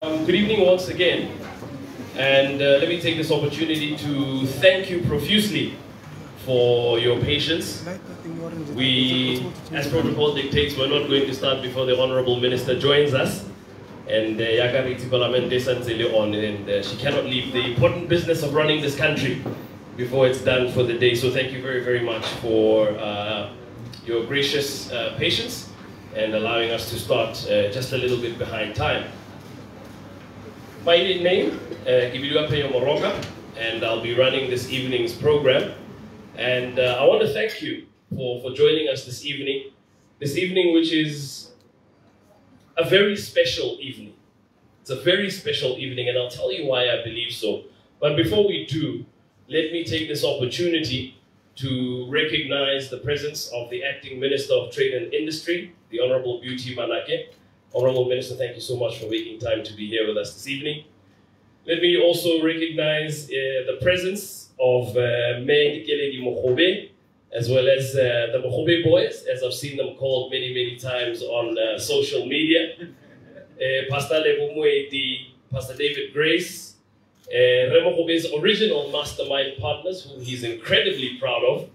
Good evening once again, and let me take this opportunity to thank you profusely for your patience. We, as protocol dictates, we're not going to start before the Honorable Minister joins us, and and she cannot leave the important business of running this country before it's done for the day. So thank you very, very much for your gracious patience and allowing us to start just a little bit behind time. My name is Moroka, and I'll be running this evening's program. And I want to thank you for joining us this evening. This evening, which is a very special evening. It's a very special evening, and I'll tell you why I believe so. But before we do, let me take this opportunity to recognize the presence of the Acting Minister of Trade and Industry, the Honorable Beauty Manake. Honorable Minister, thank you so much for making time to be here with us this evening. Let me also recognize the presence of Momp Mogobe, as well as the Mogobe boys, as I've seen them called many, many times on social media. Pastor Lebo Moeti, Pastor David Grace, Mogobe's original mastermind partners, whom he's incredibly proud of,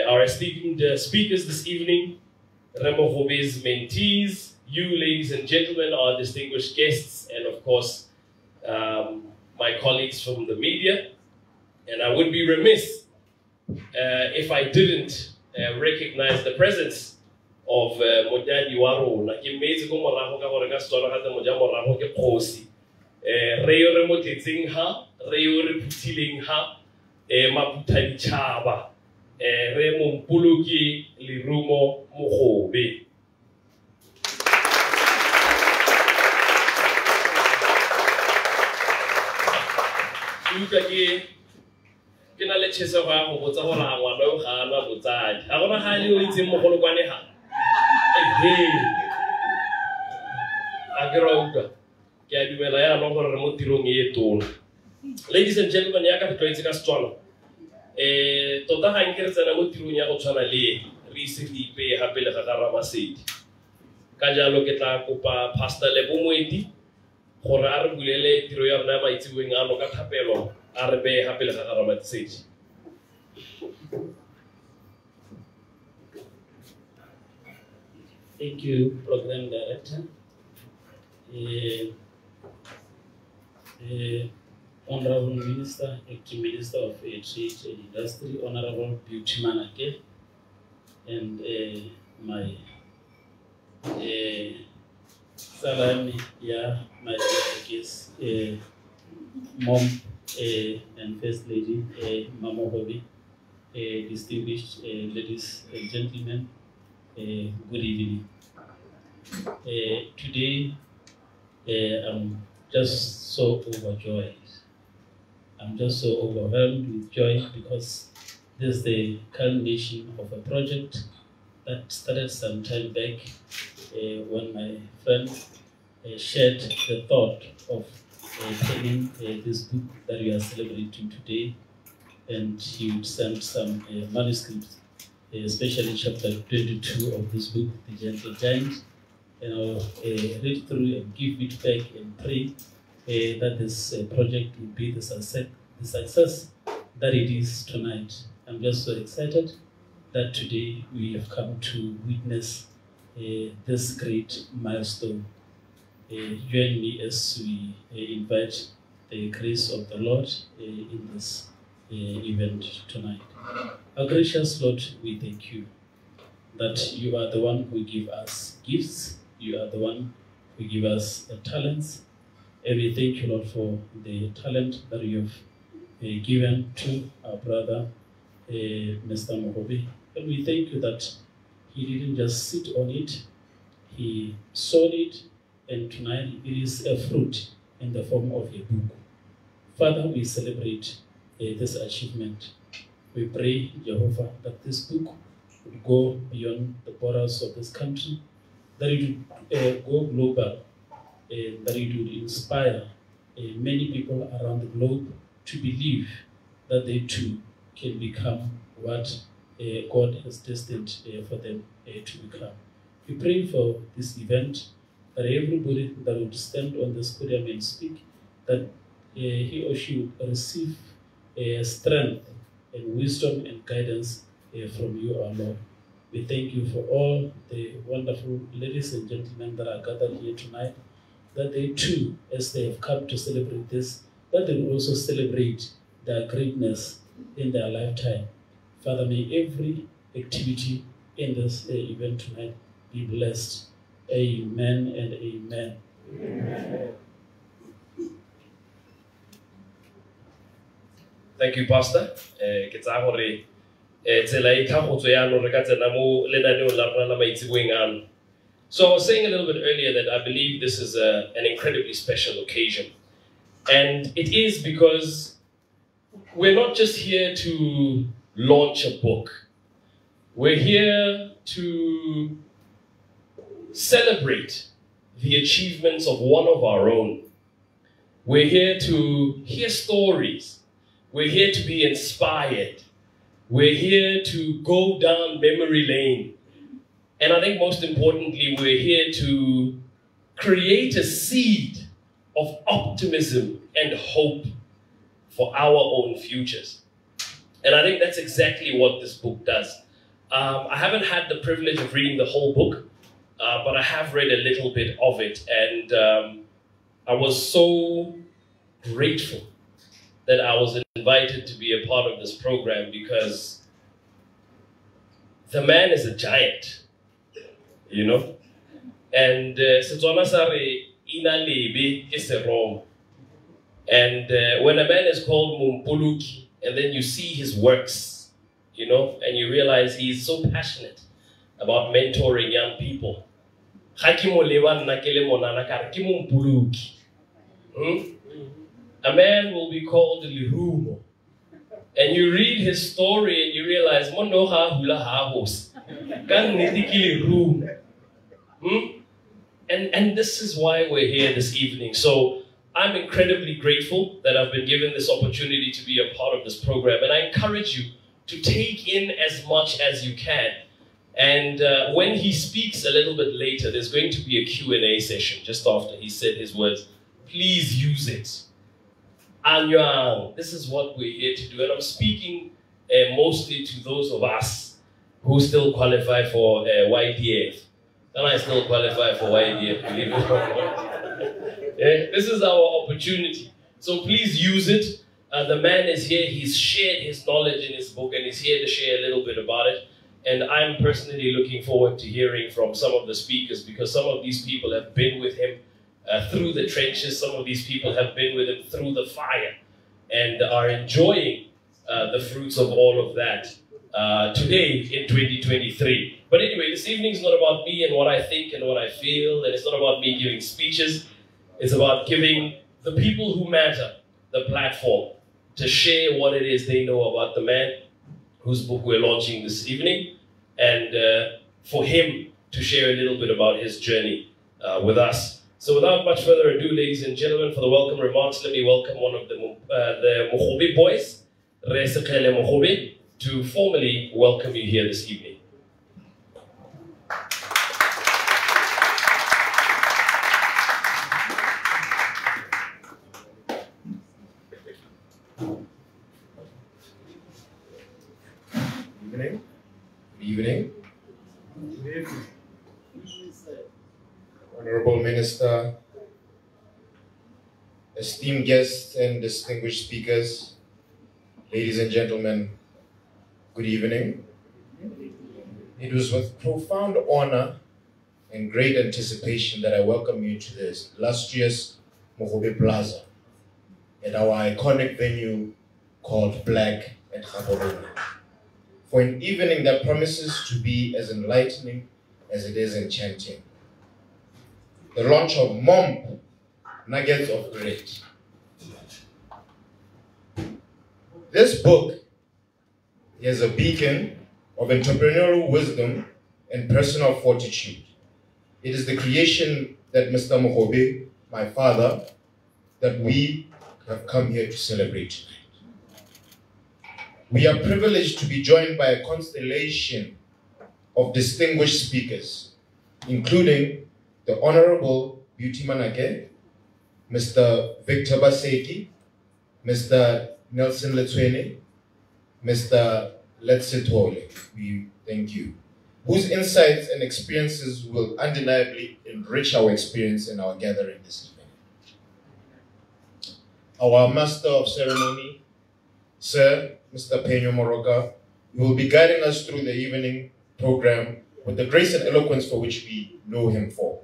our esteemed speakers this evening, Mogobe's mentees, you ladies and gentlemen, our distinguished guests, and of course, my colleagues from the media. And I would be remiss if I didn't recognize the presence of Modadi Waro, Lirumo Mogobe. Kena le tshese go ya go botsa gore a ngwana o ga ana botsadi a gona ga le o itseng mogolo kwane ga a ke rauka ke a dumela ya no gore re mo tirong e tona. Ladies and gentlemen, ya ka re tlwaetse ka Setswana tota ga nke re tsena mo tirong ya go tshwana le re ise re ipe gape le ga Ramasedi. Ka jalo ke tla kopa Pastor Lebo Moeti gore a re bulele tiro ya rona ya maitsiweng ano ka thapelo a re be gape le ga Ramasedi. Thank you, Program Director. Honorable Minister, Acting Minister of Trade and Industry, Honorable Beauty Manake, and my Salami, my guest, Mom and First Lady, Momp Mogobe, distinguished ladies and gentlemen, good evening. Today, I'm just so overjoyed. I'm just so overwhelmed with joy because this is the culmination of a project that started some time back when my friend shared the thought of penning this book that we are celebrating today, and he would send some manuscripts, especially chapter 22 of this book, The Gentle Giant, and I'll read through and give feedback and pray that this project will be the success that it is tonight. I'm just so excited that today we have come to witness this great milestone. Join me as we invite the grace of the Lord in this event tonight. Our gracious Lord, we thank you that you are the one who give us gifts, you are the one who give us the talents, and we thank you, Lord, for the talent that you have given to our brother, Mr. Mogobe. And we thank you that he didn't just sit on it, he sowed it, and tonight it is a fruit in the form of a book. Father, we celebrate this achievement. We pray, Jehovah, that this book would go beyond the borders of this country, that it would go global, that it would inspire many people around the globe to believe that they too can become what God has destined for them to become. We pray for this event, that everybody that would stand on this podium and speak, that he or she would receive strength and wisdom and guidance from you, our Lord. We thank you for all the wonderful ladies and gentlemen that are gathered here tonight, that they too, as they have come to celebrate this, that they will also celebrate their greatness in their lifetime. Father, may every activity in this event tonight be blessed. Amen and amen. Amen. Thank you, Pastor. So I was saying a little bit earlier that I believe this is an incredibly special occasion. And it is because we're not just here to launch a book. We're here to celebrate the achievements of one of our own. We're here to hear stories. We're here to be inspired. We're here to go down memory lane. And I think most importantly, we're here to create a seed of optimism and hope for our own futures. And I think that's exactly what this book does. I haven't had the privilege of reading the whole book, but I have read a little bit of it. And I was so grateful that I was invited to be a part of this program, because the man is a giant, you know? And when a man is called Mumpuluki, and then you see his works, you know, and you realize he's so passionate about mentoring young people. A man will be called Lirumo. And you read his story and you realize, and this is why we're here this evening. So I'm incredibly grateful that I've been given this opportunity to be a part of this program. And I encourage you to take in as much as you can. And when he speaks a little bit later, there's going to be a Q&A session just after he said his words. Please use it. Anyang, this is what we're here to do. And I'm speaking mostly to those of us who still qualify for YDF. And I still qualify for YDF, believe it or not. This is our opportunity. So please use it. The man is here. He's shared his knowledge in his book, and he's here to share a little bit about it. And I'm personally looking forward to hearing from some of the speakers, because some of these people have been with him through the trenches. Some of these people have been with him through the fire and are enjoying the fruits of all of that today in 2023. But anyway, this evening is not about me and what I think and what I feel, and it's not about me giving speeches. It's about giving the people who matter the platform to share what it is they know about the man whose book we're launching this evening, and for him to share a little bit about his journey with us. So without much further ado, ladies and gentlemen, for the welcome remarks, let me welcome one of the Mogobe boys, Resekele Mogobe, to formally welcome you here this evening. Good evening. Honorable Minister, esteemed guests and distinguished speakers, ladies and gentlemen, good evening. It was with profound honor and great anticipation that I welcome you to this illustrious Mogobe Plaza at our iconic venue called Black at Gaborone, for an evening that promises to be as enlightening as it is enchanting. The launch of Momp, Nuggets of Grit. This book is a beacon of entrepreneurial wisdom and personal fortitude. It is the creation that Mr. Mogobe, my father, that we have come here to celebrate tonight. We are privileged to be joined by a constellation of distinguished speakers including the Honorable Beauty Manake, Mr. Victor Baseki, Mr. Nelson Letwene, Mr. Letsitole. We thank you, whose insights and experiences will undeniably enrich our experience in our gathering this evening. Our Master of Ceremony, Sir, Mr. Peño Moroka, will be guiding us through the evening program with the grace and eloquence for which we know him for.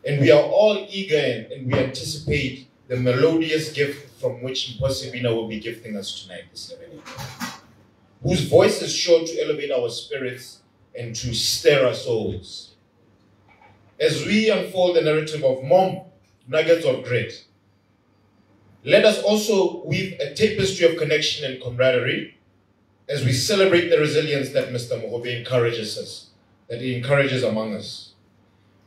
And we are all eager and we anticipate the melodious gift from which Mposibina will be gifting us tonight this evening, whose voice is sure to elevate our spirits and to stir our souls. As we unfold the narrative of Momp, Nuggets of Grit, let us also weave a tapestry of connection and camaraderie as we celebrate the resilience that Mr. Mogobe encourages us, that he encourages among us.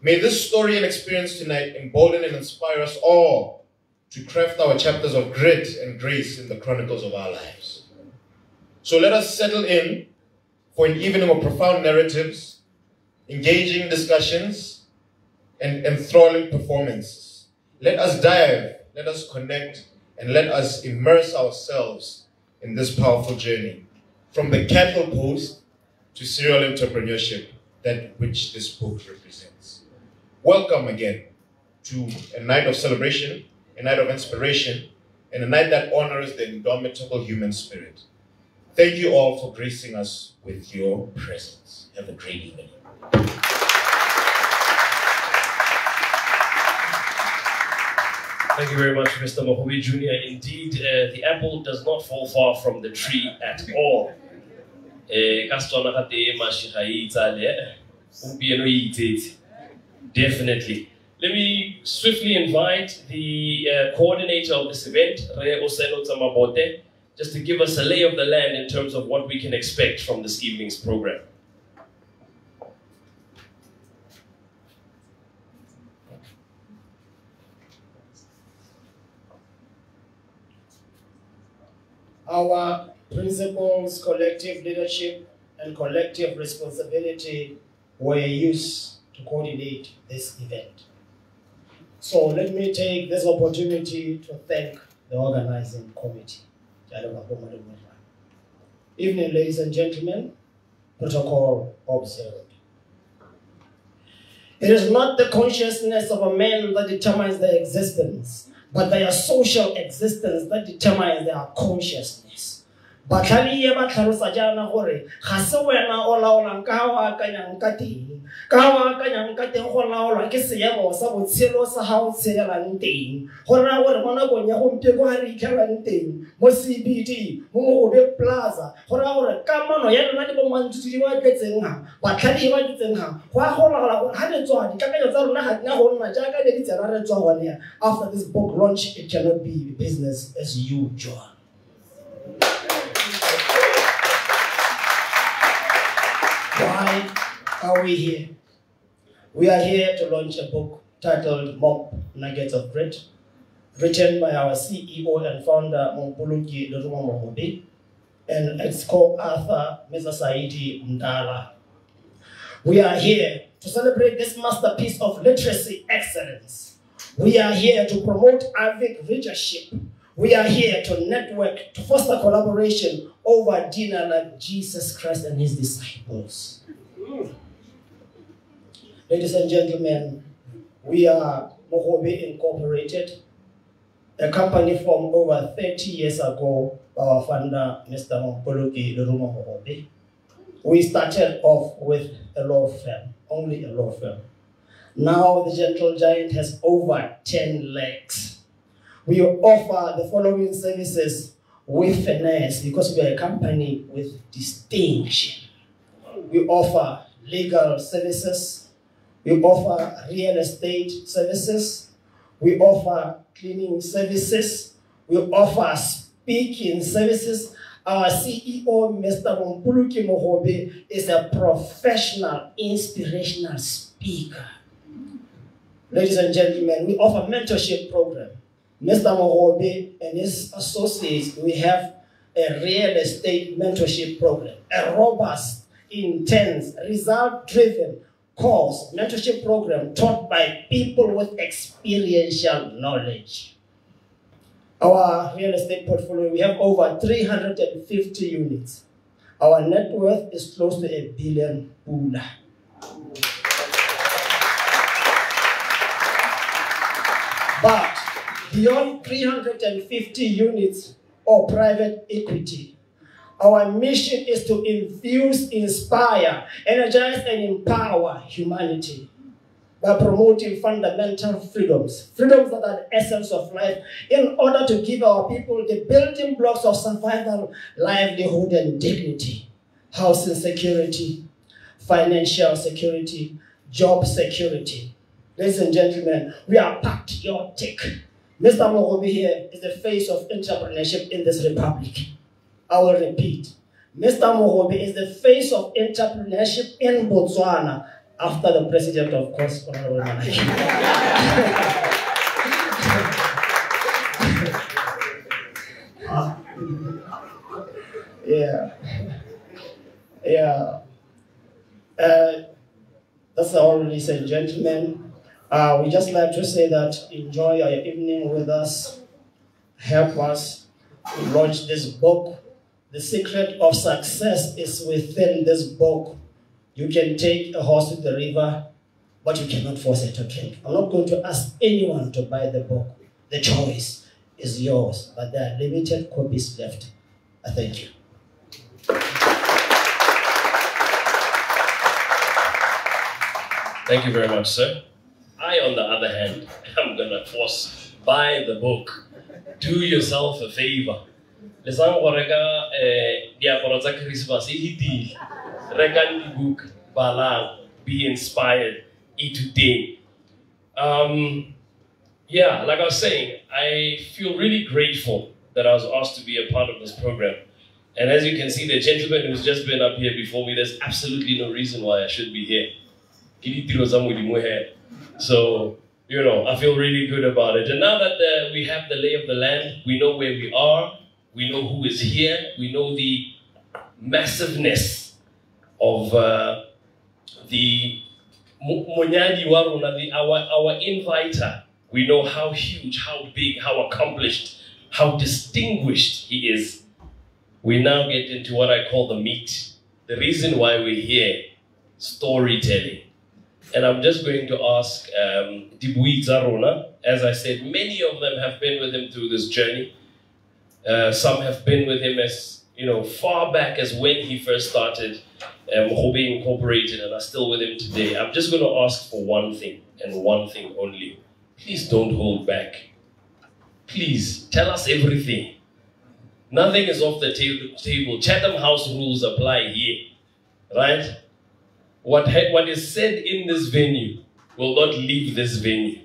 May this story and experience tonight embolden and inspire us all to craft our chapters of grit and grace in the chronicles of our lives. So let us settle in for an evening of profound narratives, engaging discussions, and enthralling performances. Let us dive, let us connect, and let us immerse ourselves in this powerful journey from the cattlepost to serial entrepreneurship, that which this book represents. Welcome again to a night of celebration, a night of inspiration, and a night that honors the indomitable human spirit. Thank you all for gracing us with your presence. Have a great evening. Thank you very much, Mr. Mogobe Jr. Indeed, the apple does not fall far from the tree at all. Definitely. Let me swiftly invite the coordinator of this event, Re Oseno Tamabote, just to give us a lay of the land in terms of what we can expect from this evening's program. Our principles, collective leadership, and collective responsibility were used to coordinate this event. So let me take this opportunity to thank the organizing committee. Evening, ladies and gentlemen, protocol observed. It is not the consciousness of a man that determines their existence, but their social existence that determines their consciousness. Batlhaliye ba tlhalosa jaana gore ga se wena o laolang ka wa akanyang ka teng go laolwa ke seemo sa botshelo sa hao tshelang teng go raya gore mo nakong ya gompieno ga re itlhelang teng mo CBD mo Mogobe Plaza go raya gore kamano ya rona le bomantsi di ba tletseng ha batlhali ba tletseng ha go a go laola gore ha re tswa dikakanyo tsa rona ga dina go nna jaaka le di tsena re tswa gone after this book launch. It cannot be business as usual. Why are we here? We are here to launch a book titled Momp Mogobe, written by our CEO and founder Momp Mogobe and its co-author Mr. Saidi Mdala. We are here to celebrate this masterpiece of literacy excellence. We are here to promote civic leadership. We are here to network, to foster collaboration over dinner like Jesus Christ and his disciples. Ladies and gentlemen, we are Mogobe Incorporated, a company formed over 30 years ago by our founder, Mr. Mogobe. We started off with a law firm, only a law firm. Now the gentle giant has over 10 legs. We offer the following services with finesse because we are a company with distinction. We offer legal services. We offer real estate services. We offer cleaning services. We offer speaking services. Our CEO, Mr. Momp Mogobe, is a professional, inspirational speaker. Ladies and gentlemen, we offer mentorship program. Mr. Mogobe and his associates, we have a real estate mentorship program, a robust, intense, result-driven, course, mentorship program taught by people with experiential knowledge. Our real estate portfolio, we have over 350 units. Our net worth is close to $1 billion. But beyond 350 units or private equity, our mission is to infuse, inspire, energize, and empower humanity by promoting fundamental freedoms, freedoms that are the essence of life, in order to give our people the building blocks of survival, livelihood, and dignity. Housing security, financial security, job security. Ladies and gentlemen, we are patriotic. Mr. Mogobe here is the face of entrepreneurship in this republic. I will repeat. Mr. Mogobe is the face of entrepreneurship in Botswana, after the president, of course, Honorable Manaki. That's all, ladies and gentlemen. We just like to say that enjoy your evening with us. Help us launch this book. The secret of success is within this book. You can take a horse to the river, but you cannot force it to drink. I'm not going to ask anyone to buy the book. The choice is yours, but there are limited copies left. I thank you. Thank you very much, sir. I, on the other hand, am going to force buy the book. Do yourself a favor. Lesang warega diaparo tsa Christmas ihiti. Regan the book, Balang, be inspired, eat today. Yeah, like I was saying, I feel really grateful that I was asked to be a part of this program. And as you can see, the gentleman who's just been up here before me, there's absolutely no reason why I should be here. So, you know, I feel really good about it. And now that we have the lay of the land, we know where we are, we know who is here, we know the massiveness of the Monyadi Waruna, our inviter. We know how huge, how big, how accomplished, how distinguished he is. We now get into what I call the meat. The reason why we're here, storytelling. And I'm just going to ask Dibui Zarona. As I said, many of them have been with him through this journey. Some have been with him as, you know, far back as when he first started Mogobe Incorporated, and are still with him today. I'm just going to ask for one thing, and one thing only. Please don't hold back. Please, tell us everything. Nothing is off the table. Chatham House rules apply here, right? What is said in this venue will not leave this venue.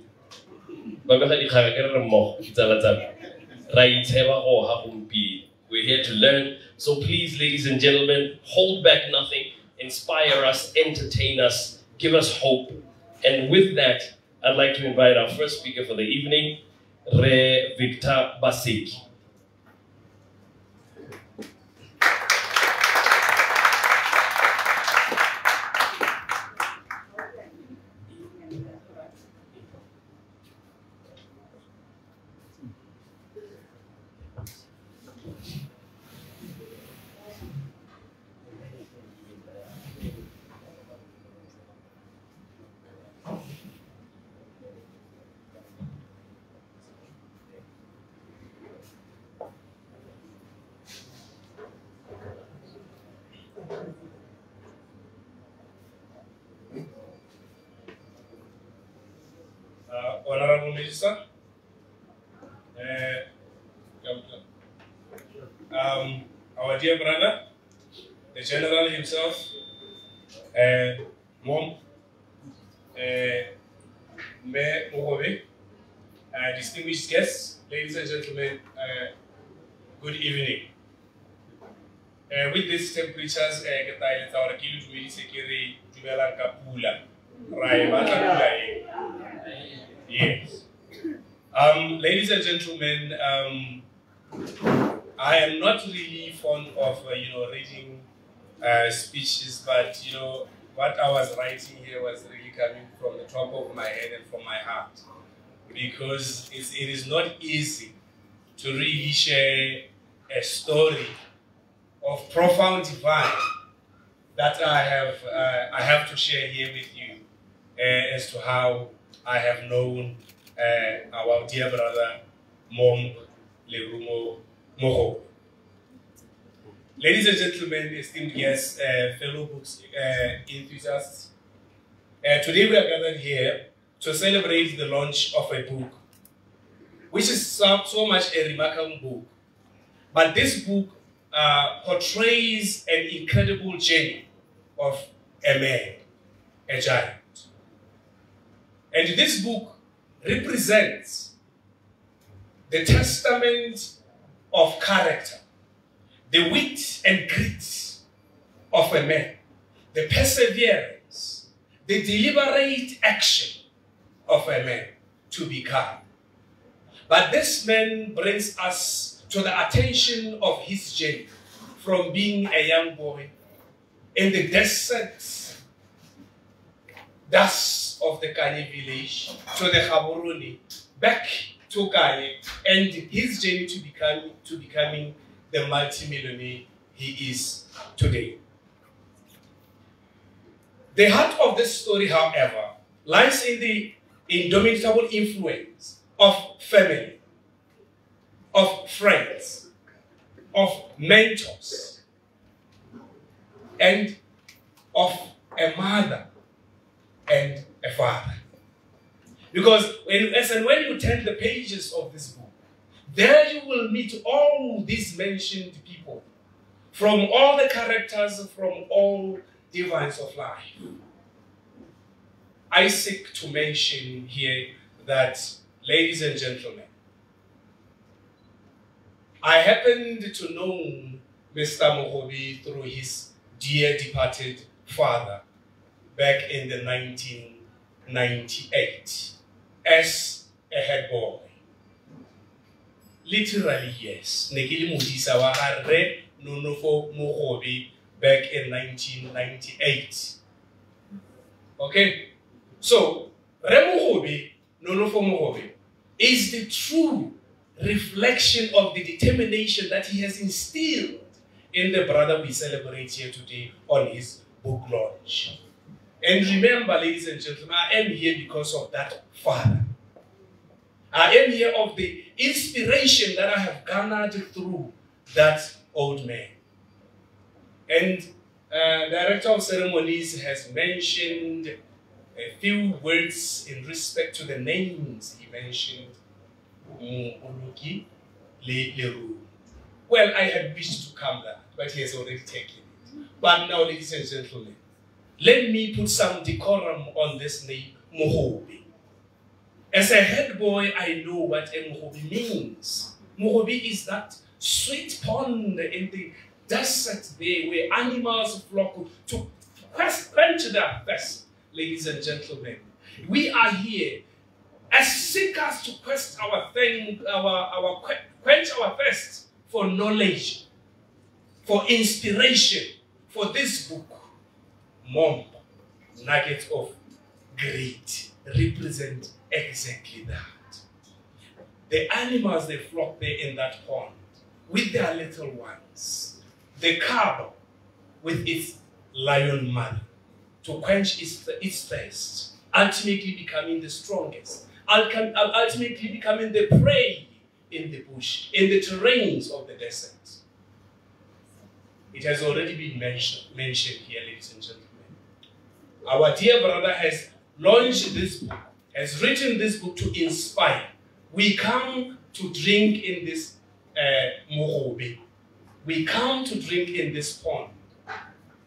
We're here to learn. So please, ladies and gentlemen, hold back nothing. Inspire us, entertain us, give us hope. And with that, I'd like to invite our first speaker for the evening, Re Victor Basik. Honorable Minister, our dear brother, the General himself, Momp Mogobe, distinguished guests, ladies and gentlemen, good evening. With these temperatures, yes. Ladies and gentlemen, I am not really fond of reading speeches, but what I was writing here was really coming from the top of my head and from my heart, because it is not easy to really share a story of profound divine that I have to share here with you as to how I have known our dear brother Momp Mogobe. Ladies and gentlemen, esteemed guests, fellow books enthusiasts, today we are gathered here to celebrate the launch of a book, which is so much a remarkable book. But this book portrays an incredible journey of a man, a giant. And this book represents the testament of character, the wit and grit of a man, the perseverance, the deliberate action of a man to become. But this man brings us to the attention of his journey from being a young boy in the desert dust of the Kanye village to the Gaborone, back to Kanye, and his journey to becoming the multi-millionaire he is today. The heart of this story, however, lies in the indomitable influence of family, of friends, of mentors, and of a mother and a father. Because when you turn the pages of this book, there you will meet all these mentioned people, from all the characters, from all divines of life. I seek to mention here that, ladies and gentlemen, I happened to know Mr. Mogobe through his dear departed father back in the 1998 as a head boy. Literally, yes. Nekili Mudisa wa Re Nonofo Mogobe back in 1998. Okay? So, Re Mogobe, Nonofo Mogobe, is the true reflection of the determination that he has instilled in the brother we celebrate here today on his book launch. And remember, ladies and gentlemen, I am here because of that father. I am here of the inspiration that I have garnered through that old man. And Director of Ceremonies has mentioned a few words in respect to the names he mentioned. Well, I had wished to come there, but he has already taken it. But now, ladies and gentlemen, let me put some decorum on this name, Mogobe. As a head boy, I know what a Mogobe means. Mogobe is that sweet pond in the desert there where animals flock to quench their thirst. Ladies and gentlemen, we are here as seekers to quench our thirst for knowledge, for inspiration, for this book, Momp, Nugget of Great, represent exactly that. The animals, they flock there in that pond with their little ones. The cub with its lion mother to quench its thirst, ultimately becoming the strongest, ultimately becoming the prey in the bush, in the terrains of the desert. It has already been mentioned here, ladies and gentlemen. Our dear brother has launched this book, has written this book to inspire. We come to drink in this Mogobe. We come to drink in this pond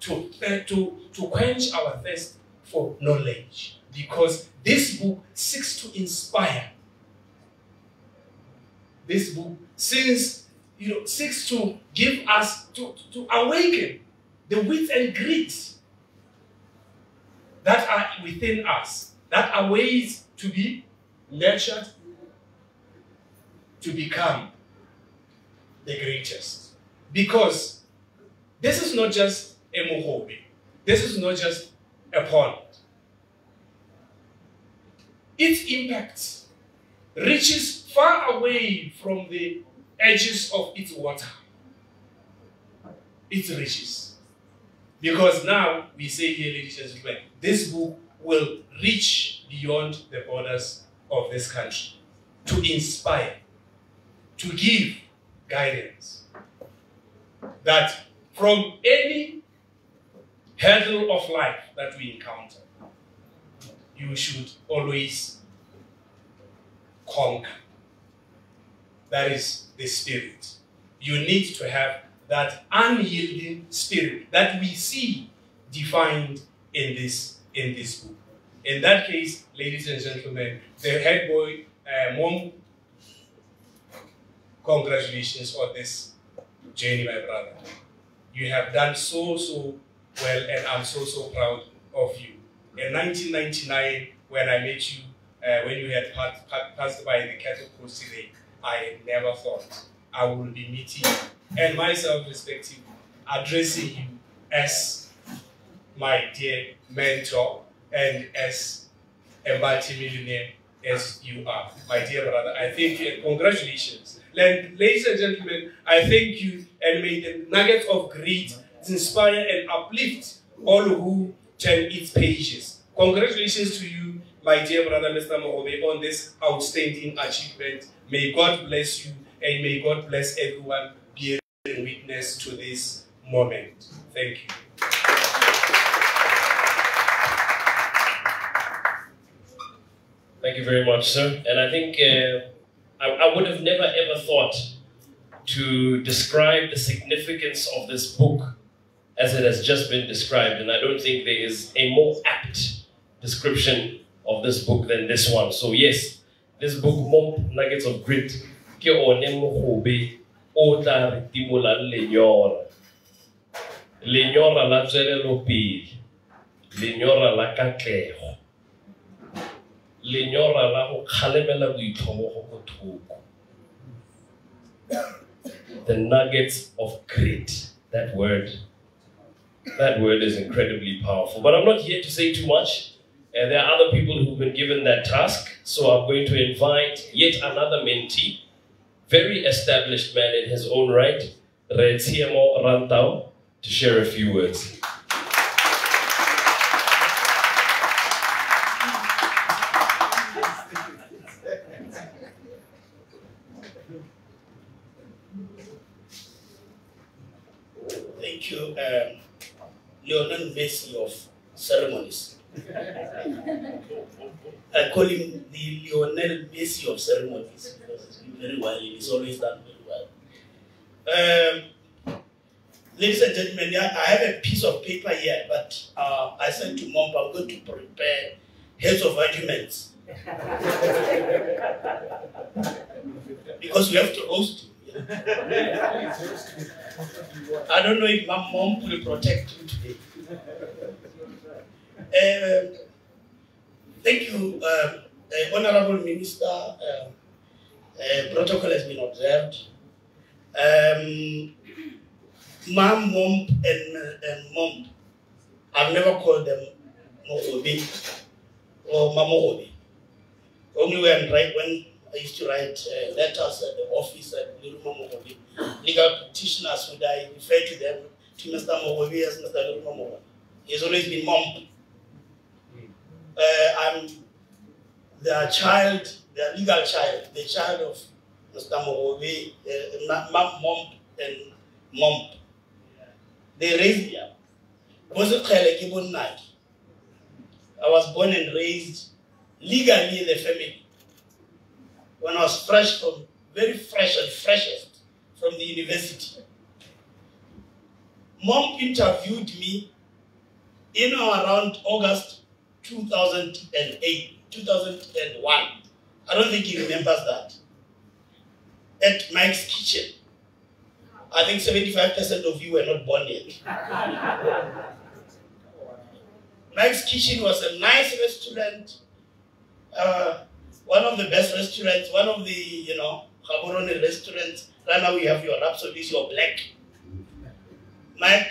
to quench our thirst for knowledge, because this book seeks to inspire. This book seeks to give us, to awaken the wit and grit that are within us, that are ways to be nurtured, to become the greatest. Because this is not just a Mogobe, this is not just upon it. Its impact reaches far away from the edges of its water. It reaches. Because now we say here, ladies and gentlemen, this book will reach beyond the borders of this country to inspire, to give guidance. That from any hurdle of life that we encounter, you should always conquer. That is the spirit. You need to have that unyielding spirit that we see defined in this book. In that case, ladies and gentlemen, the head boy, Momp, congratulations on this journey, my brother. You have done so well, and I'm so proud of you. In 1999, when I met you, when you had passed by the cattlepost today, I never thought I would be meeting you, and myself respectively, addressing you as my dear mentor and as a multi-millionaire as you are, my dear brother. I thank you and congratulations. Ladies and gentlemen, I thank you, and may the nuggets of greed inspire and uplift all who turn its pages. Congratulations to you, my dear brother, Mr. Mogobe, on this outstanding achievement. May God bless you, and may God bless everyone bearing witness to this moment. Thank you. Thank you very much, sir. And I think I would have never ever thought to describe the significance of this book as it has just been described. And I don't think there is a more apt description of this book than this one. So yes, this book, Momp Nuggets of Grit, ke one Mogobe o tla re timolang lenyora. Lenyora la tswelelopele, lenyora la katlego, lenyora la go kgalemela boitlhomo go thoko. The nuggets of grit. That word is incredibly powerful. But I'm not here to say too much. There are other people who've been given that task. So I'm going to invite yet another mentee, very established man in his own right, Retsiemo Rantau, to share a few words. Thank you, Lionel Messi of ceremonies. I call him the Lionel Messi of ceremonies because he's doing very well. He's always done very well. Ladies and gentlemen, I have a piece of paper here, but I said to Momp, I'm going to prepare heads of arguments because we have to host you. I don't know if my mom will protect you today. Thank you, Honorable Minister. Protocol has been observed. Mom, Momp, and Momp, I've never called them Mogobe or Mamogobe. Only when I used to write letters at the office at Little Mogobe, legal practitioners, would I refer to them to Mr. Mogobe as Mr. Little Mogobe. He's always been Momp. I'm their child, their legal child, the child of Mr. Mogobe, Momp and Momp. They raised me up. I was born and raised legally in the family. When I was very fresh and freshest from the university. Momp interviewed me in or around August 2008, 2001. I don't think he remembers that. At Mike's Kitchen. I think 75% of you were not born yet. Mike's Kitchen was a nice restaurant, one of the best restaurants, one of the, Gaborone restaurants. Right now we have your Rhapsodies, your black. Mike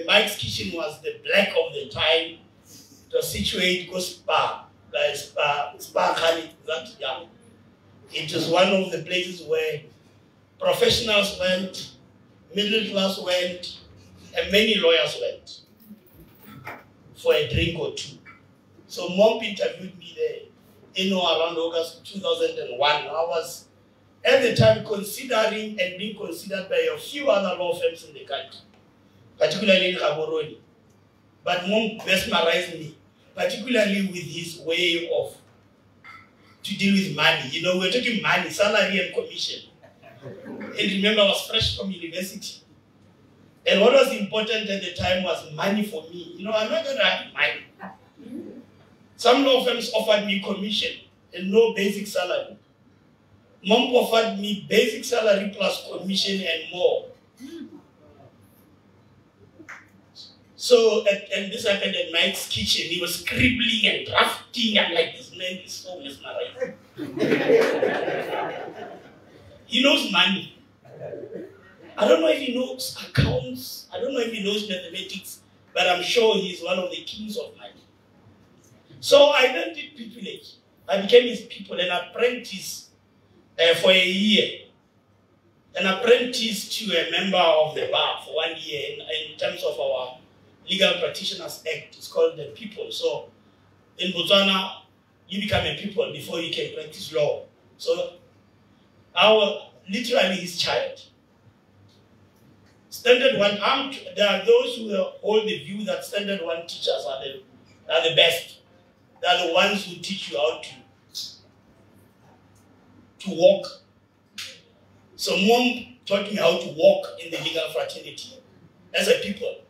Mike's kitchen was the black of the time. It was situated go spa, like spa Khalid, that yeah. It was one of the places where professionals went, middle class went, and many lawyers went for a drink or two. So Momp interviewed me there, around August 2001. I was at the time considering and being considered by a few other law firms in the country, particularly in Gaborone. But Momp mesmerized me, particularly with his way of to deal with money. We're talking money, salary and commission. And remember, I was fresh from university. And what was important at the time was money for me. I'm not going to have money. Some law firms offered me commission and no basic salary. Momp offered me basic salary plus commission and more. So, and this happened at Mike's kitchen. He was scribbling and drafting. I'm like, this man is so mesmerizing. He knows money. I don't know if he knows accounts. I don't know if he knows mathematics. But I'm sure he's one of the kings of money. So I then did pupillage. I became his pupil, an apprentice for a year. An apprentice to a member of the bar for 1 year in terms of our Legal Practitioners Act. It's called the people. So in Botswana, you become a pupil before you can practice law. So I was literally his child. Standard 1, there are those who hold the view that Standard 1 teachers are the best. They are the ones who teach you how to walk. So Momp taught me how to walk in the legal fraternity as a pupil.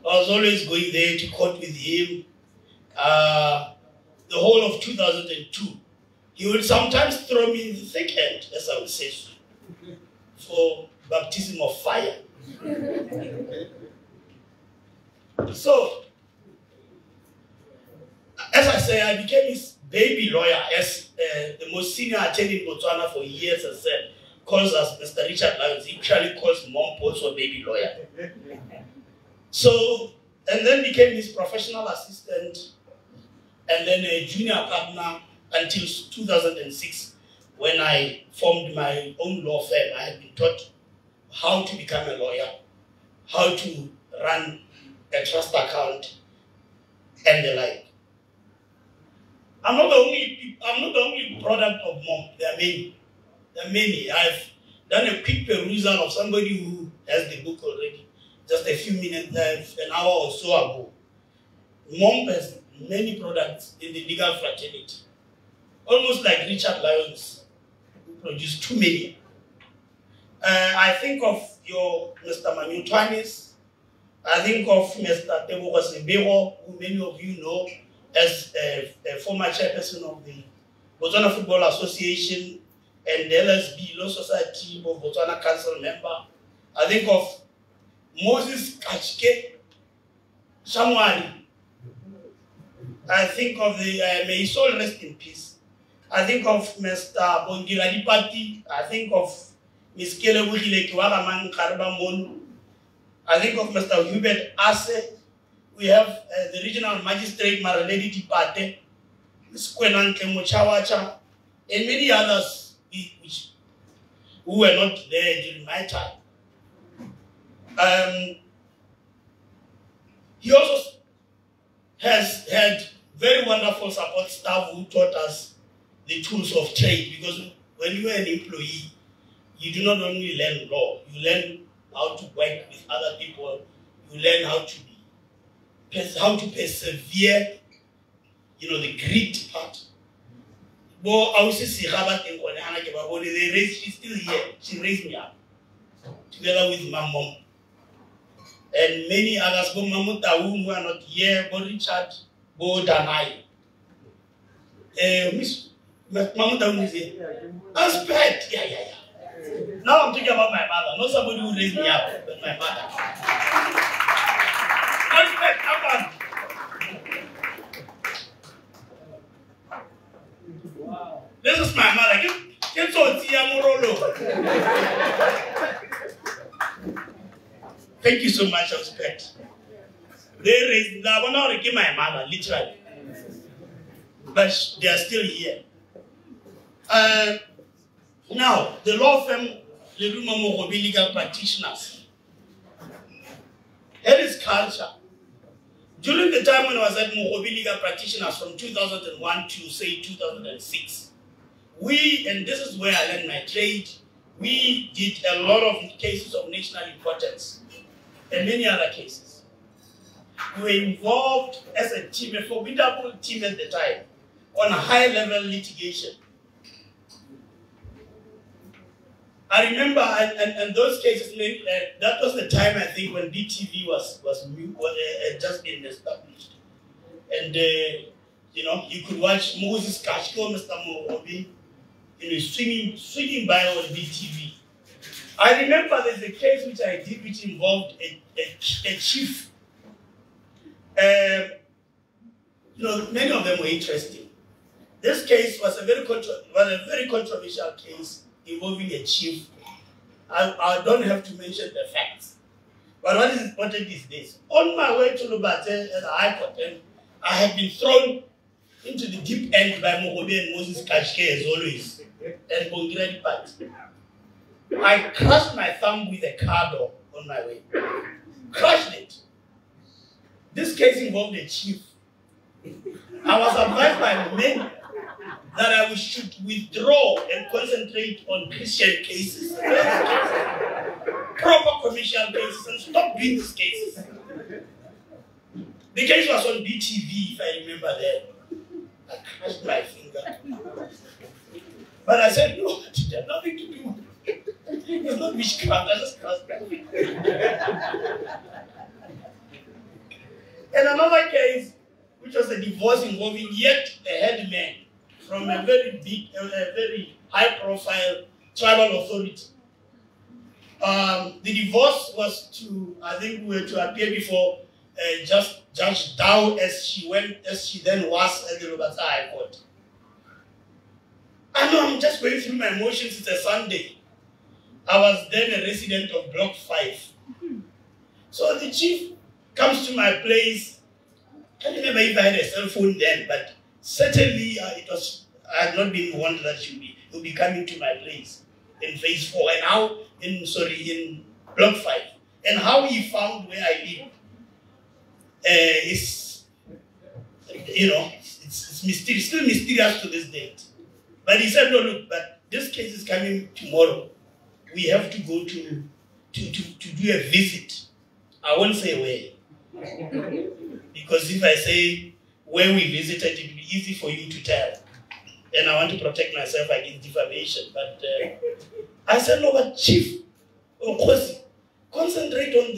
I was always going there to court with him. The whole of 2002. He would sometimes throw me in the thick end, as I would say, for baptism of fire. So, as I say, I became his baby lawyer as the most senior attorney in Botswana for years, as said, calls us Mr. Richard Lyons. He actually calls Momp also a baby lawyer. So, and then became his professional assistant and then a junior partner until 2006 when I formed my own law firm. I had been taught how to become a lawyer, how to run a trust account, and the like. I'm not the only product of Momp. There are many. There are many. I've done a quick perusal of somebody who has the book already. Just a few minutes, an hour or so ago. Momp has many products in the legal fraternity. Almost like Richard Lyons, who produced too many. I think of your Mr. Manu Twanis. I think of Mr. Tebogo Sebero, who many of you know as a former chairperson of the Botswana Football Association and the LSB Law Society of Botswana Council member. I think of Moses Kachke Shamwani. I think of the, may his soul rest in peace. I think of Mr. Bongila Dipati. I think of Ms. Kele Wujile Kiwalaman Karba Monu. I think of Mr. Hubert Ase. We have the regional magistrate Maraledi Dipate, Ms. Kwenan Kemochawacha, and many others who were not there during my time. He also has had very wonderful support staff who taught us the tools of trade, because when you are an employee, you do not only learn law, you learn how to work with other people, you learn how to persevere, the grit part. She's still here. She raised me up together with my mom. And many others, Bo Mamuta, who are not here, Bo Richard, Bo Danai. Miss Mamuta, who is here? I'm spared. Yeah. Now I'm talking about my mother, not somebody who raised me up, but my mother. I'm spared, come on. Wow. This is my mother. Get so Tia Morolo. Thank you so much, respect. They raised my mother, literally. But they are still here. Now, the law firm, Momp Mogobe Legal Practitioners, had its culture. During the time when I was at Mogobe Legal Practitioners from 2001 to say 2006, and this is where I learned my trade, we did a lot of cases of national importance and many other cases. We were involved as a team, a formidable team at the time, on high-level litigation. I remember, and those cases, that was the time, I think, when DTV had just been established. And, you could watch Moses Kashko, Mr. Mogobe, swinging by on DTV. I remember there's a case which I did which involved a chief. Many of them were interesting. This case was a very controversial case involving a chief. I don't have to mention the facts. But what is important is this. On my way to Lubate at the High Court, I had been thrown into the deep end by Mogobe and Moses Kashke as always, and Bongiradi Party. I crushed my thumb with a car door on my way. Crushed it. This case involved a chief. I was advised by many that I should withdraw and concentrate on Christian cases, proper commercial cases, and stop doing these cases. The case was on BTV, if I remember that. I crushed my finger. But I said, no, it had nothing to do with it. It's not witchcraft, I just crushed my finger. And another case, which was a divorce involving yet a headman from a very big, a very high-profile tribal authority. The divorce was to, I think we were to appear before Judge Dow as she then was at the Lubata High Court. I know I'm just going through my motions, it's a Sunday. I was then a resident of Block 5. So the chief comes to my place. I can't remember if I had a cell phone then, but certainly I had not been warned that he would be coming to my place in phase 4 and how, in Block 5. And how he found where I live is, it's mysterious, still mysterious to this date. But he said, no, look, but this case is coming tomorrow. We have to go to do a visit. I won't say where. Because if I say where we visited, it will be easy for you to tell. And I want to protect myself against defamation. But I said, no, but Chief, of course, concentrate on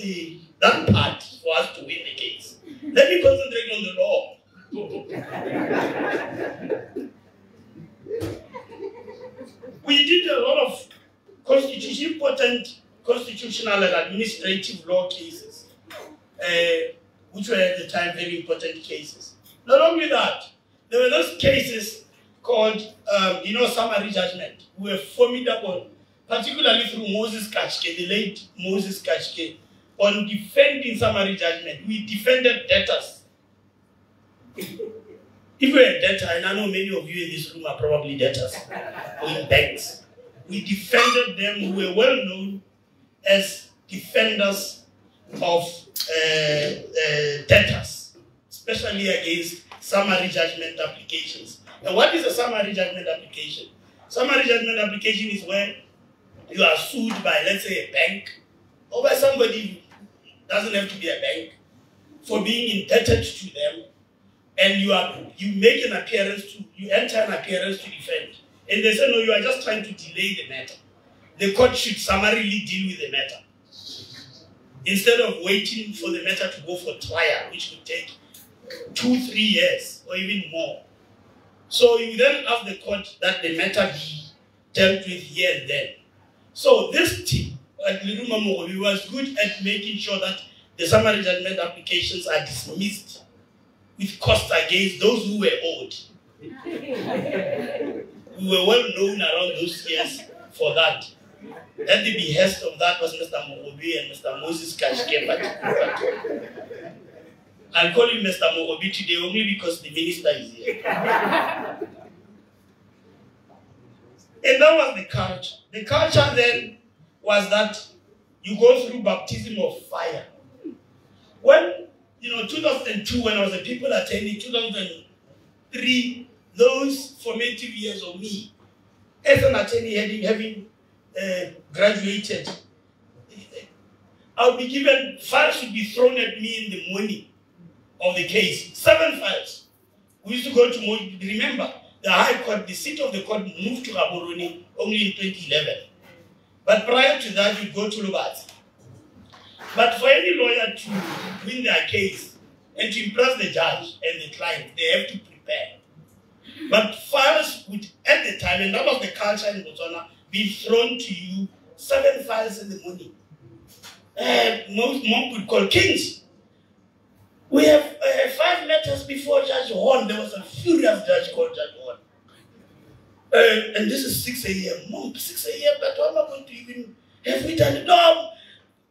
that part for us to win the case. Let me concentrate on the law. We did a lot of important constitutional and administrative law cases, which were at the time very important cases. Not only that, there were those cases called, summary judgment, who were formidable, particularly through Moses Kashke, the late Moses Kashke, on defending summary judgment. We defended debtors. If we're a debtor, and I know many of you in this room are probably debtors, or in banks, we defended them who were well known as defenders of debtors, especially against summary judgment applications. And what is a summary judgment application? Summary judgment application is when you are sued by, let's say, a bank, or by somebody who doesn't have to be a bank, for being indebted to them, and you enter an appearance to defend. And they say, no, you are just trying to delay the matter. The court should summarily deal with the matter, instead of waiting for the matter to go for trial, which could take 2-3 years or even more. So you then ask the court that the matter be dealt with here and then. So this team at Momp Mogobe was good at making sure that the summary judgment applications are dismissed with costs against those who were owed. We were well known around those years for that. At the behest of that was Mr. Mogobe and Mr. Moses Kashke. I'll call him Mr. Mogobe today only because the minister is here. And that was the culture. The culture then was that you go through baptism of fire. When, 2002, when I was a people attending, 2003, those formative years of me, as an attendee having graduated, I would be given, files would be thrown at me in the morning of the case. 7 files. We used to go to, remember, the High Court, the seat of the court moved to Gaborone only in 2011. But prior to that, you go to Lubat. But for any lawyer to win their case and to impress the judge and the client, they have to prepare. But files would, at the time, and that was the culture in Botswana, be thrown to you 7 files in the morning. Most monk would call kings. We have 5 letters before Judge Horn. There was a furious judge called Judge Horn. And this is 6 a.m. Monk, 6 a.m. But how am I going to even have we done it? No.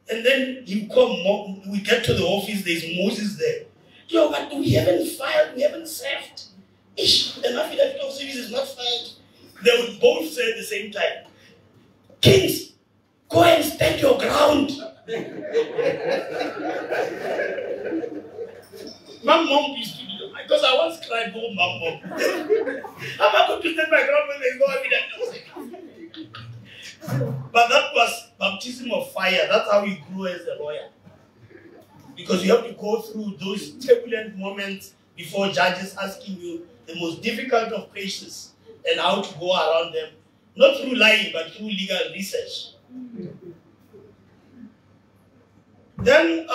And then you come, we get to the office, there's Moses there. Yo, but we haven't filed, we haven't served. Ish, an affidavit of service is not filed. They would both say at the same time, Kings, go and stand your ground. Momp Mogobe used to do, because I once cried for Momp Mogobe. How am I going to stand my ground when there's no evidence? But that was baptism of fire. That's how you grew as a lawyer. Because you have to go through those turbulent moments before judges asking you the most difficult of questions and how to go around them. Not through lying, but through legal research. Then,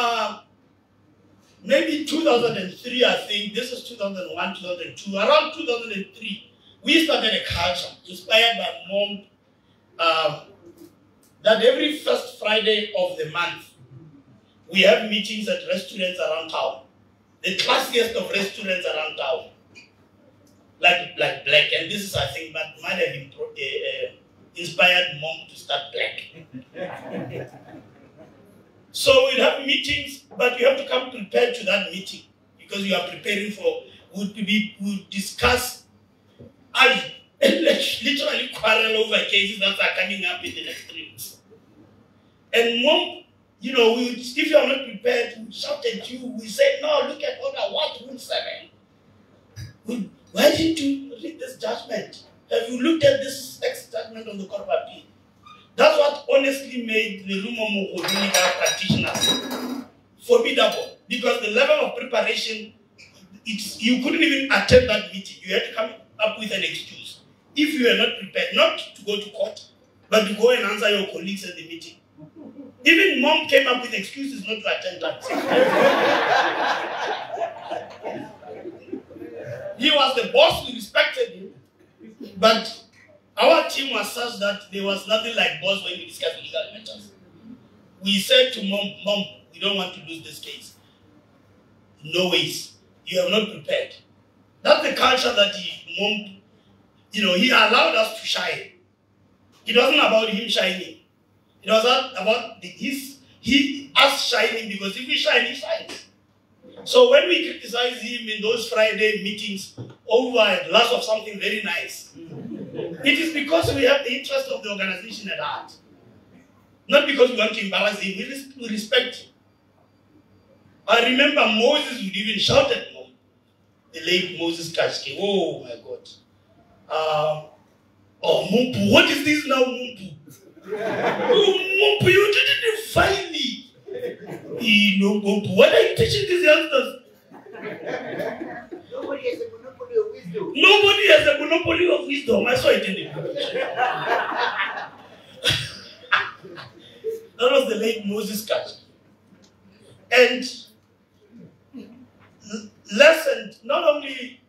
maybe 2003, I think, this is 2001, 2002, around 2003, we started a culture inspired by Momp, that every first Friday of the month, we have meetings at restaurants around town. The classiest of restaurants around town. Like Black, and this is, I think, that might have inspired Momp to start Black. So we'll have meetings, but you have to come prepared to that meeting because you are preparing for, we'll discuss, and literally quarrel over cases that are coming up in the next 3 weeks. And Momp, if you are not prepared, we shout at you, we say, no, look at order 127. Why didn't you read this judgment? Have you looked at this ex-judgment on the Court of Appeal? That's what honestly made the Momp Mogobe legal practitioners formidable. Because the level of preparation, you couldn't even attend that meeting. You had to come up with an excuse. If you were not prepared, not to go to court, but to go and answer your colleagues at the meeting. Even Momp came up with excuses not to attend that. He was the boss, we respected him, but our team was such that there was nothing like boss when we discussed legal matters. We said to Momp, we don't want to lose this case. No ways. You have not prepared. That's the culture that Momp, he allowed us to shine. It wasn't about him shining. It was about us shining, because if we shine, he shines. So when we criticize him in those Friday meetings over a glass of something very nice, it is because we have the interest of the organization at heart. Not because we want to embarrass him, we respect him. I remember Moses would even shout at Momp, the late Moses Kashke. Oh my God. Momp, what is this now, Momp? Oh, Momp, you didn't define me. Momp, what are you teaching these youngsters? Nobody has a monopoly of wisdom. Nobody has a monopoly of wisdom. I saw it in the book. That was the late Moses Kashke. And not only,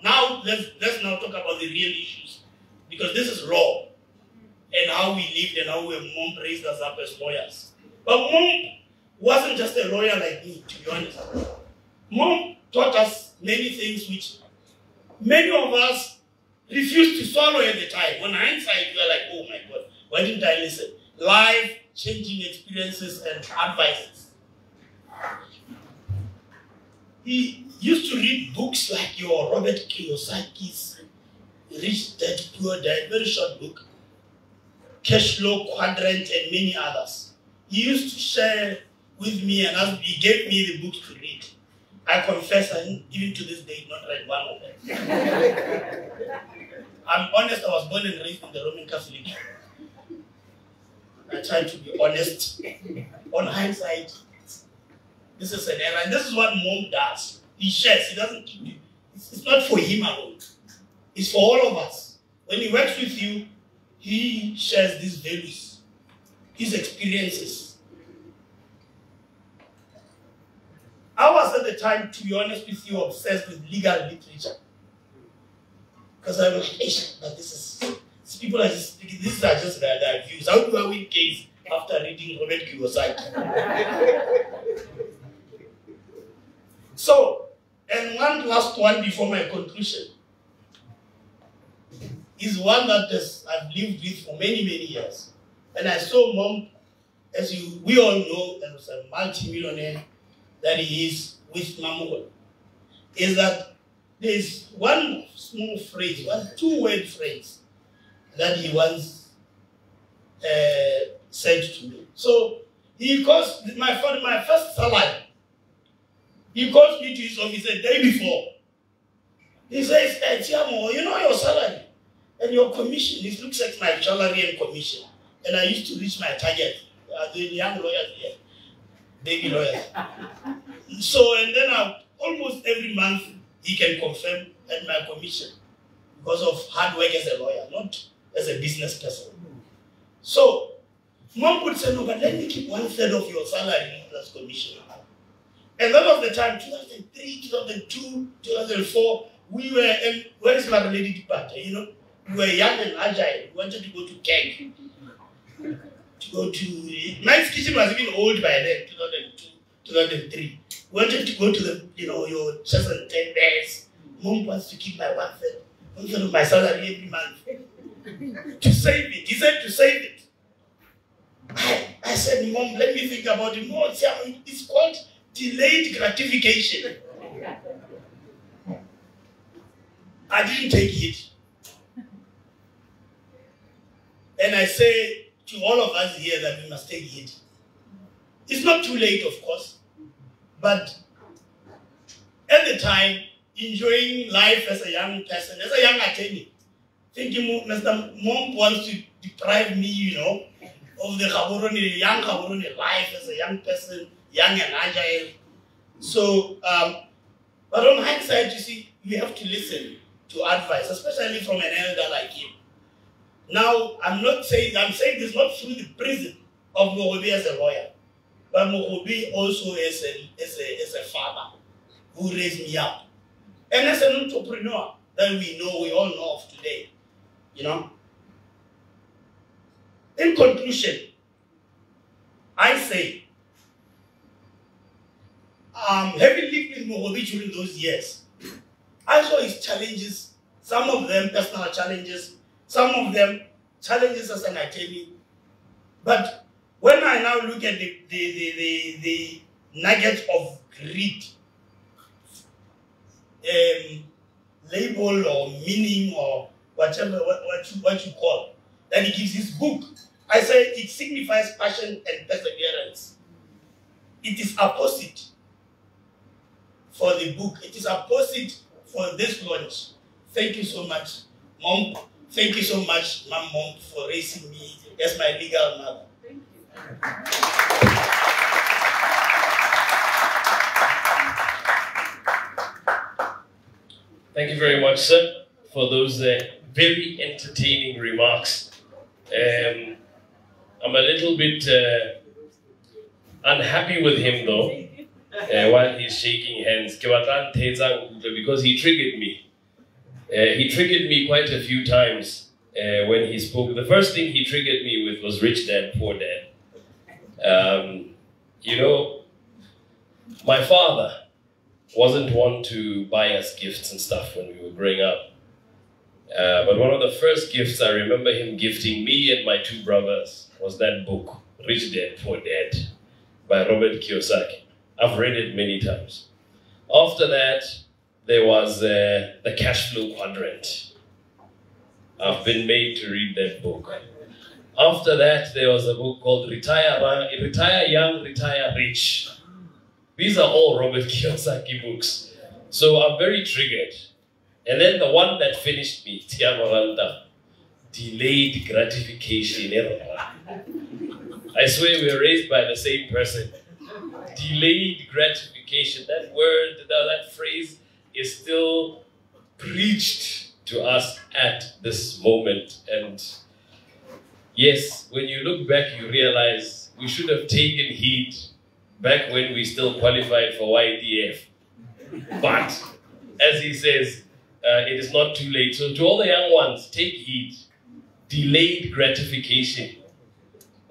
now let's now talk about the real issues. Because this is law. And how we lived and how Momp raised us up as lawyers. But Momp wasn't just a lawyer like me, to be honest. Momp taught us many things which many of us refused to swallow at the time. On hindsight, we were like, oh my God, why didn't I listen? life-changing experiences and advices. He used to read books like your Robert Kiyosaki's Rich Dad, Poor Dad, very short book, Cash Flow Quadrant, and many others. He used to share with me and he gave me the books to read. I confess, even to this day, not read one of them. I'm honest, I was born and raised in the Roman Catholic. I try to be honest. On hindsight, this is an error. And this is what Mom does. He shares. He doesn't keep it. It's not for him alone. It's for all of us. When he works with you, he shares these values, his experiences. I was at the time, to be honest with you, obsessed with legal literature. Because I was like, but these people are just speaking, these are just their views. How do I win case after reading Robert Kiyosaki? So, and one last one before my conclusion is one that I've lived with for many, many years. And I saw Mom, as we all know, as a multi-millionaire that he is with Mamugo, is that there's one small phrase, one two-word phrase that he once said to me. So he calls my first salary. He calls me to his office the day before. He says, hey, Tiamo, you know your salary and your commission. It looks like my salary and commission. And I used to reach my target. The young lawyers here, baby lawyers. So, and then almost every month, he can confirm at my commission because of hard work as a lawyer, not as a business person. So, Mom would say, no, but let me keep 1/3 of your salary as commission. And that was the time, 2003, 2002, 2004, we were, and where is my related party? You know, we were young and agile. We wanted to go to Keg. To go to, my kitchen was even old by then, 2002, 2003. We wanted to go to the, your chess and 10 days. Mom wants to keep my 1/3 of my salary every month. To save it. He said to save it. I said, Mom, let me think about it. No, it's called delayed gratification. I didn't take it. And I say to all of us here that we must take it. It's not too late, of course, but at the time, enjoying life as a young person, as a young attorney, thinking Mr. Momp wants to deprive me, of the young Gaborone life as a young person, young and agile. So, but on hindsight, you see, you have to listen to advice, especially from an elder like him. Now, I'm saying this not through the prism of Mogobe as a lawyer, but Mogobe also as a father who raised me up. And as an entrepreneur that we all know of today, In conclusion, I say, having lived in Mogobe during those years, I saw his challenges, some of them personal challenges, some of them challenges as an attorney. But when I now look at the nugget of greed, label or meaning or whatever what you call, that he gives his book, I say it signifies passion and perseverance. It is opposite for the book. It is opposite for this launch. Thank you so much, Mom. Thank you so much, Mom, for raising me as my legal mother. Thank you. Thank you very much, sir, for those very entertaining remarks. I'm a little bit unhappy with him, though, while he's shaking hands, because he triggered me. He triggered me quite a few times when he spoke. The first thing he triggered me with was Rich Dad, Poor Dad. My father wasn't one to buy us gifts and stuff when we were growing up. But one of the first gifts I remember him gifting me and my two brothers was that book, Rich Dad, Poor Dad, by Robert Kiyosaki. I've read it many times. After that, there was the Cash Flow Quadrant. I've been made to read that book. After that, there was a book called Retire Young, Retire Rich. These are all Robert Kiyosaki books. So I'm very triggered. And then the one that finished me, Tiamaranda, Delayed Gratification. I swear we were raised by the same person. Delayed gratification. That word, that phrase is still preached to us at this moment. And yes, when you look back, you realize we should have taken heed back when we still qualified for YDF. But, as he says, it is not too late. So to all the young ones, take heed. Delayed gratification.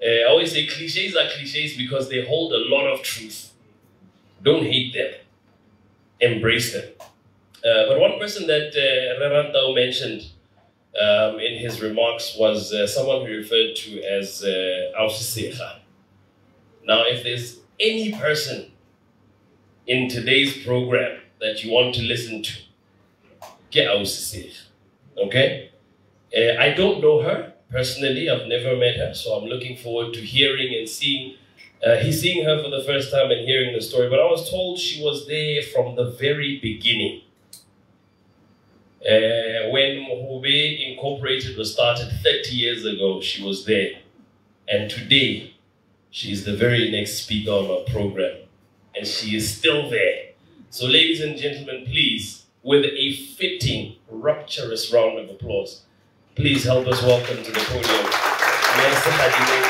I always say cliches are cliches because they hold a lot of truth. Don't hate them. Embrace them. But one person that Rerantau mentioned in his remarks was someone who referred to as Ausisecha. Now, if there's any person in today's program that you want to listen to, get Ausisecha. Okay? I don't know her personally. I've never met her, so I'm looking forward to hearing and seeing. He's seeing her for the first time and hearing the story, but I was told she was there from the very beginning. When Mogobe Incorporated was started 30 years ago, she was there. And today, she's the very next speaker on our program. And she is still there. So ladies and gentlemen, please, with a fitting, rapturous round of applause, please help us welcome to the podium, Mr. Hadime.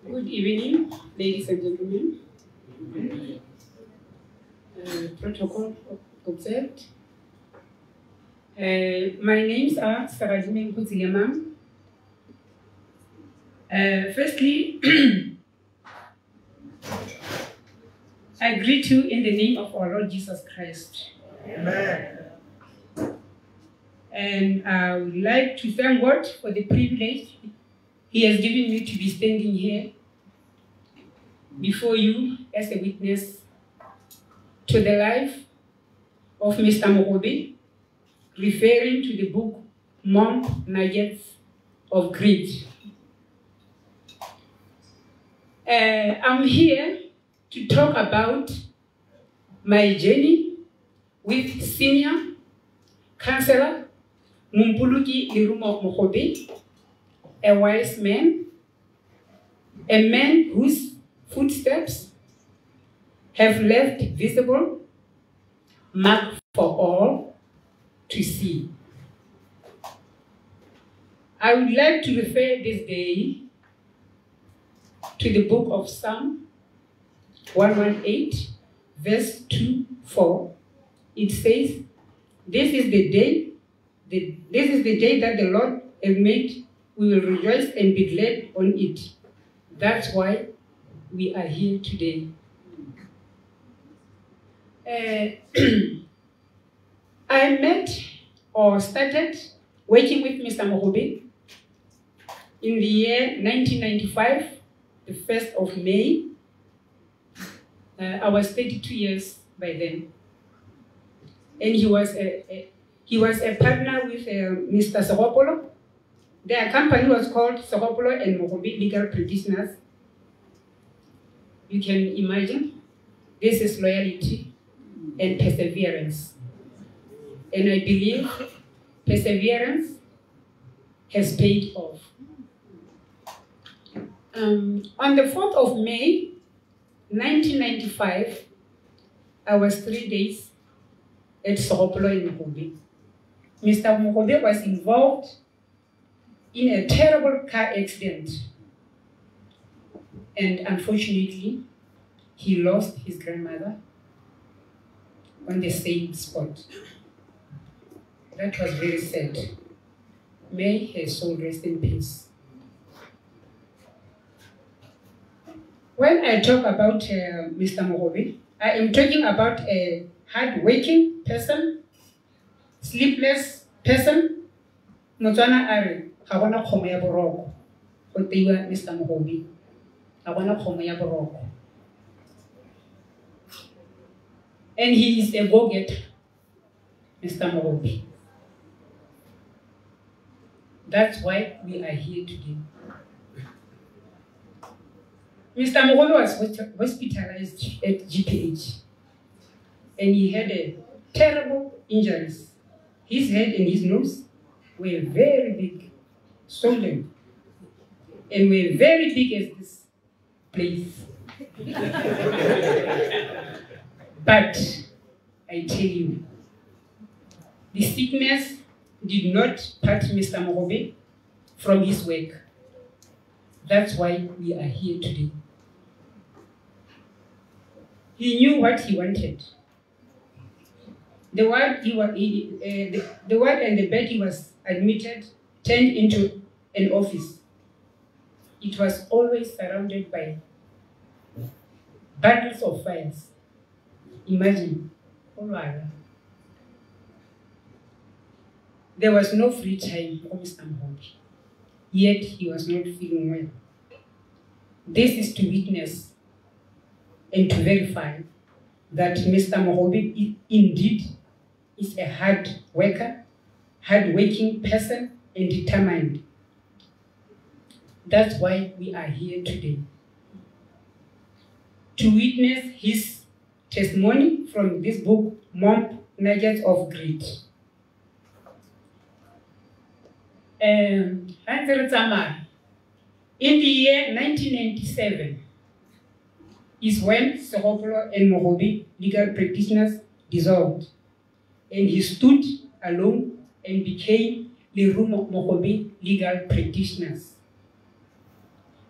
Good evening, ladies and gentlemen. Protocol observed. My names are Sarajime Nkutzilemam. Firstly, I greet you in the name of our Lord Jesus Christ. Amen. And I would like to thank God for the privilege He has given me to be standing here before you as a witness to the life of Mr. Mogobe, referring to the book Momp Nuggets of Greed. I'm here to talk about my journey with senior counselor Mumpuluki Lirumo Mogobe, a wise man, a man whose footsteps have left visible mark for all to see. I would like to refer this day to the book of Psalm 118, verse 2-4. It says, this is the day that the Lord has made. We will rejoice and be glad on it. That's why we are here today. I met or started working with Mr. Mogobe in the year 1995, the 1st of May. I was 32 years by then. And he was a partner with Mr. Soropolo. Their company was called Soropolo and Mogobe Legal Practitioners. You can imagine, this is loyalty and perseverance. And I believe perseverance has paid off. On the 4th of May, 1995, I was 3 days at Soropolo in Mogobe. Mr. Mogobe was involved in a terrible car accident. And unfortunately, he lost his grandmother on the same spot. That was very sad. May her soul rest in peace. When I talk about Mr. Mogobe, I am talking about a hard-working person, sleepless person. Motswana are ga bona kgomo ya boroko go teiwa Mr. Mogobe. Ga bona kgomo ya boroko. And he is a go-getter, Mr. Mogobe. That's why we are here today. Mr. Mogobe was hospitalized at GPH, and he had a terrible injuries. His head and his nose were very big, swollen, and were very big as this place. But I tell you, the sickness did not part Mr. Mogobe from his work. That's why we are here today. He knew what he wanted. The ward and the bed he was admitted turned into an office. It was always surrounded by bundles of files. Imagine, there was no free time for Mr. Mogobe, yet he was not feeling well. This is to witness and to verify that Mr. Mogobe indeed is a hard worker, hard-working person, and determined. That's why we are here today. To witness his testimony from this book, Momp Nuggets of Grit. In the year 1997 is when Sehopolo and Mogobe legal practitioners dissolved, and he stood alone and became the Mogobe legal practitioners,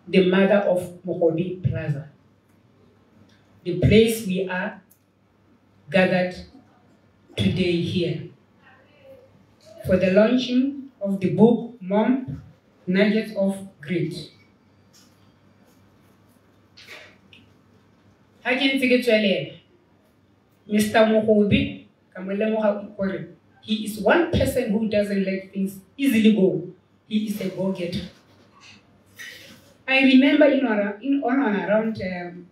the mother of Mogobe Plaza, the place we are gathered today here for the launching of the book Momp Nuggets of Grit. Mr. Mogobe, he is one person who doesn't let things easily go. He is a go-getter. I remember around,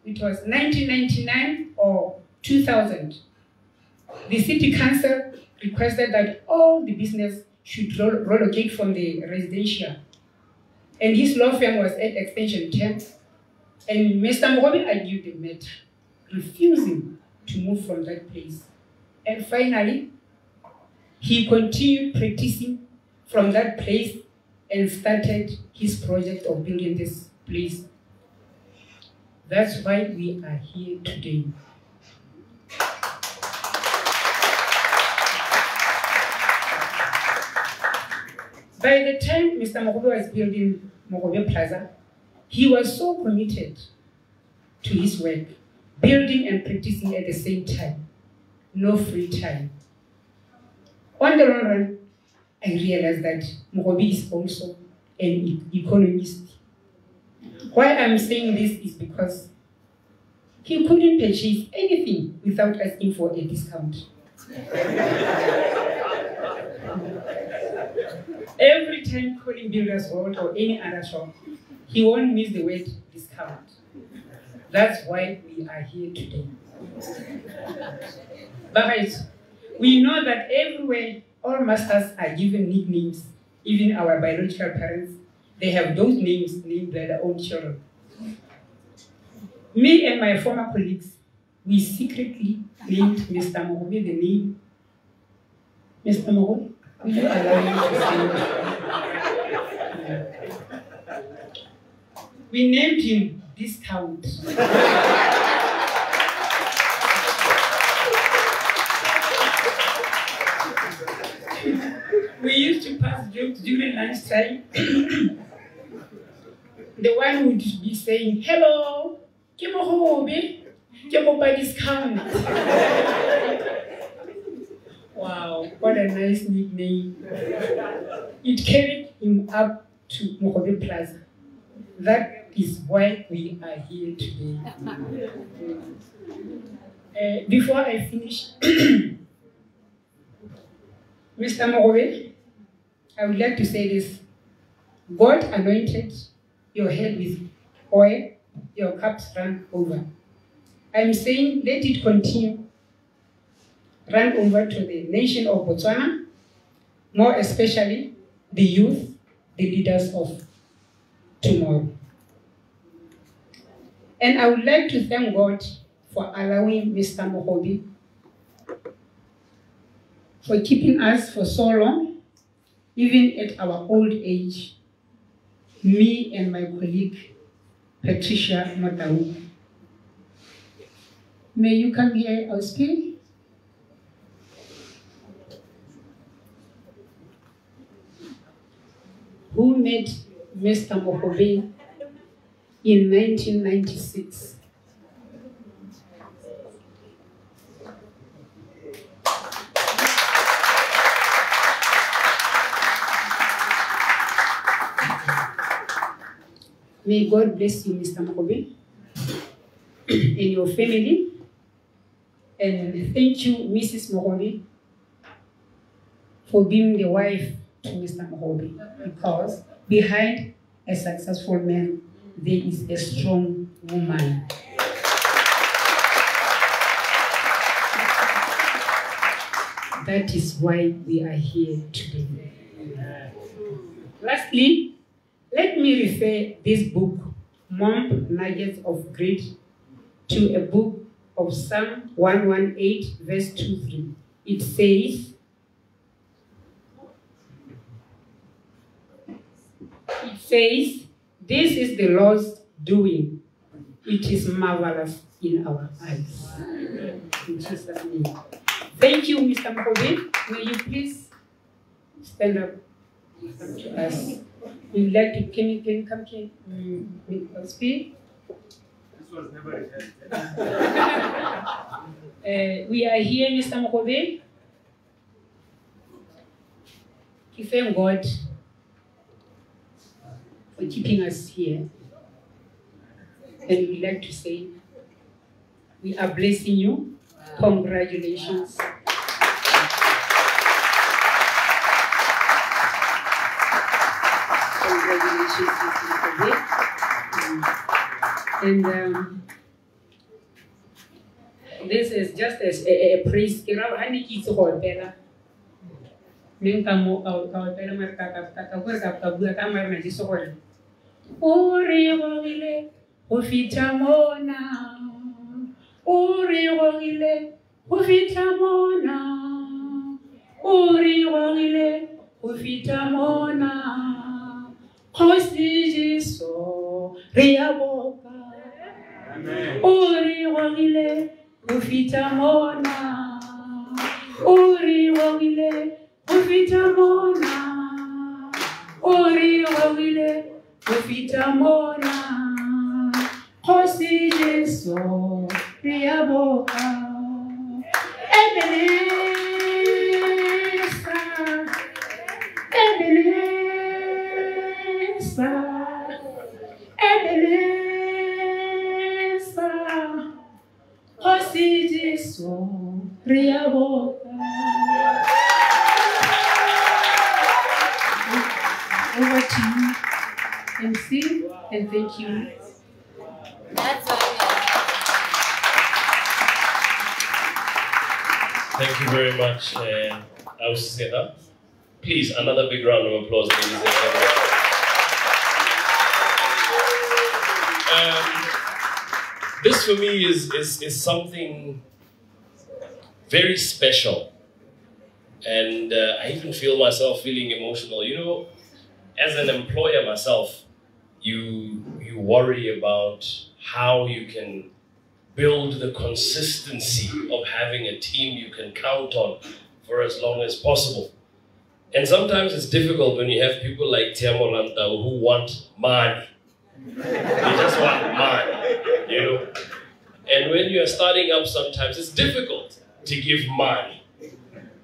it was 1999 or 2000, the city council requested that all the business should relocate from the residential. And his law firm was at extension 10. And Mr. Mogobe argued the matter, refusing to move from that place. And finally, he continued practicing from that place and started his project of building this place. That's why we are here today. By the time Mr. Mogobe was building Mogobe Plaza, he was so committed to his work, building and practicing at the same time. No free time. On the long run, I realized that Mogobe is also an economist. Why I'm saying this is because he couldn't purchase anything without asking for a discount. Every time calling Builders World or any other shop, he won't miss the word discount. That's why we are here today. But we know that everywhere all masters are given nicknames. Even our biological parents, they have those names named by their own children. Me and my former colleagues, we secretly named Mr. Mogobe the name. Mr. Mogobe, will you allow me to say it? We named him Discount. We used to pass jokes during lunchtime. The one would be saying, "Hello, Mogobe, by discount." Wow, what a nice nickname. It carried him up to Mogobe Plaza. That is why we are here today. Before I finish, Mr. Mogobe, I would like to say this. God anointed your head with oil, your cups run over. I'm saying let it continue, run over to the nation of Botswana, more especially the youth, the leaders of tomorrow. And I would like to thank God for allowing Mr. Mogobe for keeping us for so long, even at our old age, me and my colleague, Patricia Matau. May you come here, I'll speak. Who met Mr. Mogobe in 1996. May God bless you, Mr. Mogobe, and your family. And thank you, Mrs. Mogobe, for being the wife to Mr. Mogobe, because behind a successful man, there is a strong woman. That is why we are here today. Lastly, let me refer this book, Momp Nuggets of Grit, to a book of Psalm 118, verse 2-3. It says, this is the Lord's doing. It is marvelous in our eyes. In Jesus' name. Thank you, Mr. Mogobe. May you please stand up to us. We'd like to, can you come here and speak? This was never rehearsed. We are here, Mr. Mogobe, to thank God for keeping us here. And we'd like to say, we are blessing you. Congratulations. Congratulations, Mr. Mogobe. And this is just a praise. Over to you, MC, and thank you. That's all. Thank you very much, Auseda. Please, another big round of applause, ladies and gentlemen. This for me is something very special. And I even feel myself feeling emotional. You know, as an employer myself, you worry about how you can build the consistency of having a team you can count on for as long as possible. And sometimes it's difficult when you have people like Tiamo Lantau who want money. They just want money, you know. And when you're starting up, sometimes it's difficult to give money.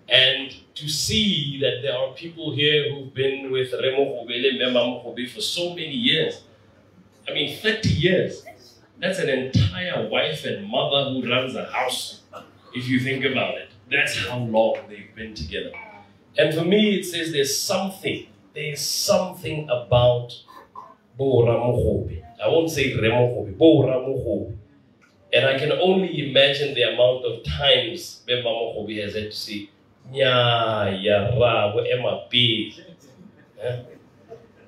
And to see that there are people here who've been with Remo Mogobe, Memma Mogobe for so many years. I mean, 30 years. That's an entire wife and mother who runs a house, if you think about it. That's how long they've been together. And for me, it says there's something about Bora Mogobe. I won't say Remo Mogobe, Bora Mogobe. And I can only imagine the amount of times Memma Mogobe has had to say, Nya, yara, where am I big?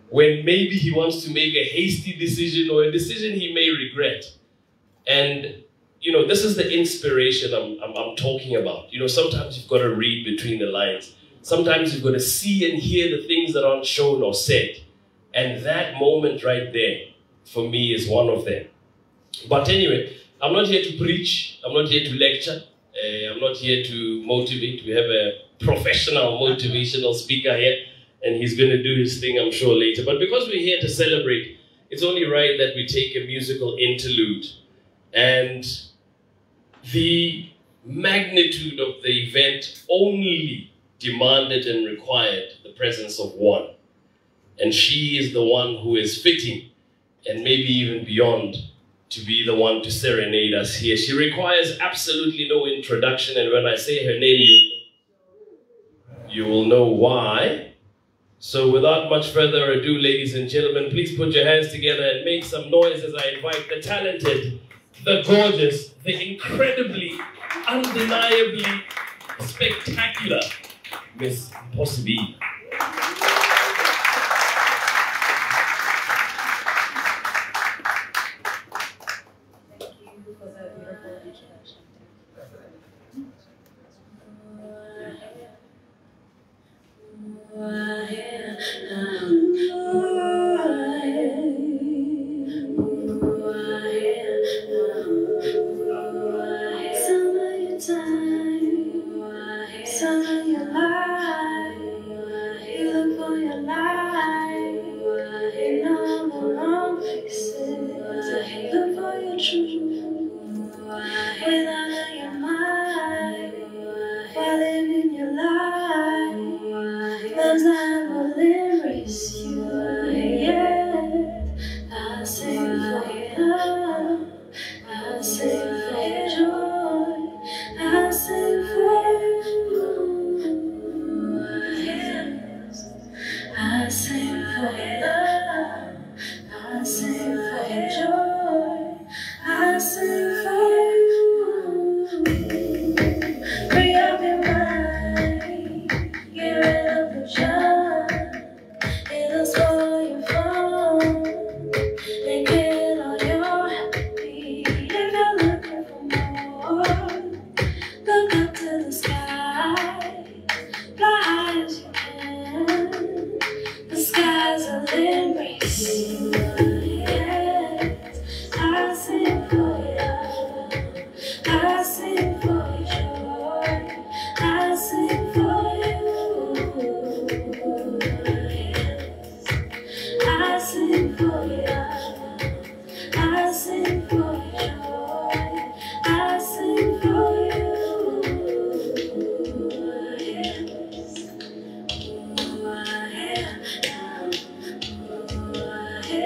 When maybe he wants to make a hasty decision or a decision he may regret. And, you know, this is the inspiration I'm talking about. You know, sometimes you've got to read between the lines. Sometimes you've got to see and hear the things that aren't shown or said. And that moment right there, for me, is one of them. But anyway, I'm not here to preach. I'm not here to lecture. I'm not here to motivate. We have a professional motivational speaker here, and he's going to do his thing, I'm sure, later. But because we're here to celebrate, it's only right that we take a musical interlude. And the magnitude of the event only demanded and required the presence of one. And she is the one who is fitting, and maybe even beyond, to be the one to serenade us here. She requires absolutely no introduction, and when I say her name, you will know why. So without much further ado, ladies and gentlemen, please put your hands together and make some noise as I invite the talented, the gorgeous, the incredibly, undeniably spectacular Miss Possibly. Yeah.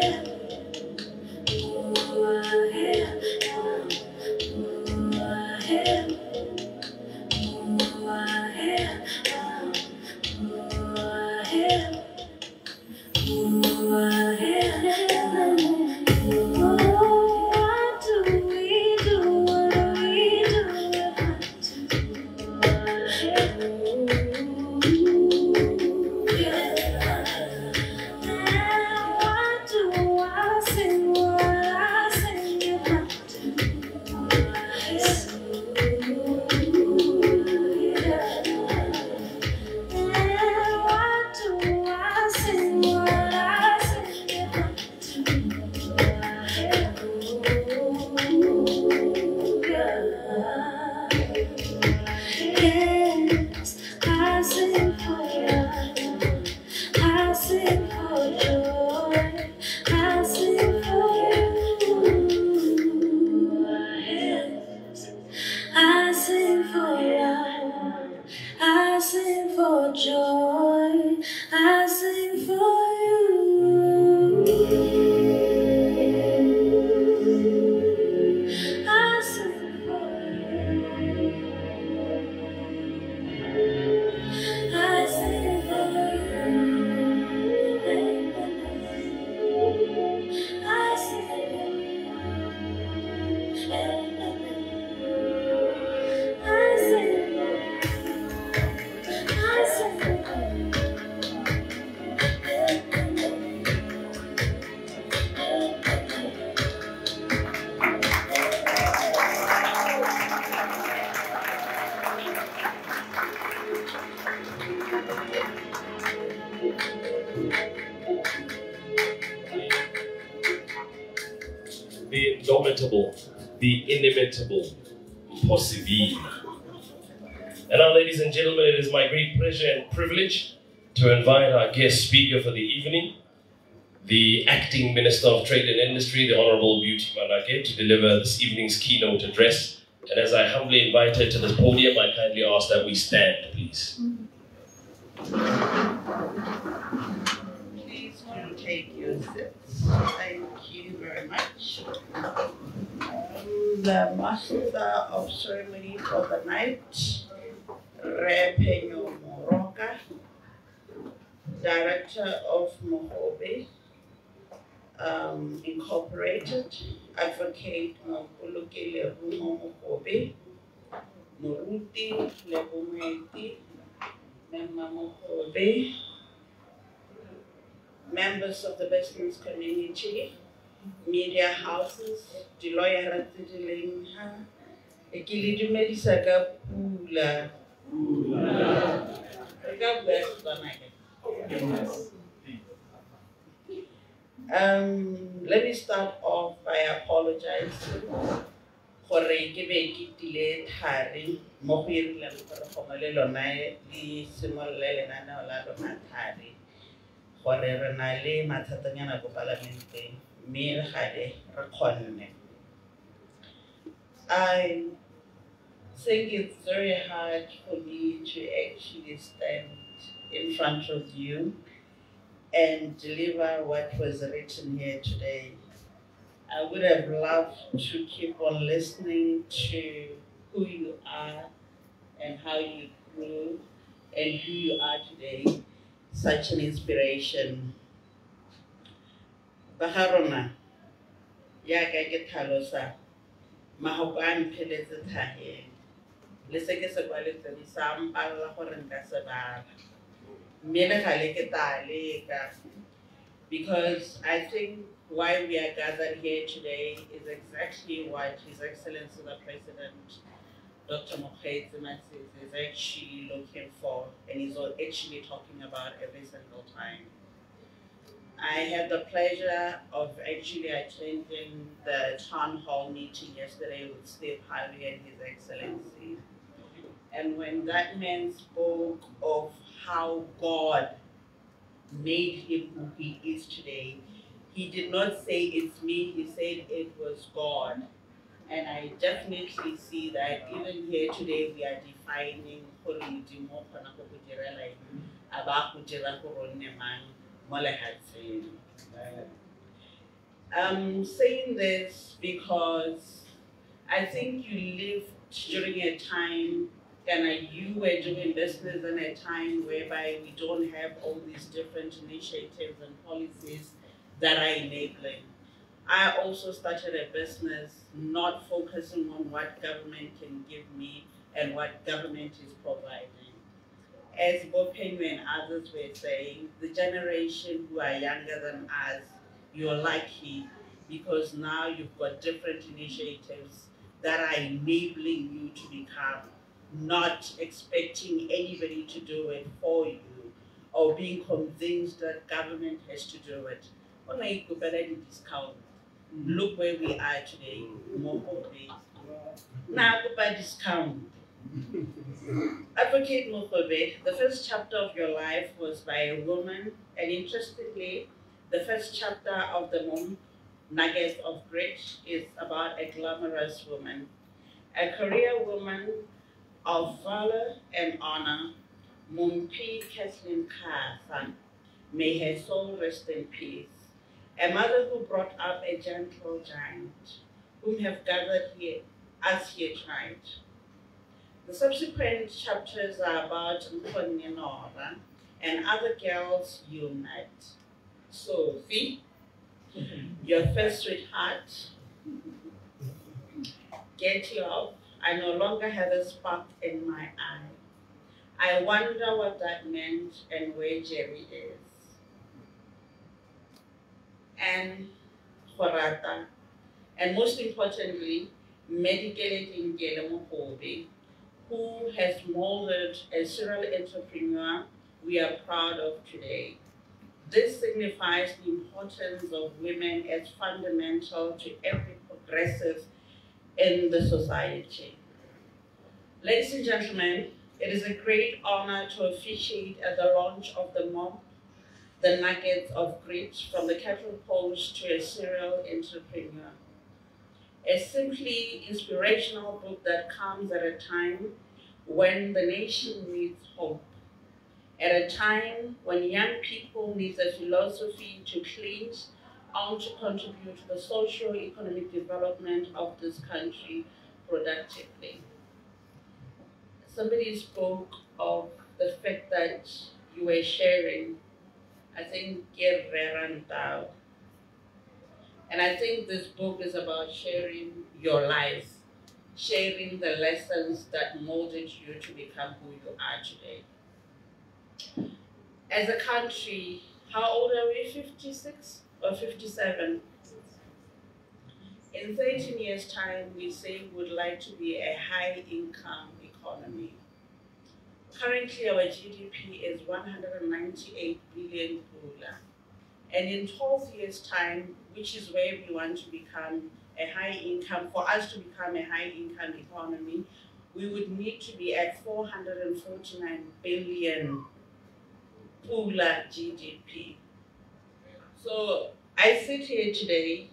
I sing for you. I sing for you. I sing for you. I sing for you. I sing for you. I sing for you. The indomitable, the inimitable, possible. And now, ladies and gentlemen, it is my great pleasure and privilege to invite our guest speaker for the evening, the Acting Minister of Trade and Industry, the Honorable Beauty Manake, to deliver this evening's keynote address. And as I humbly invite her to this podium, I kindly ask that we stand, please. Please do take your seats. Thank you very much. The Master of Ceremony for the night, Repenyo Moroka, Director of Mogobe Incorporated, Advocate Mogobe Mogobe, Moruti Lebumeti, Memma Mogobe, members of the business community, media houses, di lawyer tsileng ha e ke le dumedisa ka pula ka bua let me start off by apologizing for ke be ke tile thari mo go irileng gore gongwe le lona le simololle lenaneo la lona thari gore re na le mathatanyana ko palamenteng mme re gale re kgonne. I think it's very hard for me to actually stand in front of you and deliver what was written here today. I would have loved to keep on listening to who you are and how you grew and who you are today. Such an inspiration. Baharona, ya ka ke thalosa mahoko a mpheletse thaheng le se ke se kwaletse di sa mpalla gore nka se bala mme le gale ke taleka, because I think why we are gathered here today is exactly what His Excellency the President Dr. Mokgweetsi Masisi is actually looking for, and he's actually talking about every single time. I had the pleasure of actually attending the town hall meeting yesterday with Steve Harvey and His Excellency. And when that man spoke of how God made him who he is today, he did not say it's me, he said it was God. And I definitely see that even here today we are defining I'm saying this because I think you lived during a time, and you were doing business in a time whereby we don't have all these different initiatives and policies that are enabling. I also started a business not focusing on what government can give me and what government is providing. As both Penny and others were saying, the generation who are younger than us, you're lucky because now you've got different initiatives that are enabling you to become, not expecting anybody to do it for you or being convinced that government has to do it. When I go better the discount, look where we are today, Mogobe. Now go by discount. Advocate Mogobe, the first chapter of your life was by a woman, and interestingly, the first chapter of the Momp Nuggets of Grit is about a glamorous woman, a career woman of valor and honor, Mompi Kathleen Kasa, may her soul rest in peace, a mother who brought up a gentle giant, whom have gathered here, us here tonight. The subsequent chapters are about Mkhonye Nora and other girls you met. Sophie, your first sweetheart, get you up. I no longer have a spark in my eye. I wonder what that meant and where Jerry is. And Horata, and most importantly, Medically Tingele Mogobe, who has molded a serial entrepreneur we are proud of today. This signifies the importance of women as fundamental to every progressive in the society. Ladies and gentlemen, it is a great honor to officiate at the launch of the Momp, the Nuggets of Grit from the cattlepost to a serial entrepreneur. A simply inspirational book that comes at a time when the nation needs hope, at a time when young people need a philosophy to clinch on to contribute to the socio-economic development of this country productively. Somebody spoke of the fact that you were sharing, I think, Gerrerantau. And I think this book is about sharing your life, sharing the lessons that molded you to become who you are today. As a country, how old are we, 56 or 57? In 13 years' time, we say we would like to be a high-income economy. Currently, our GDP is 198 billion pula. And in 12 years' time, which is where we want to become a high-income, for us to become a high-income economy, we would need to be at 449 billion pula GDP. So I sit here today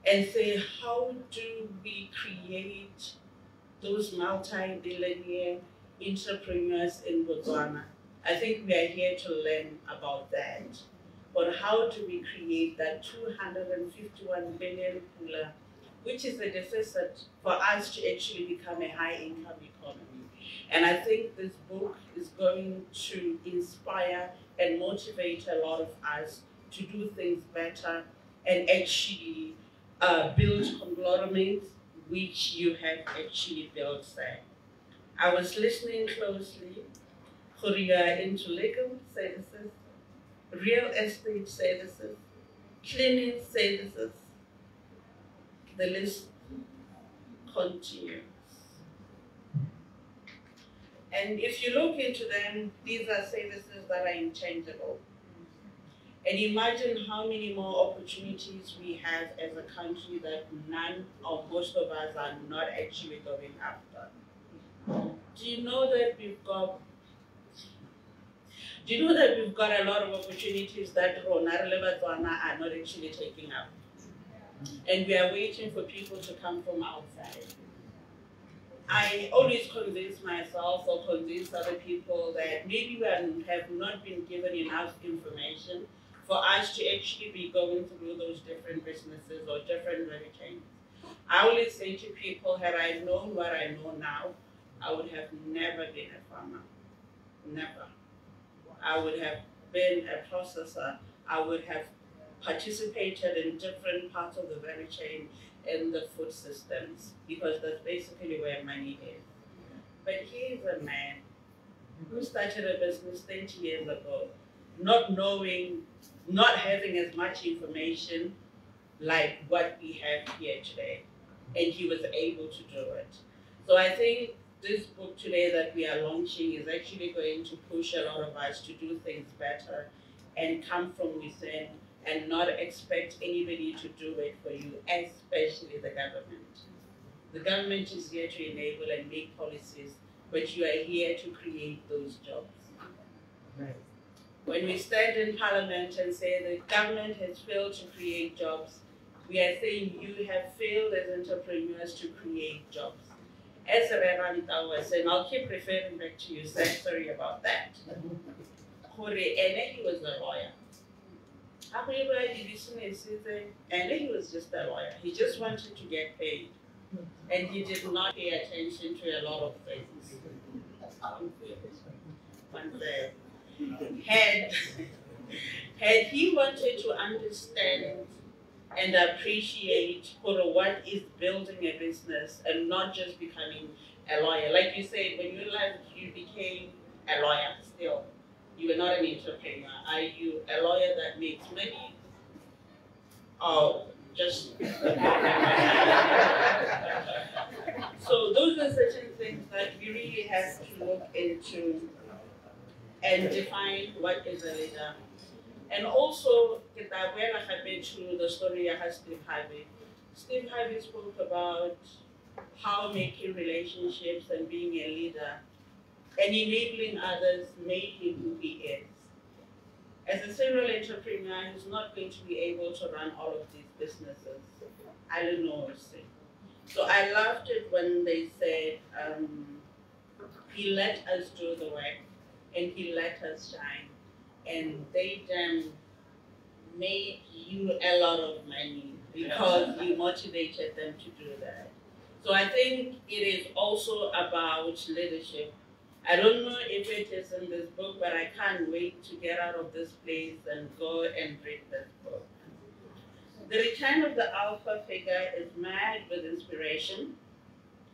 and say, how do we create those multi-billionaire entrepreneurs in Botswana? I think we are here to learn about that. But how do we create that 251 billion pula, which is a deficit for us to actually become a high-income economy? And I think this book is going to inspire and motivate a lot of us to do things better and actually build conglomerates, which you have actually built there. I was listening closely. Korea into legal services, real estate services, cleaning services. The list continues. And if you look into them, these are services that are intangible. And imagine how many more opportunities we have as a country that none or most of us are not actually going after. Do you know that we've got a lot of opportunities that Rona are not actually taking up? And we are waiting for people to come from outside. I always convince myself or convince other people that maybe we have not been given enough information for us to actually be going through those different businesses or different value chains. I always say to people, had I known what I know now, I would have never been a farmer. Never. I would have been a processor. I would have participated in different parts of the value chain in the food systems, because that's basically where money is. But here's a man who started a business 20 years ago, not knowing, not having as much information like what we have here today. And he was able to do it. So I think this book today that we are launching is actually going to push a lot of us to do things better and come from within and not expect anybody to do it for you, especially the government. The government is here to enable and make policies, but you are here to create those jobs. Right. When we stand in Parliament and say the government has failed to create jobs, we are saying you have failed as entrepreneurs to create jobs. as Reranta was saying, I'll keep referring back to you, sorry about that. He was a lawyer. And he was just a lawyer. He just wanted to get paid. And he did not pay attention to a lot of things. Had he wanted to understand and appreciate what is building a business and not just becoming a lawyer. Like you said, when you left, you became a lawyer still. You were not an entrepreneur. Are you a lawyer that makes money? Or just... So those are certain things that we really have to look into and define what is a leader. And also, get aware to the story of Steve Harvey. Steve Harvey spoke about how making relationships and being a leader and enabling others made him who he is. As a serial entrepreneur, he's not going to be able to run all of these businesses. I don't know. So I loved it when they said, he let us do the work and he let us shine. And they made you a lot of money because you motivated them to do that. So I think it is also about leadership. I don't know if it is in this book, but I can't wait to get out of this place and go and read this book. The Return of the Alpha Figure is mad with inspiration.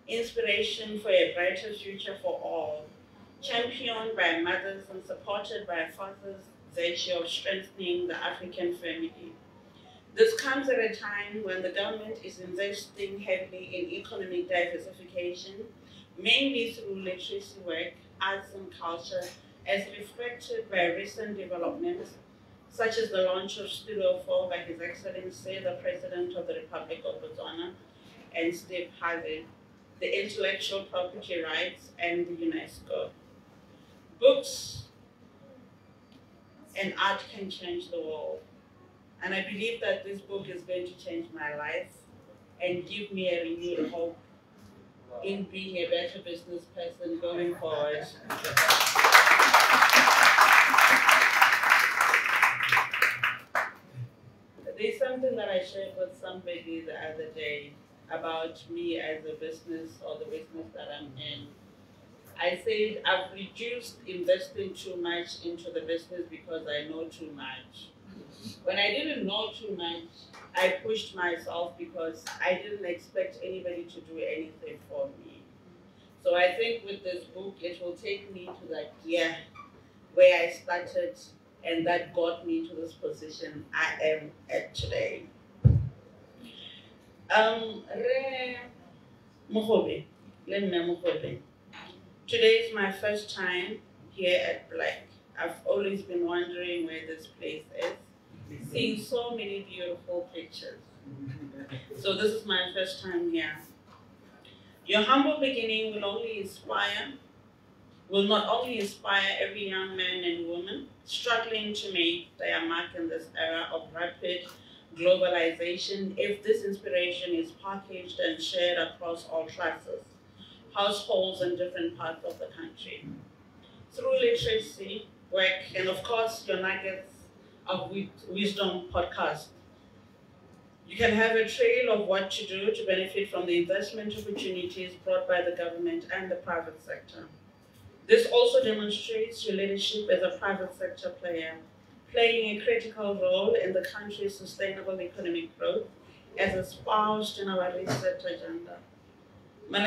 Inspiration for a brighter future for all. Championed by mothers and supported by fathers, virtue of strengthening the African family. This comes at a time when the government is investing heavily in economic diversification, mainly through literacy work, arts and culture, as reflected by recent developments, such as the launch of Studio 4 by His Excellency, the President of the Republic of Botswana, and Steve Harvey, the intellectual property rights, and the UNESCO. Books and art can change the world. And I believe that this book is going to change my life and give me a renewed hope in being a better business person going forward. There's something that I shared with somebody the other day about me as a business or the business that I'm in. I said I've reduced investing too much into the business because I know too much. When I didn't know too much, I pushed myself because I didn't expect anybody to do anything for me. So I think with this book, it will take me to that year where I started and that got me to this position I am at today. Mogobe. Today is my first time here at Black. I've always been wondering where this place is, seeing so many beautiful pictures. So this is my first time here. Your humble beginning will not only inspire every young man and woman struggling to make their mark in this era of rapid globalization, if this inspiration is packaged and shared across all classes, households in different parts of the country. Through literacy, work, and of course your Nuggets of Wisdom podcast, you can have a trail of what to do to benefit from the investment opportunities brought by the government and the private sector. This also demonstrates your leadership as a private sector player, playing a critical role in the country's sustainable economic growth as espoused in our research agenda. And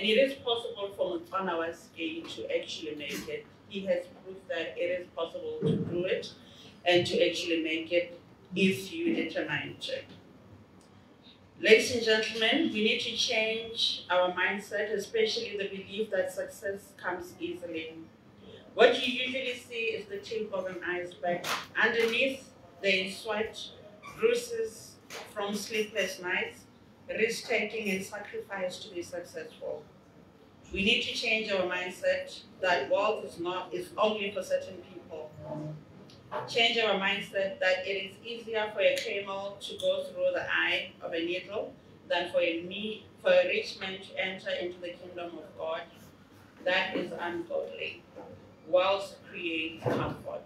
it is possible for Motswana Waske to actually make it. He has proved that it is possible to do it and to actually make it if you determine to. Ladies and gentlemen, we need to change our mindset, especially the belief that success comes easily. What you usually see is the tip of an iceberg. Underneath, there is sweat, bruises from sleepless nights, risk-taking and sacrifice to be successful. We need to change our mindset that wealth is only for certain people. change our mindset that it is easier for a camel to go through the eye of a needle than for a rich man to enter into the kingdom of God. That is ungodly. Wealth creates comfort.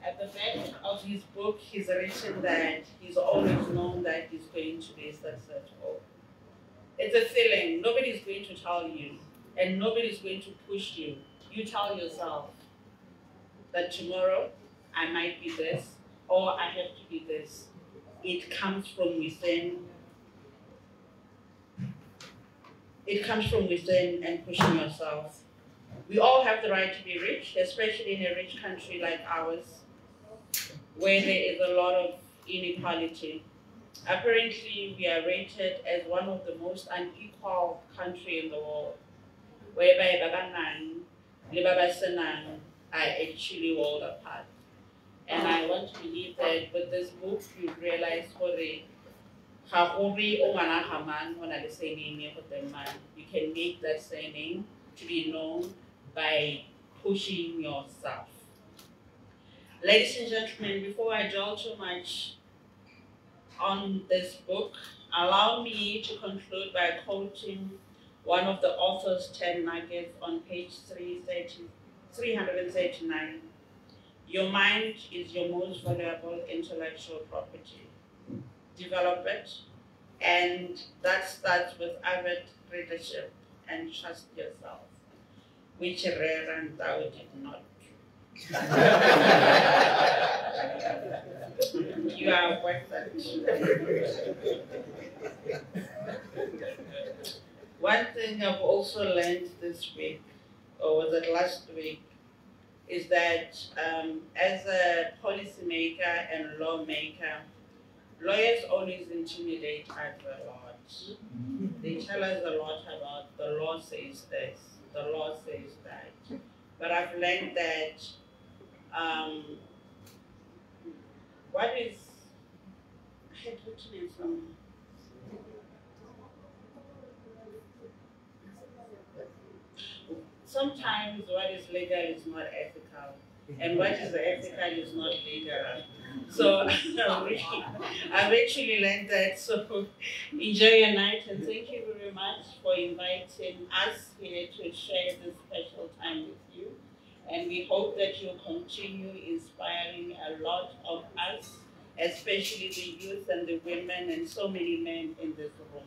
At the back of his book, he's written that he's always known that he's going to be successful. It's a feeling. Nobody's going to tell you, and nobody's going to push you. You tell yourself that tomorrow I might be this, or I have to be this. It comes from within. It comes from within and pushing yourself. We all have the right to be rich, especially in a rich country like ours, where there is a lot of inequality. Apparently, we are rated as one of the most unequal countries in the world, whereby Babanang, Libabasanang are actually world apart. And I want to believe that with this book, you realize you can make that surname to be known by pushing yourself. Ladies and gentlemen, before I dwell too much on this book, allow me to conclude by quoting one of the author's 10 nuggets on page 339. Your mind is your most valuable intellectual property. Develop it, and that starts with avid readership and trust yourself, which rare and thou did not. You are worth it. One thing I've also learned this week, or was it last week, is that as a policymaker and lawmaker, lawyers always intimidate us a lot. They tell us a lot about the law says this, the law says that. But I've learned that what is, I had written it from, sometimes what is legal is not ethical, and what is ethical is not legal. So I've actually learned that. So enjoy your night, and thank you very much for inviting us here to share this special time with you. And we hope that you'll continue inspiring a lot of us, especially the youth and the women and so many men in this room.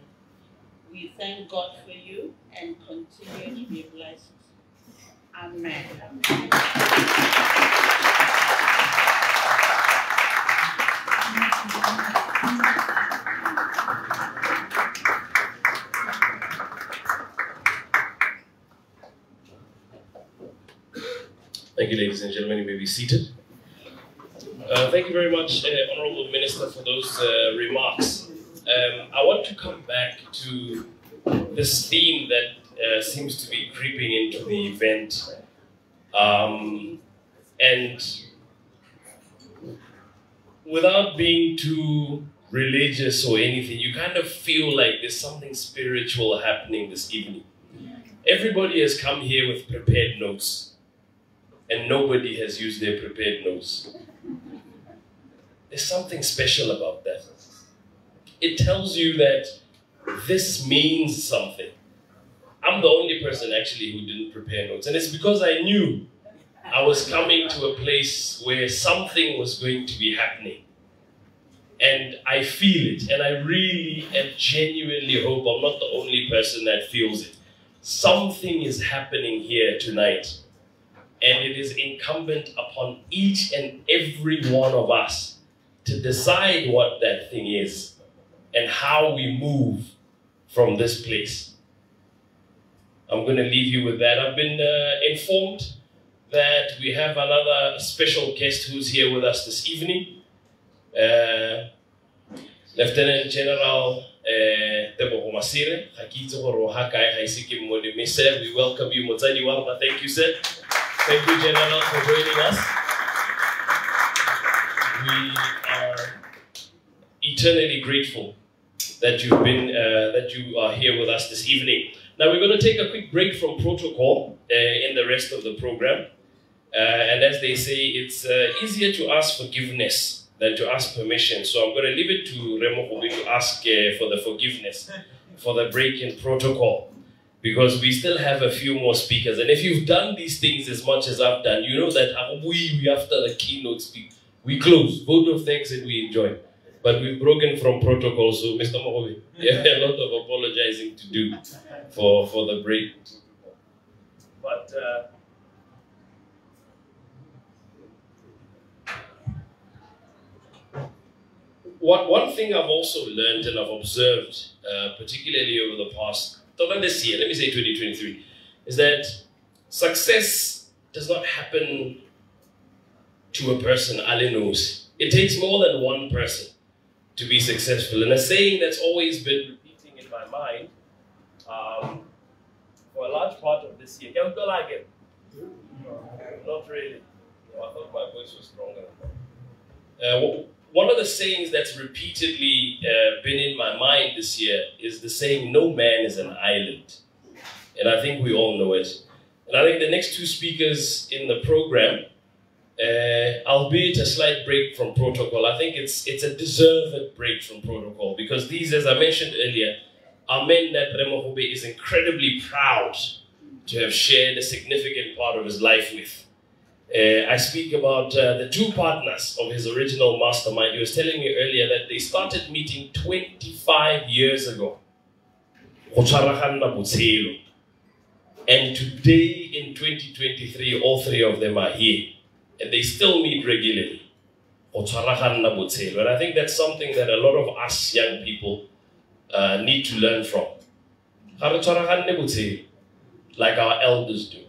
We thank God for you and continue to be blessed. Amen. Thank you, ladies and gentlemen. You may be seated. Thank you very much, Honorable Minister, for those remarks. I want to come back to this theme that seems to be creeping into the event. And without being too religious or anything, you kind of feel like there's something spiritual happening this evening. Everybody has come here with prepared notes, and nobody has used their prepared notes. There's something special about that. It tells you that this means something. I'm the only person actually who didn't prepare notes, and it's because I knew I was coming to a place where something was going to be happening. And I feel it, and I really and genuinely hope I'm not the only person that feels it. Something is happening here tonight, and it is incumbent upon each and every one of us to decide what that thing is and how we move from this place. I'm going to leave you with that. I've been informed that we have another special guest who's here with us this evening. Lieutenant General Tebogo Masire, we welcome you, Motani Warma. Thank you, sir. Thank you, General, for joining us. We are eternally grateful that you've been, that you are here with us this evening. Now we're going to take a quick break from protocol in the rest of the program. And as they say, it's easier to ask forgiveness than to ask permission. So I'm going to leave it to Remo Mogobe to ask for the forgiveness for the break in protocol, because we still have a few more speakers. And if you've done these things as much as I've done, you know that we after the keynote speak, we close, vote of thanks, and we enjoy. But we've broken from protocol, so Mr. Mogobe, you have a lot of apologizing to do for the break. But one thing I've also learned and I've observed, particularly over the past, not this year, let me say 2023, is that success does not happen to a person, Ali knows. It takes more than one person to be successful. And a saying that's always been repeating in my mind for a large part of this year. Not really. No, I thought my voice was stronger. One of the sayings that's repeatedly been in my mind this year is the saying, no man is an island. And I think we all know it. And I think the next two speakers in the program, albeit a slight break from protocol, I think it's a deserved break from protocol, because these, as I mentioned earlier, are men that Remo Mogobe is incredibly proud to have shared a significant part of his life with. I speak about the two partners of his original mastermind. He was telling me earlier that they started meeting 25 years ago. And today in 2023, all three of them are here. And they still meet regularly. And I think that's something that a lot of us young people need to learn from. Like our elders do.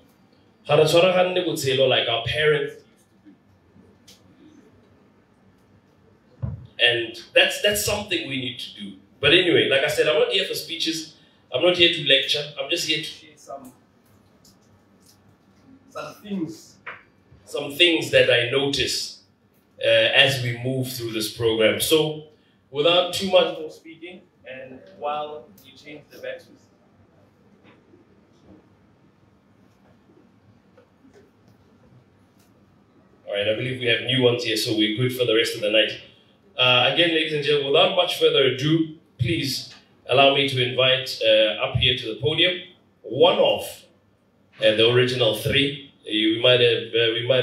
Like our parents. And that's something we need to do. But anyway, like I said, I'm not here for speeches. I'm not here to lecture. I'm just here to share some things that I notice as we move through this program. So, without too much more speaking, and while you change the batteries. All right, I believe we have new ones here, so we're good for the rest of the night. Again, ladies and gentlemen, without much further ado, please allow me to invite up here to the podium one of the original three. We might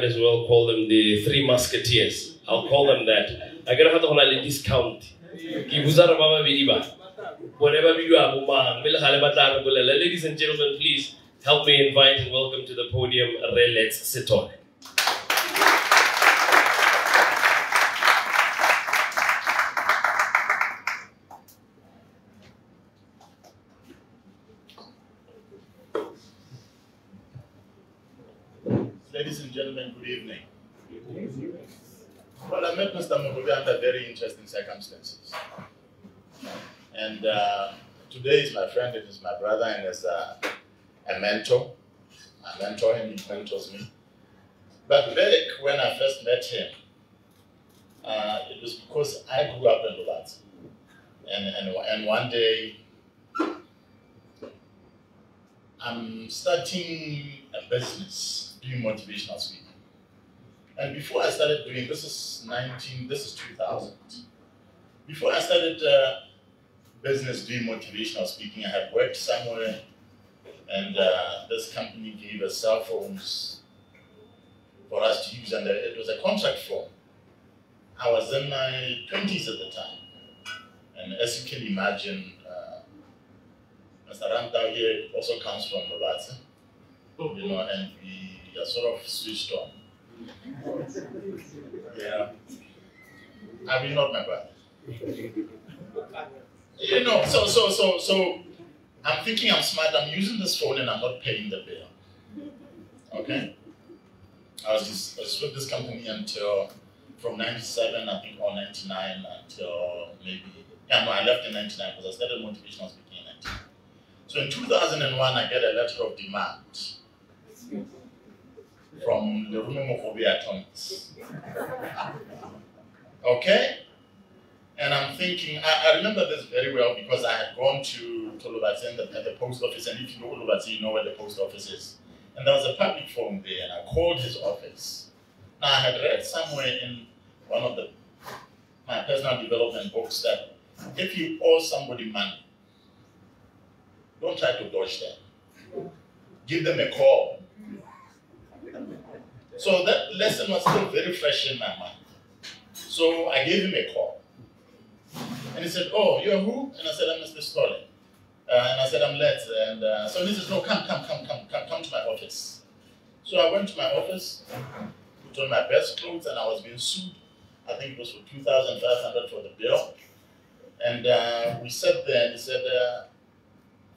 as well call them the Three Musketeers. I'll call them that. I gotta have a discount. Ladies and gentlemen, please help me invite and welcome to the podium Relets Sitole. Ladies and gentlemen, good evening. Well, I met Mr. Mogobe under very interesting circumstances. And today is my friend, it is my brother, and as a mentor. I mentor him, he mentors me. But back when I first met him, it was because I grew up in Lulat. And one day, I'm starting a business doing motivational speaking. And before I started doing, this is 2000. Before I started business doing motivational speaking, I had worked somewhere, and this company gave us cell phones for us to use, and it was a contract form. I was in my 20s at the time. And as you can imagine, Mr. Ramtau here also comes from Lulatse, you know, and we are sort of switched on. Yeah. I will not my brother. You know, so I'm thinking I'm smart, I'm using this phone and I'm not paying the bill. Okay? I was with this company until, from 97, I think, or 99, until maybe, yeah, no, I left in 99 because I started motivational speaking in 99. So in 2001, I get a letter of demand from the Momp Mogobe Atomics. Okay? And I'm thinking, I remember this very well because I had gone to Lubatse at the post office, and if you know Lubatse, you know where the post office is. And there was a public forum there, and I called his office. Now, I had read somewhere in one of my personal development books that if you owe somebody money, don't try to dodge them. Give them a call. So that lesson was still very fresh in my mind. So I gave him a call. And he said, "Oh, you're who?" And I said, "I'm Mr. Stolen." And I said, "I'm late." And so he says, "No, come to my office." So I went to my office, put on my best clothes, and I was being sued. I think it was for $2,500 for the bill. And we sat there, and he said,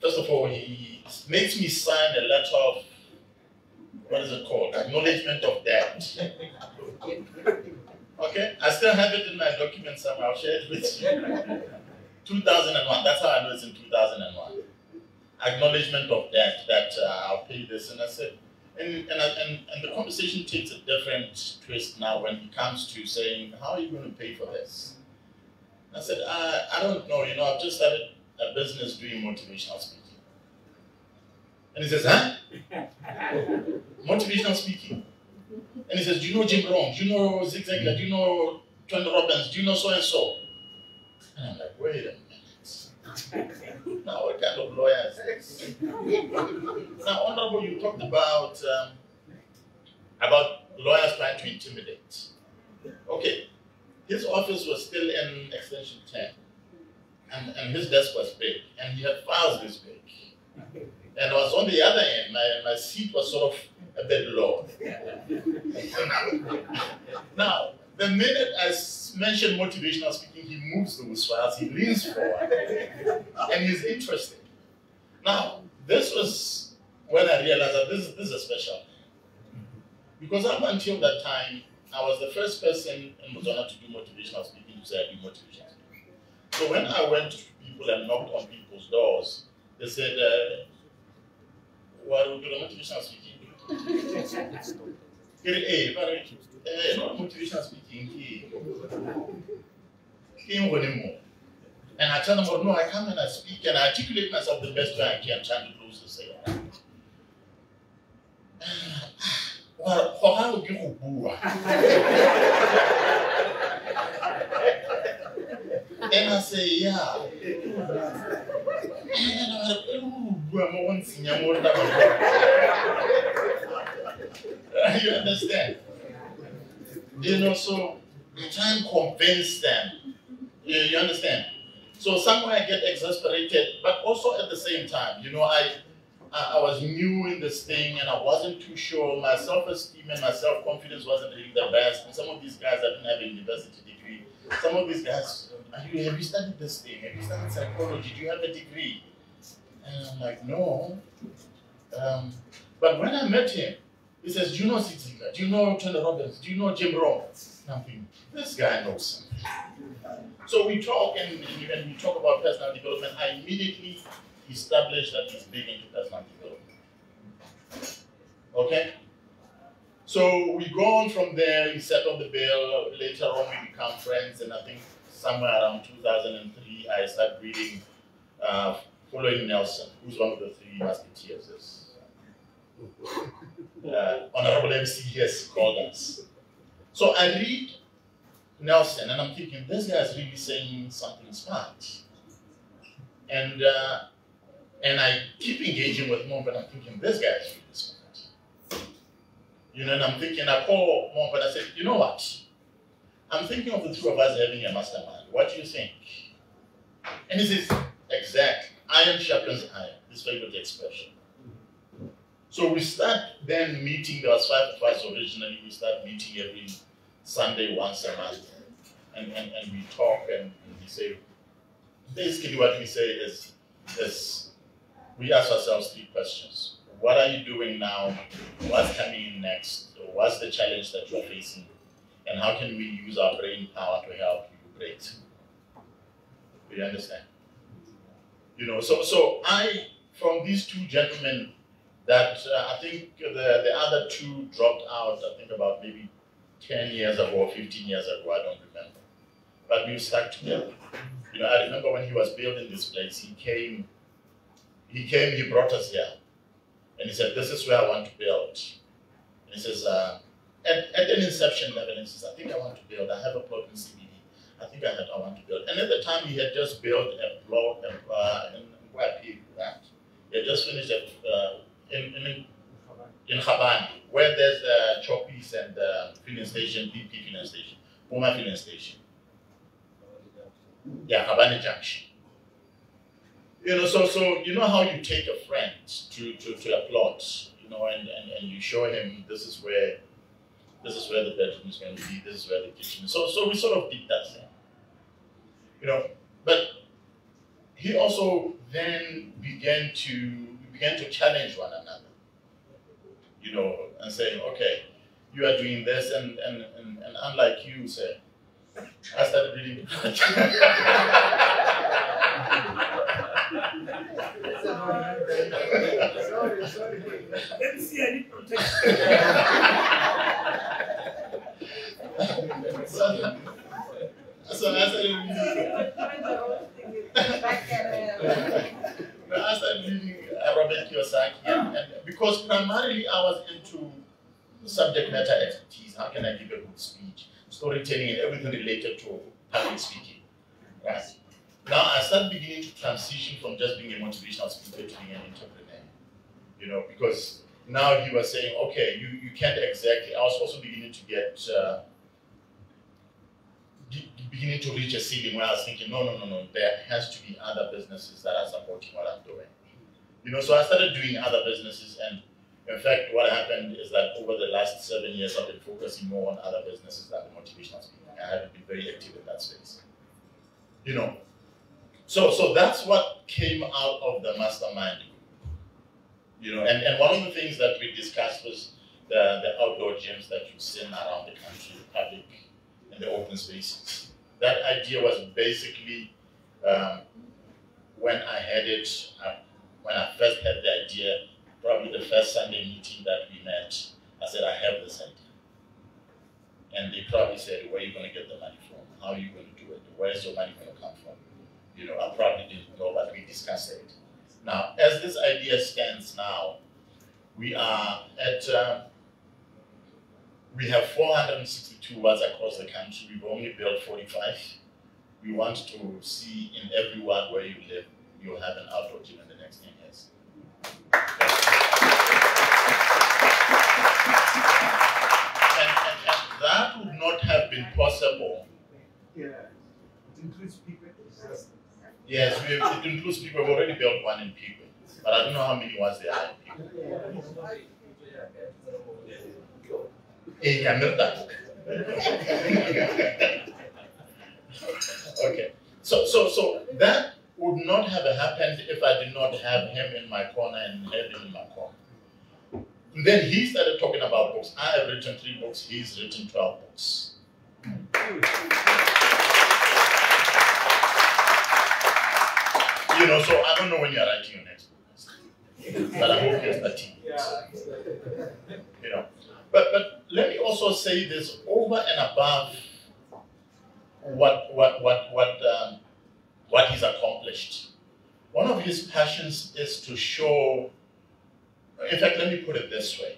first of all, he makes me sign a letter of, what is it called? Acknowledgement of debt. Okay? I still have it in my documents somewhere. I'll share it with you. 2001. That's how I know it's in 2001. Acknowledgement of debt, that I'll pay this. And I said, and the conversation takes a different twist now when he comes to saying, "How are you going to pay for this?" And I said, I don't know. I've just started a business doing motivational speaking. And he says, "Huh? Motivational speaking?" And he says, "Do you know Jim Rohn? Do you know Zig Ziglar? Do you know Tony Robbins? Do you know so-and-so?" And I'm like, wait a minute. Now, what kind of lawyer is this? Now, Honorable, you talked about lawyers trying to intimidate. Okay, his office was still in extension 10, and his desk was big, and he had files this big. And I was on the other end, my seat was sort of a bit low. Now, the minute I mentioned motivational speaking, he moves those files, he leans forward, and he's interested. Now, this was when I realized that this is a special. Because up until that time, I was the first person in Botswana to do motivational speaking to say I do motivational speaking. So when I went to people and knocked on people's doors, they said, "What do you do motivational speaking?" Not motivational speaking. And I tell them, "Well, no, I come and I speak and I articulate myself the best way I can, trying to close the sale." Well, for how do you go? And I say, "Yeah." You understand? So you try and convince them. You understand? So somewhere I get exasperated, but also at the same time, I was new in this thing and I wasn't too sure. My self-esteem and my self-confidence wasn't really the best. And some of these guys, I didn't have a university degree. Some of these guys, "Have you studied this thing? Have you studied psychology? Do you have a degree?" And I'm like, "No." But when I met him, he says, "Do you know Zig Ziglar? Do you know Tony Robbins? Do you know Jim Rohn?" And I'm thinking, this guy knows something. So we talk, and when we talk about personal development, I immediately established that he's big into personal development. Okay? So we go on from there, he settled the bill. Later on, we become friends, and I think somewhere around 2003, I started reading Following Nelson, who's one of the three musketeers. Honorable MC has called us. So I read Nelson, and I'm thinking, this guy is really saying something smart. And I keep engaging with Momp, and I'm thinking, this guy is really smart. And I'm thinking, I call Momp, and I said, "You know what? I'm thinking of the two of us having a mastermind. What do you think?" And he says, "Exactly. Iron sharpens iron," his favorite expression. So we start then meeting. There was 5 of us originally. We start meeting every Sunday, once a month. And we talk, and we say, basically what we say is we ask ourselves 3 questions. What are you doing now? What's coming in next? What's the challenge that you're facing? And how can we use our brain power to help you break through? Do you understand? So from these 2 gentlemen that I think the other 2 dropped out, I think about maybe 10 years ago or 15 years ago, I don't remember. But we stuck together. I remember when he was building this place, he brought us here. And he said, this is where I want to build. And he says, at an inception level, he says, I think I want to build. I have a plot in CBD. I think I want to build. And at the time, he had just built a plot in where people that. He had just finished in Habani, where there's Choppies and filling station, BP filling station, Puma filling station. Yeah, Habani Junction. You know, so you know how you take a friend to a plot, you know, and you show him this is where the bedroom is going to be, this is where the kitchen is. So we sort of did that thing. You know, but he also then began to challenge one another. You know, and saying, okay, you are doing this, and unlike you, sir, I started reading. Sorry. Let me see any protection. So I started reading. I started reading Robert Kiyosaki, and because primarily I was into subject matter expertise. How can I give a good speech, storytelling, and everything related to public speaking? Right. Now I started beginning to transition from just being a motivational speaker to being an entrepreneur. You know, because now he was saying, okay, you can't exactly. I was also beginning to get. Beginning to reach a ceiling where I was thinking, no, there has to be other businesses that are supporting what I'm doing. You know, so I started doing other businesses, and in fact, what happened is that over the last 7 years, I've been focusing more on other businesses than the motivational speaking. I haven't been very active in that space. You know, so that's what came out of the mastermind group. You know, and one of the things that we discussed was the outdoor gyms that you've seen around the country, the public, and the open spaces. That idea was basically when I had it, when I first had the idea, probably the first Sunday meeting that we met, I said, I have this idea. And they probably said, where are you going to get the money from? How are you going to do it? Where's your money going to come from? You know, I probably didn't know, but we discussed it. Now, as this idea stands now, we are at, we have 462 wards across the country. We've only built 45. We want to see in every ward where you live, you'll have an outdoor gym in the next 10 years. And that would not have been possible. Yeah, it includes people. Yes, it includes people. We've already built one in people, but I don't know how many wards there are in people. Okay, so that would not have happened if I did not have him in my corner and have him in my corner. And then he started talking about books. I have written 3 books, he's written 12 books. You know, so I don't know when you're writing your next book, but I hope you're starting. You know, but let me also say this over and above what he's accomplished. One of his passions is to show. In fact, let me put it this way: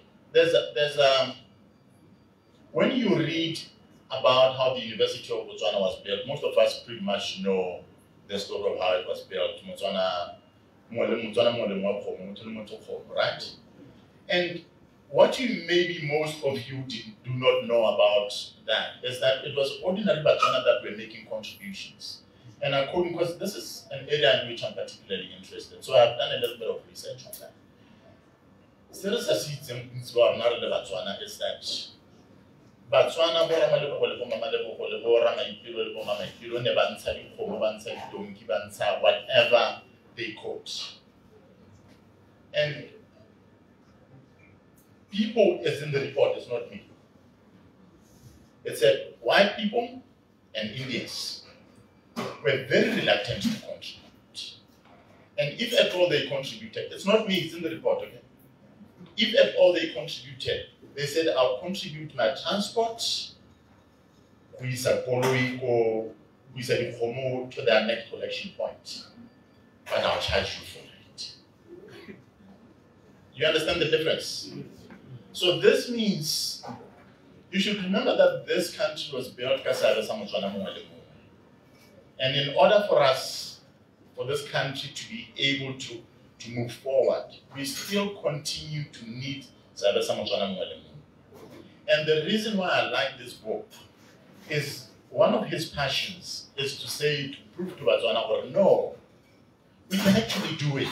when you read about how the University of Botswana was built, most of us pretty much know the story of how it was built. Right? And what maybe most of you do not know about that is that it was ordinary Botswana that were making contributions. And because this is an area in which I'm particularly interested, so I've done a little bit of research on that. Botswana is that Botswana whatever they caught. And people is in the report, it's not me. It said white people and Indians were very reluctant to contribute. And if at all they contributed, it's not me, it's in the report, okay? If at all they contributed, they said, I'll contribute my transport, to their next collection point, but I'll charge you for it. You understand the difference? So this means you should remember that this country was built and in order for us, for this country to be able to move forward, we still continue to need and the reason why I like this book is one of his passions is to say, to prove to Botswana, well, no, we can actually do it.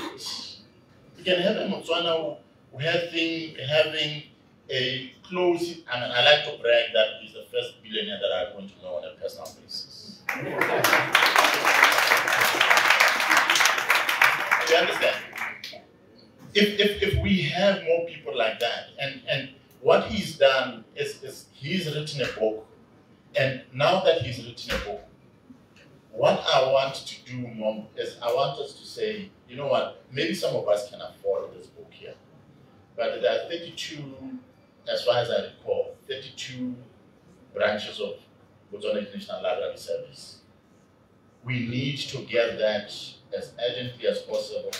We can have a Botswana having a close, I like to brag that he's the first billionaire that I'm going to know on a personal basis. You understand? If we have more people like that, and what he's done is he's written a book, and now that he's written a book, what I want to do, Mom, is I want us to say, you know what, maybe some of us can afford this book here, but there are 32, as far as I recall, 32 branches of Botswana International Library Service. We need to get that as urgently as possible.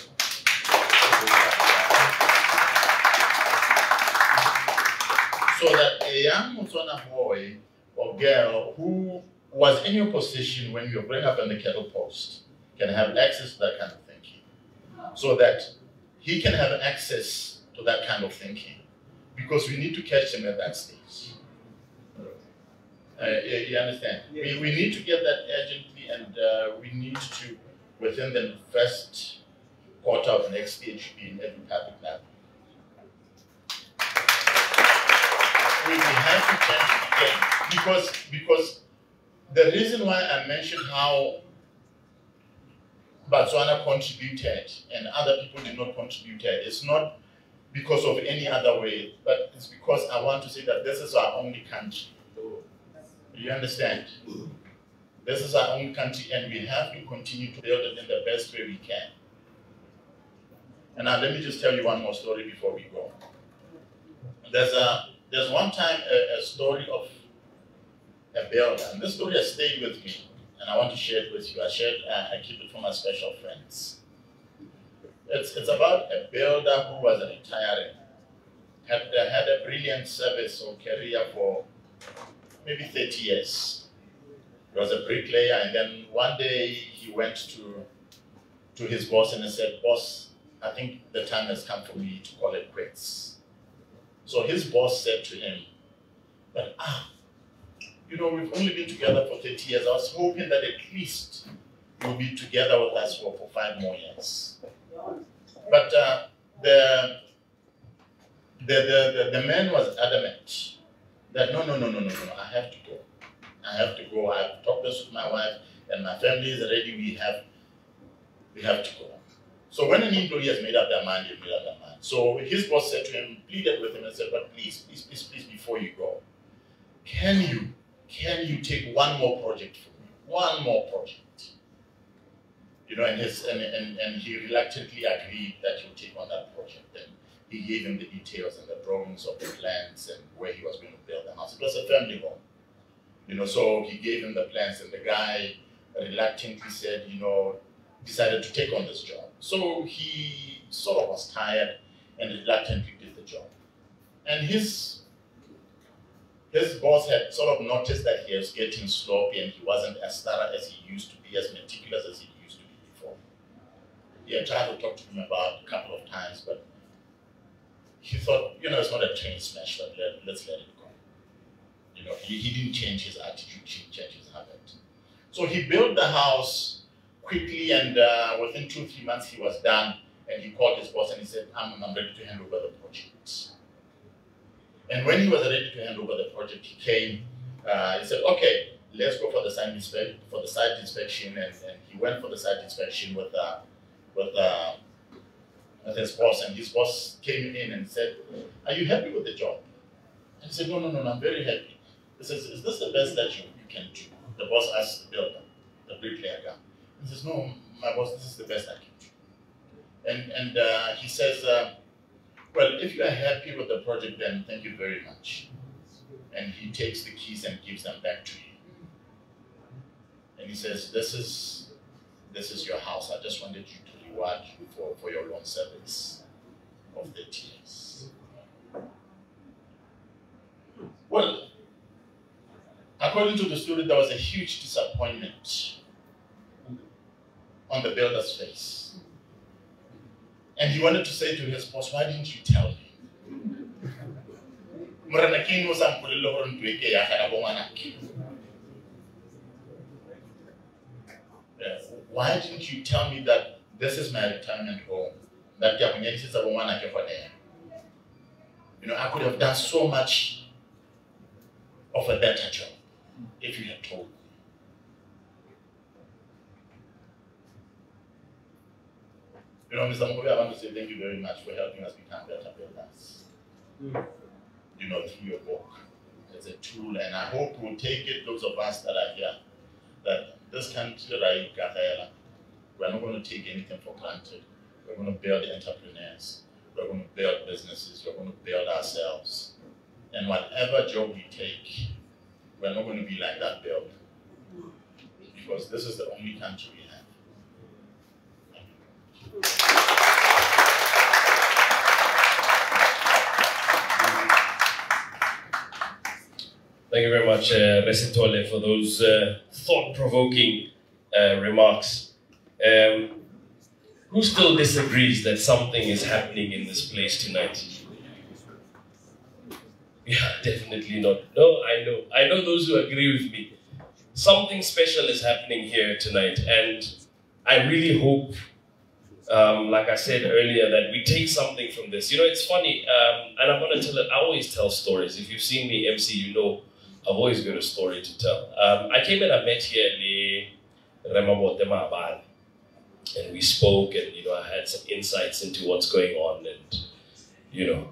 So that a young Botswana boy or girl who was in your position when you were growing up in the cattle post can have access to that kind of thinking. So that he can have access to that kind of thinking. Because we need to catch him at that stage. You understand? Yeah. We need to get that urgently, and we need to, within the first quarter of next year, to be in every public lab. We have to change it again. Because the reason why I mentioned how Botswana contributed and other people did not contribute is not because of any other way, but it's because I want to say that this is our only country. You understand? This is our own country, and we have to continue to build it in the best way we can. And now let me just tell you one more story before we go. There's one time a story of a builder, and this story has stayed with me, and I want to share it with you. I keep it for my special friends. It's about a builder who was retiring, had a brilliant service or career for maybe 30 years. He was a bricklayer, and then one day he went to his boss and he said, "Boss, I think the time has come for me to call it quits." So his boss said to him, "But you know, we've only been together for 30 years. I was hoping that at least you'll be together with us for 5 more years." But the man was adamant that no, I have to go. I have to go. I've talked this with my wife, and my family is ready. We have to go. So when an employee has made up their mind, they've made up their mind. So his boss said to him, pleaded with him and said, "But please, before you go, can you take one more project for me? One more project." You know, and he reluctantly agreed that he would take on that project. And he gave him the details and the drawings of the plans and where he was going to build the house. It was a family home. You know, so he gave him the plans, and the guy reluctantly said, decided to take on this job. So he sort of was tired and reluctantly did the job. And his boss had sort of noticed that he was getting sloppy and he wasn't as thorough as he used to be, as meticulous as he used to be before. He had tried to talk to him about it a couple of times, but he thought, it's not a train smash, but let's let it go. He didn't change his attitude, he didn't change his habit. So he built the house quickly, and within 2-3 months he was done, and he called his boss and he said, I'm ready to hand over the project. And when he was ready to hand over the project, he came, he said, okay, let's go for the site inspection, and he went for the site inspection with his boss, and his boss came in and said, "Are you happy with the job?" And he said, No, I'm very happy. He says, "Is this the best that you can do?" The boss asked the builder, the bricklayer guy. He says, "No, my boss, this is the best I can do." And he says, "Well, if you are happy with the project, then thank you very much." And he takes the keys and gives them back to you. And he says, This is your house. I just wanted you to reward you for your long service." of 30 years. Well, according to the story, there was a huge disappointment on the builder's face. And he wanted to say to his boss, why didn't you tell me? Why didn't you tell me that this is my retirement home? That you know, I could have done so much of a better job if you had told me. You know, Mr. Mogobe, I want to say thank you very much for helping us become better builders. You know, through your book. It's a tool, and I hope we'll take it, those of us that are here, that this country, we're not going to take anything for granted. We're going to build entrepreneurs. We're going to build businesses. We're going to build ourselves. And whatever job we take, we're not going to be like that builder. Because this is the only country we have. Thank you very much, Resitole, for those thought-provoking remarks. Who still disagrees that something is happening in this place tonight? Yeah, definitely not. No, I know. I know those who agree with me. Something special is happening here tonight, and I really hope, like I said earlier, that we take something from this. You know, it's funny, and I'm going to tell it. I always tell stories. If you've seen me MC, you know I've always got a story to tell. I came and I met here and we spoke, and you know, I had some insights into what's going on, and you know,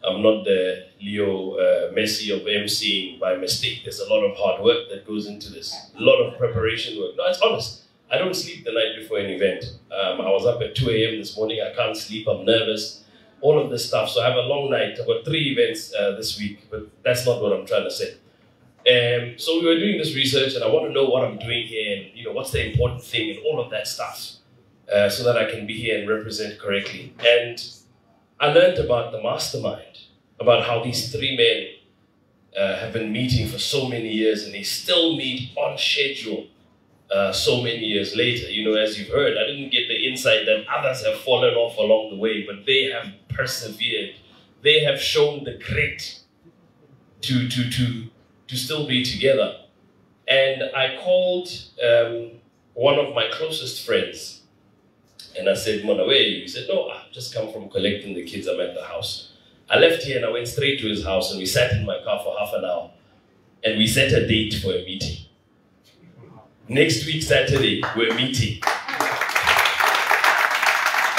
I'm not the Leo Messi of MCing by mistake. There's a lot of hard work that goes into this, a lot of preparation work. No, it's honest. I don't sleep the night before an event. I was up at 2 a.m. this morning. I can't sleep. I'm nervous. All of this stuff. So I have a long night. I've got 3 events this week, but that's not what I'm trying to say. So we were doing this research, and I want to know what I'm doing here, and you know, what's the important thing, and all of that stuff, so that I can be here and represent correctly. And I learned about the mastermind, about how these 3 men have been meeting for so many years, and they still meet on schedule so many years later. You know, as you've heard, I didn't get the insight that others have fallen off along the way, but they have persevered. They have shown the grit to still be together. And I called one of my closest friends, and I said, Mona, where are you? He said, no, I've just come from collecting the kids. I'm at the house. I left here and I went straight to his house, and we sat in my car for half an hour, and we set a date for a meeting. Next week, Saturday, we're meeting.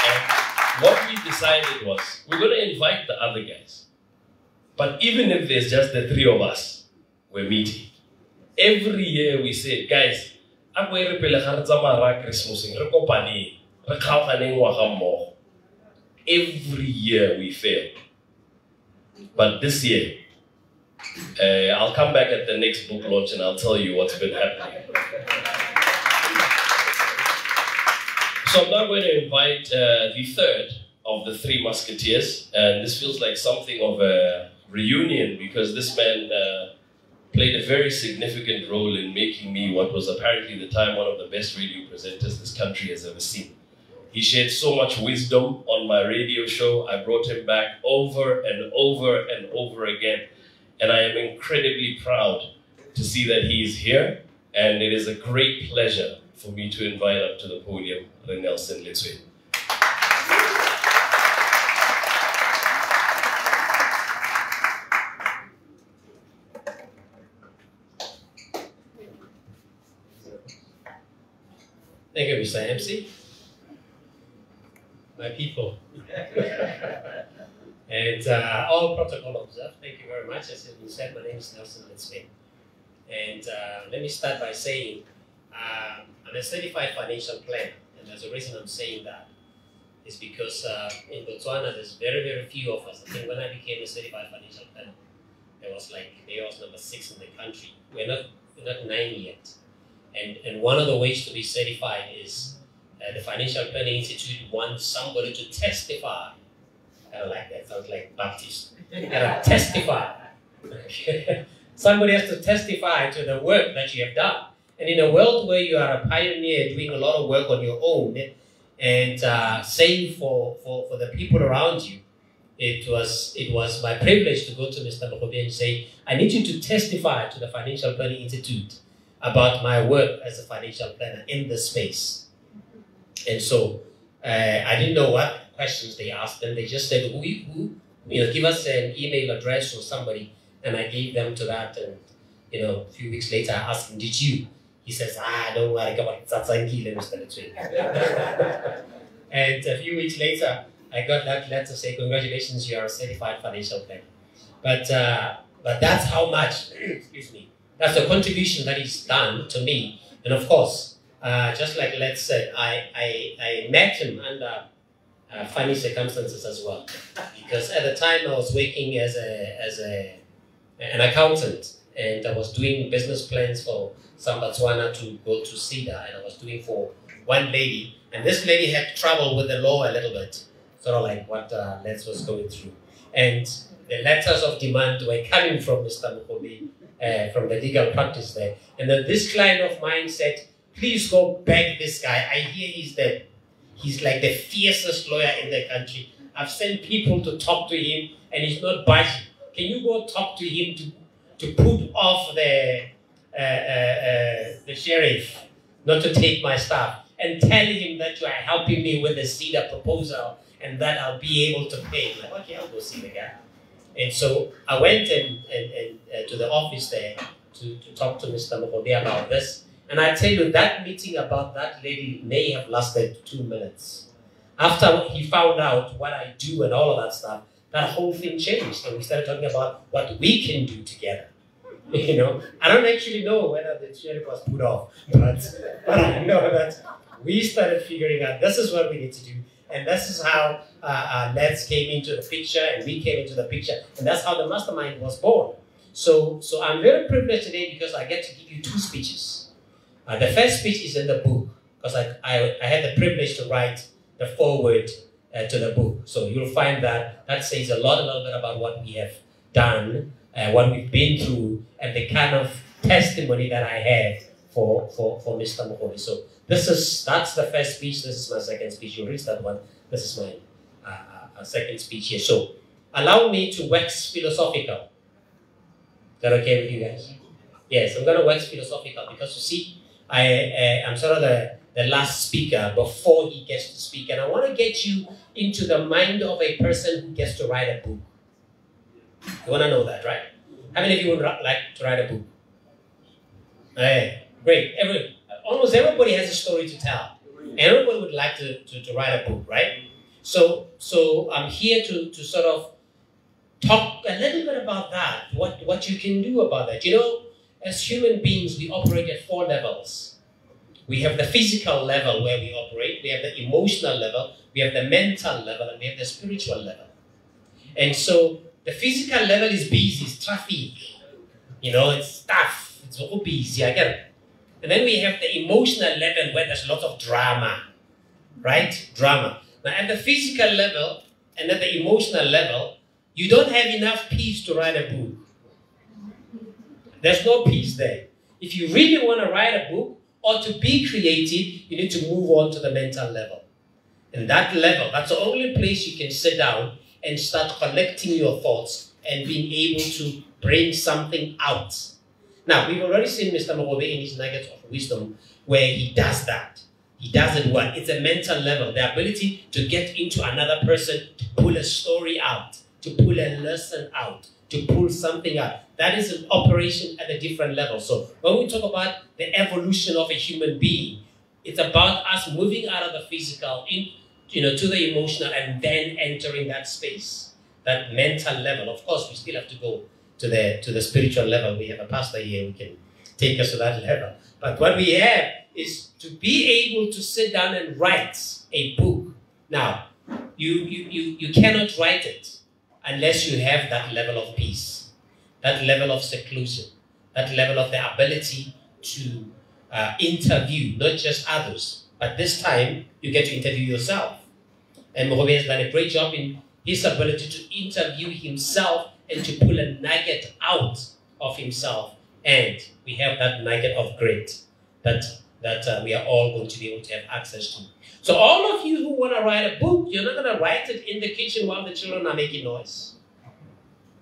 And what we decided was, we're going to invite the other guys. But even if there's just the 3 of us, we're meeting. Every year we say, guys, every year we fail. But this year, I'll come back at the next book launch and I'll tell you what's been happening. So I'm now going to invite the 3rd of the 3 musketeers, and this feels like something of a reunion, because this man played a very significant role in making me what was apparently the time one of the best radio presenters this country has ever seen. He shared so much wisdom on my radio show. I brought him back over and over and over again. And I am incredibly proud to see that he is here. And it is a great pleasure for me to invite up to the podium Renelson Letswe. Thank you, Mr. MC. My people. And all protocol observed. Thank you very much. As you said, my name is Nelson Letswe. And let me start by saying I'm a certified financial planner. And there's a reason I'm saying that. It's because in Botswana, there's very, very few of us. I think when I became a certified financial planner, there was number 6 in the country. We're not 9 yet. And one of the ways to be certified is the Financial Planning Institute wants somebody to testify I don't like that. Sounds like Baptist. You gotta testify. Somebody has to testify to the work that you have done. And in a world where you are a pioneer doing a lot of work on your own and saying for the people around you, it was my privilege to go to Mr. Mogobe and say, I need you to testify to the Financial Planning Institute about my work as a financial planner in this space. And so I didn't know what questions they asked, and they just said, give us an email address or somebody, and I gave them to that. And a few weeks later, I asked him, did you? He says, don't worry, come on, and a few weeks later, I got that letter to say, congratulations, you are a certified financial planner. But that's how much, excuse me, that's the contribution that he's done to me. And of course, just like Let's said, I met him under funny circumstances as well. Because at the time I was working as an accountant, and I was doing business plans for some Botswana to go to CEDA, and I was doing for one lady. And this lady had trouble with the law a little bit, sort of like what Let's was going through. And the letters of demand were coming from Mr. Mogobe, from the legal practice there. And then this client of mine said, please go beg this guy. I hear he's like the fiercest lawyer in the country. I've sent people to talk to him and he's not budging. Can you go talk to him to put off the sheriff not to take my stuff, and tell him that you are helping me with the CEDA proposal and that I'll be able to pay. I'm like, okay, I'll go see the guy. And so I went and to the office there to talk to Mr. Mogobe about this. And I tell you, that meeting about that lady may have lasted 2 minutes. After he found out what I do and all of that stuff, that whole thing changed. And we started talking about what we can do together. I don't actually know whether the sheriff was put off, but I know that we started figuring out this is what we need to do. And this is how Let's came into the picture, and we came into the picture, and that's how the mastermind was born. So I'm very privileged today because I get to give you 2 speeches. The first speech is in the book, because I had the privilege to write the foreword to the book. So you'll find that says a little bit about what we have done, what we've been through, and the kind of testimony that I have for Mr. Mogobe. So that's the first speech. This is my second speech. You'll read that one. This is my second speech here. So allow me to wax philosophical. Is that okay with you guys? Yes, I'm going to wax philosophical because you see, I'm sort of the last speaker before he gets to speak, and I want to get you into the mind of a person who gets to write a book. You want to know that, right? How many of you would like to write a book? Great. Almost everybody has a story to tell. Everybody would like to write a book, right? So I'm here to sort of talk a little bit about that, what you can do about that. As human beings, we operate at 4 levels. We have the physical level where we operate, we have the emotional level, we have the mental level, and we have the spiritual level. And so the physical level is busy, it's traffic, it's stuff, it's all busy, I get it. And then we have the emotional level where there's lots of drama, right? Drama. Now at the physical level and at the emotional level, you don't have enough peace to write a book. There's no peace there. If you really want to write a book or to be creative, you need to move on to the mental level. And that level, that's the only place you can sit down and start collecting your thoughts and being able to bring something out. Now, we've already seen Mr. Mogobe in his nuggets of wisdom where he does that. He does it well. It's a mental level, the ability to get into another person, to pull a story out, to pull a lesson out, to pull something out. That is an operation at a different level. So when we talk about the evolution of a human being, it's about us moving out of the physical to the emotional and then entering that space, that mental level. Of course, we still have to go to the spiritual level. We have a pastor here who can take us to that level. But what we have is to be able to sit down and write a book. Now, you cannot write it unless you have that level of peace, that level of seclusion, that level of the ability to interview not just others, but this time you get to interview yourself. And Mogobe has done a great job in his ability to interview himself and to pull a nugget out of himself. And we have that nugget of grit that we are all going to be able to have access to. So all of you who want to write a book, you're not going to write it in the kitchen while the children are making noise.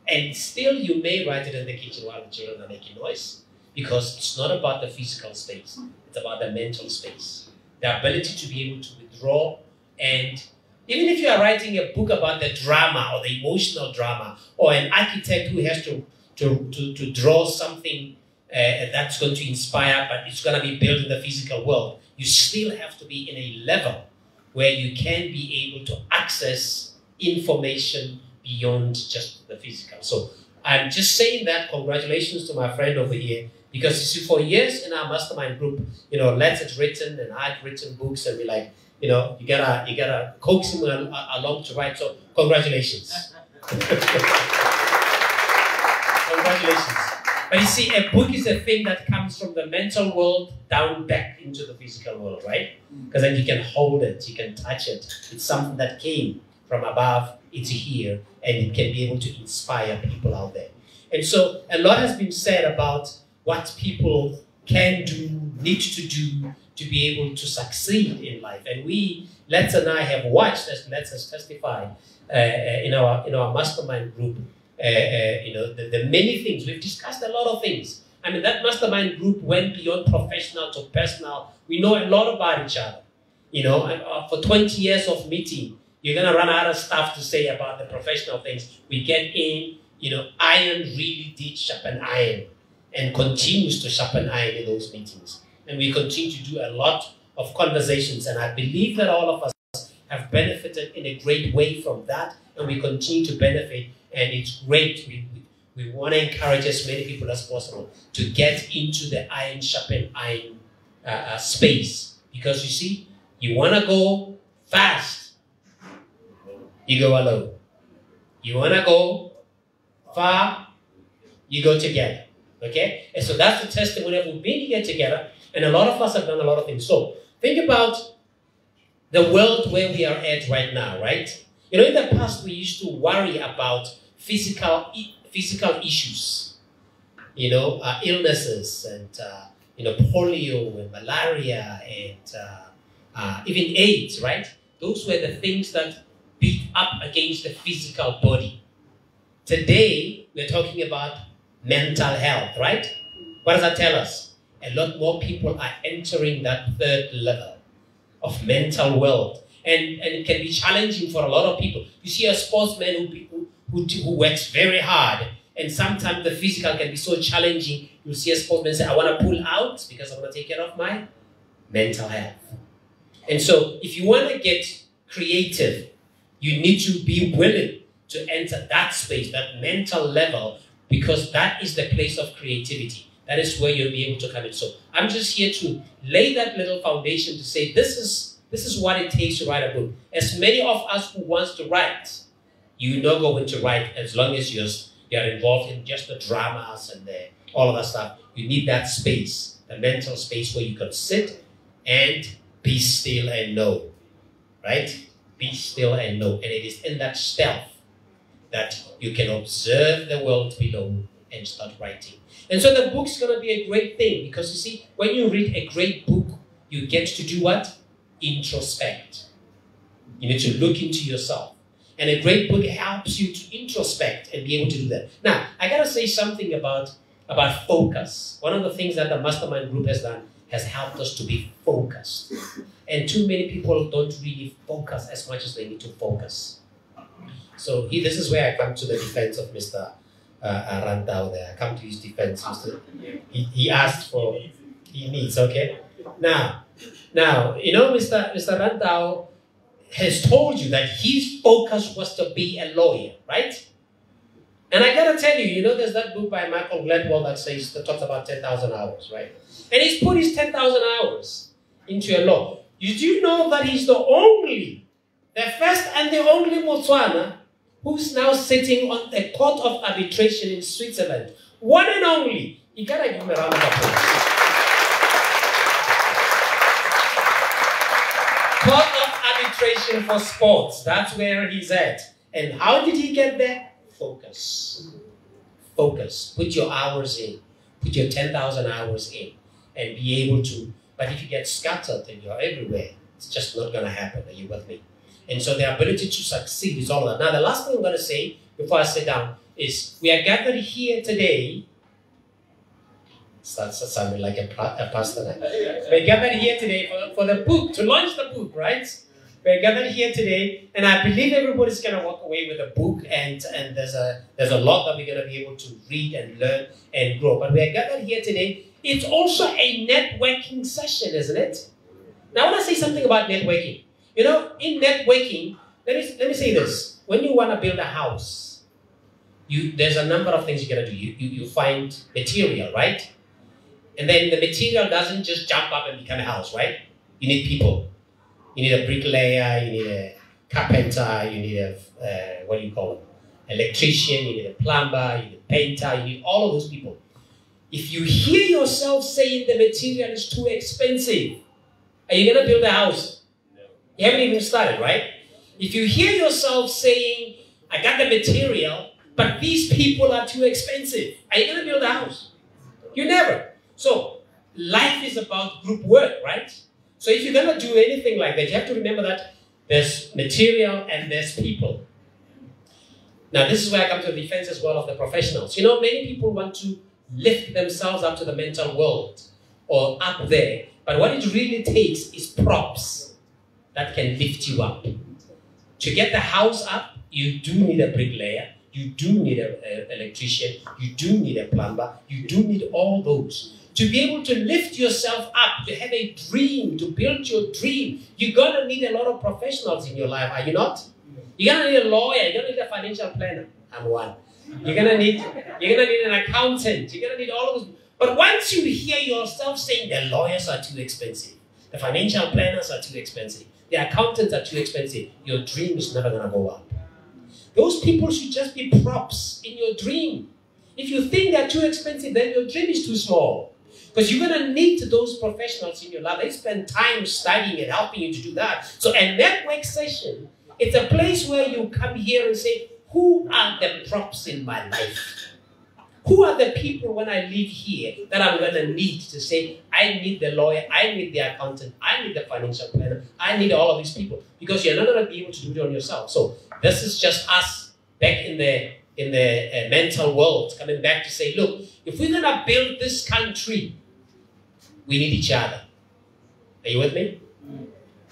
And still you may write it in the kitchen while the children are making noise, because it's not about the physical space, it's about the mental space. The ability to be able to withdraw. And even if you are writing a book about the drama or the emotional drama, or an architect who has to draw something that's going to inspire, but it's going to be built in the physical world, you still have to be in a level where you can be able to access information beyond just the physical. So I'm just saying that, congratulations to my friend over here, because you see, for years in our mastermind group, Let's had written and I'd written books, and we're like, you gotta coax him along to write. So congratulations. Congratulations. But you see, a book is a thing that comes from the mental world down back into the physical world, right? Because then you can hold it, you can touch it. It's something that came from above into here, and it can be able to inspire people out there. And so a lot has been said about what people can do, need to do to be able to succeed in life. And we, Let's and I, have watched, as Let's has testified in our mastermind group, the many things. We've discussed a lot of things. I mean, that mastermind group went beyond professional to personal. We know a lot about each other. For 20 years of meeting, you're going to run out of stuff to say about the professional things. We get in, iron really did sharpen iron and continues to sharpen iron in those meetings. And we continue to do a lot of conversations. And I believe that all of us have benefited in a great way from that. And we continue to benefit. And it's great. We want to encourage as many people as possible to get into the iron sharpen iron space. Because you see, you want to go fast, you go alone. You want to go far, you go together. Okay? And so that's the testimony of we've been here together, and a lot of us have done a lot of things. So think about the world where we are at right now, right? In the past we used to worry about physical issues, illnesses and polio and malaria and even AIDS, right? Those were the things that beat up against the physical body. Today, we're talking about mental health, right? What does that tell us? A lot more people are entering that third level of mental world. And it can be challenging for a lot of people. You see a sportsman who works very hard, and sometimes the physical can be so challenging. You'll see a sportsman say, I want to pull out because I want to take care of my mental health. And so if you want to get creative, you need to be willing to enter that space, that mental level, because that is the place of creativity. That is where you'll be able to come in. So I'm just here to lay that little foundation to say this is what it takes to write a book. As many of us who wants to write, you're not going to write as long as you're involved in just the dramas and all of that stuff. You need that space, the mental space where you can sit and be still and know, right? Be still and know. And it is in that stealth that you can observe the world below and start writing. And so the book's going to be a great thing, because you see, when you read a great book, you get to do what? Introspect. You need to look into yourself. And a great book helps you to introspect and be able to do that. Now, I got to say something about focus. One of the things that the Mastermind Group has done has helped us to be focused. And too many people don't really focus as much as they need to focus. So this is where I come to the defense of Mr. Rantau there. I come to his defense. He asked for, he needs, okay? Now, Mr. Rantau has told you that his focus was to be a lawyer, right? And I gotta tell you, there's that book by Michael Gladwell that talks about 10,000 hours, right? And he's put his 10,000 hours into a law. Do you know that he's the first and the only Botswana who's now sitting on the Court of Arbitration in Switzerland? One and only. You gotta give him a round of applause. Court of Arbitration for Sports. That's where he's at. And how did he get there? Focus. Focus. Put your hours in. Put your 10,000 hours in. And be able to. But if you get scattered and you're everywhere, it's just not going to happen. Are you with me? And so the ability to succeed is all of that. Now, the last thing I'm going to say before I sit down is we are gathered here today. Starts sounding like a pastor. We're gathered here today for the book, to launch the book, right? We're gathered here today, and I believe everybody's going to walk away with a book, and there's a lot that we're going to be able to read and learn and grow. But we're gathered here today. It's also a networking session, isn't it? Now, I want to say something about networking. You know, in networking, let me say this. When you want to build a house, there's a number of things you got to do. You find material, right? And then the material doesn't just jump up and become a house, right? You need people. You need a bricklayer, you need a carpenter, you need a, what do you call them? Electrician, you need a plumber, you need a painter, you need all of those people. If you hear yourself saying the material is too expensive, are you going to build a house? No. You haven't even started, right? If you hear yourself saying, I got the material, but these people are too expensive, are you going to build a house? You never. So, life is about group work, right? So if you're going to do anything like that, you have to remember that there's material and there's people. Now, this is where I come to the defense as well of the professionals. You know, many people want to lift themselves up to the mental world or up there. But what it really takes is props that can lift you up. To get the house up, you do need a bricklayer. You do need an electrician. You do need a plumber. You do need all those. To be able to lift yourself up, to have a dream, to build your dream, you're going to need a lot of professionals in your life, are you not? You're going to need a lawyer. You're going to need a financial planner. I'm one. You're going to need an accountant. You're going to need all of those. But once you hear yourself saying the lawyers are too expensive, the financial planners are too expensive, the accountants are too expensive, your dream is never going to go up. Those people should just be props in your dream. If you think they're too expensive, then your dream is too small. Because you're going to need those professionals in your life. They spend time studying and helping you to do that. So a network session, it's a place where you come here and say, who are the props in my life? Who are the people when I leave here that I'm going to need to say, I need the lawyer, I need the accountant, I need the financial planner, I need all of these people. Because you're not going to be able to do it on yourself. So this is just us back in the mental world, coming back to say, look, if we're going to build this country, we need each other. Are you with me?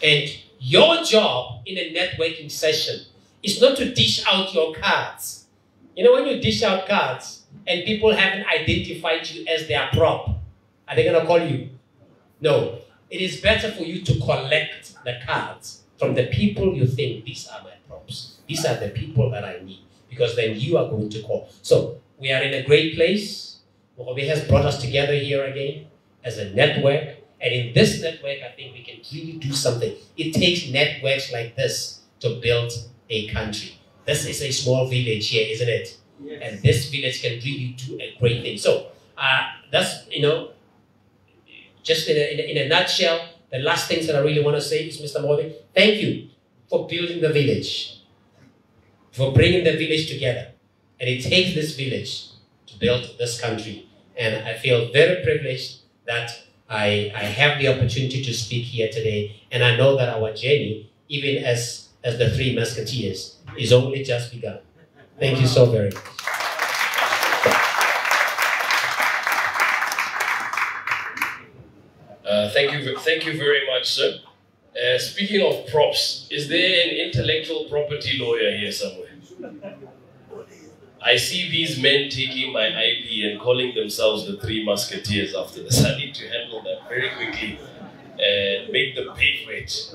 And your job in a networking session is not to dish out your cards. You know, when you dish out cards and people haven't identified you as their prop, are they going to call you? No. It is better for you to collect the cards from the people you think, these are my props. These are the people that I need. Because then you are going to call. So, we are in a great place. Mogobe has brought us together here again as a network. And in this network, I think we can really do something. It takes networks like this to build a country. This is a small village here, isn't it? Yes. And this village can really do a great thing. So, that's, you know, just in a nutshell, the last things that I really want to say is, Mr. Mogobe, thank you for building the village, for bringing the village together. And it takes this village to build this country. And I feel very privileged that I have the opportunity to speak here today. And I know that our journey, even as the Three Musketeers, is only just begun. Thank you so very much. Thank you very much, sir. Speaking of props, is there an intellectual property lawyer here somewhere? I see these men taking my IP and calling themselves the Three Musketeers after this. I need to handle that very quickly and make them pay for it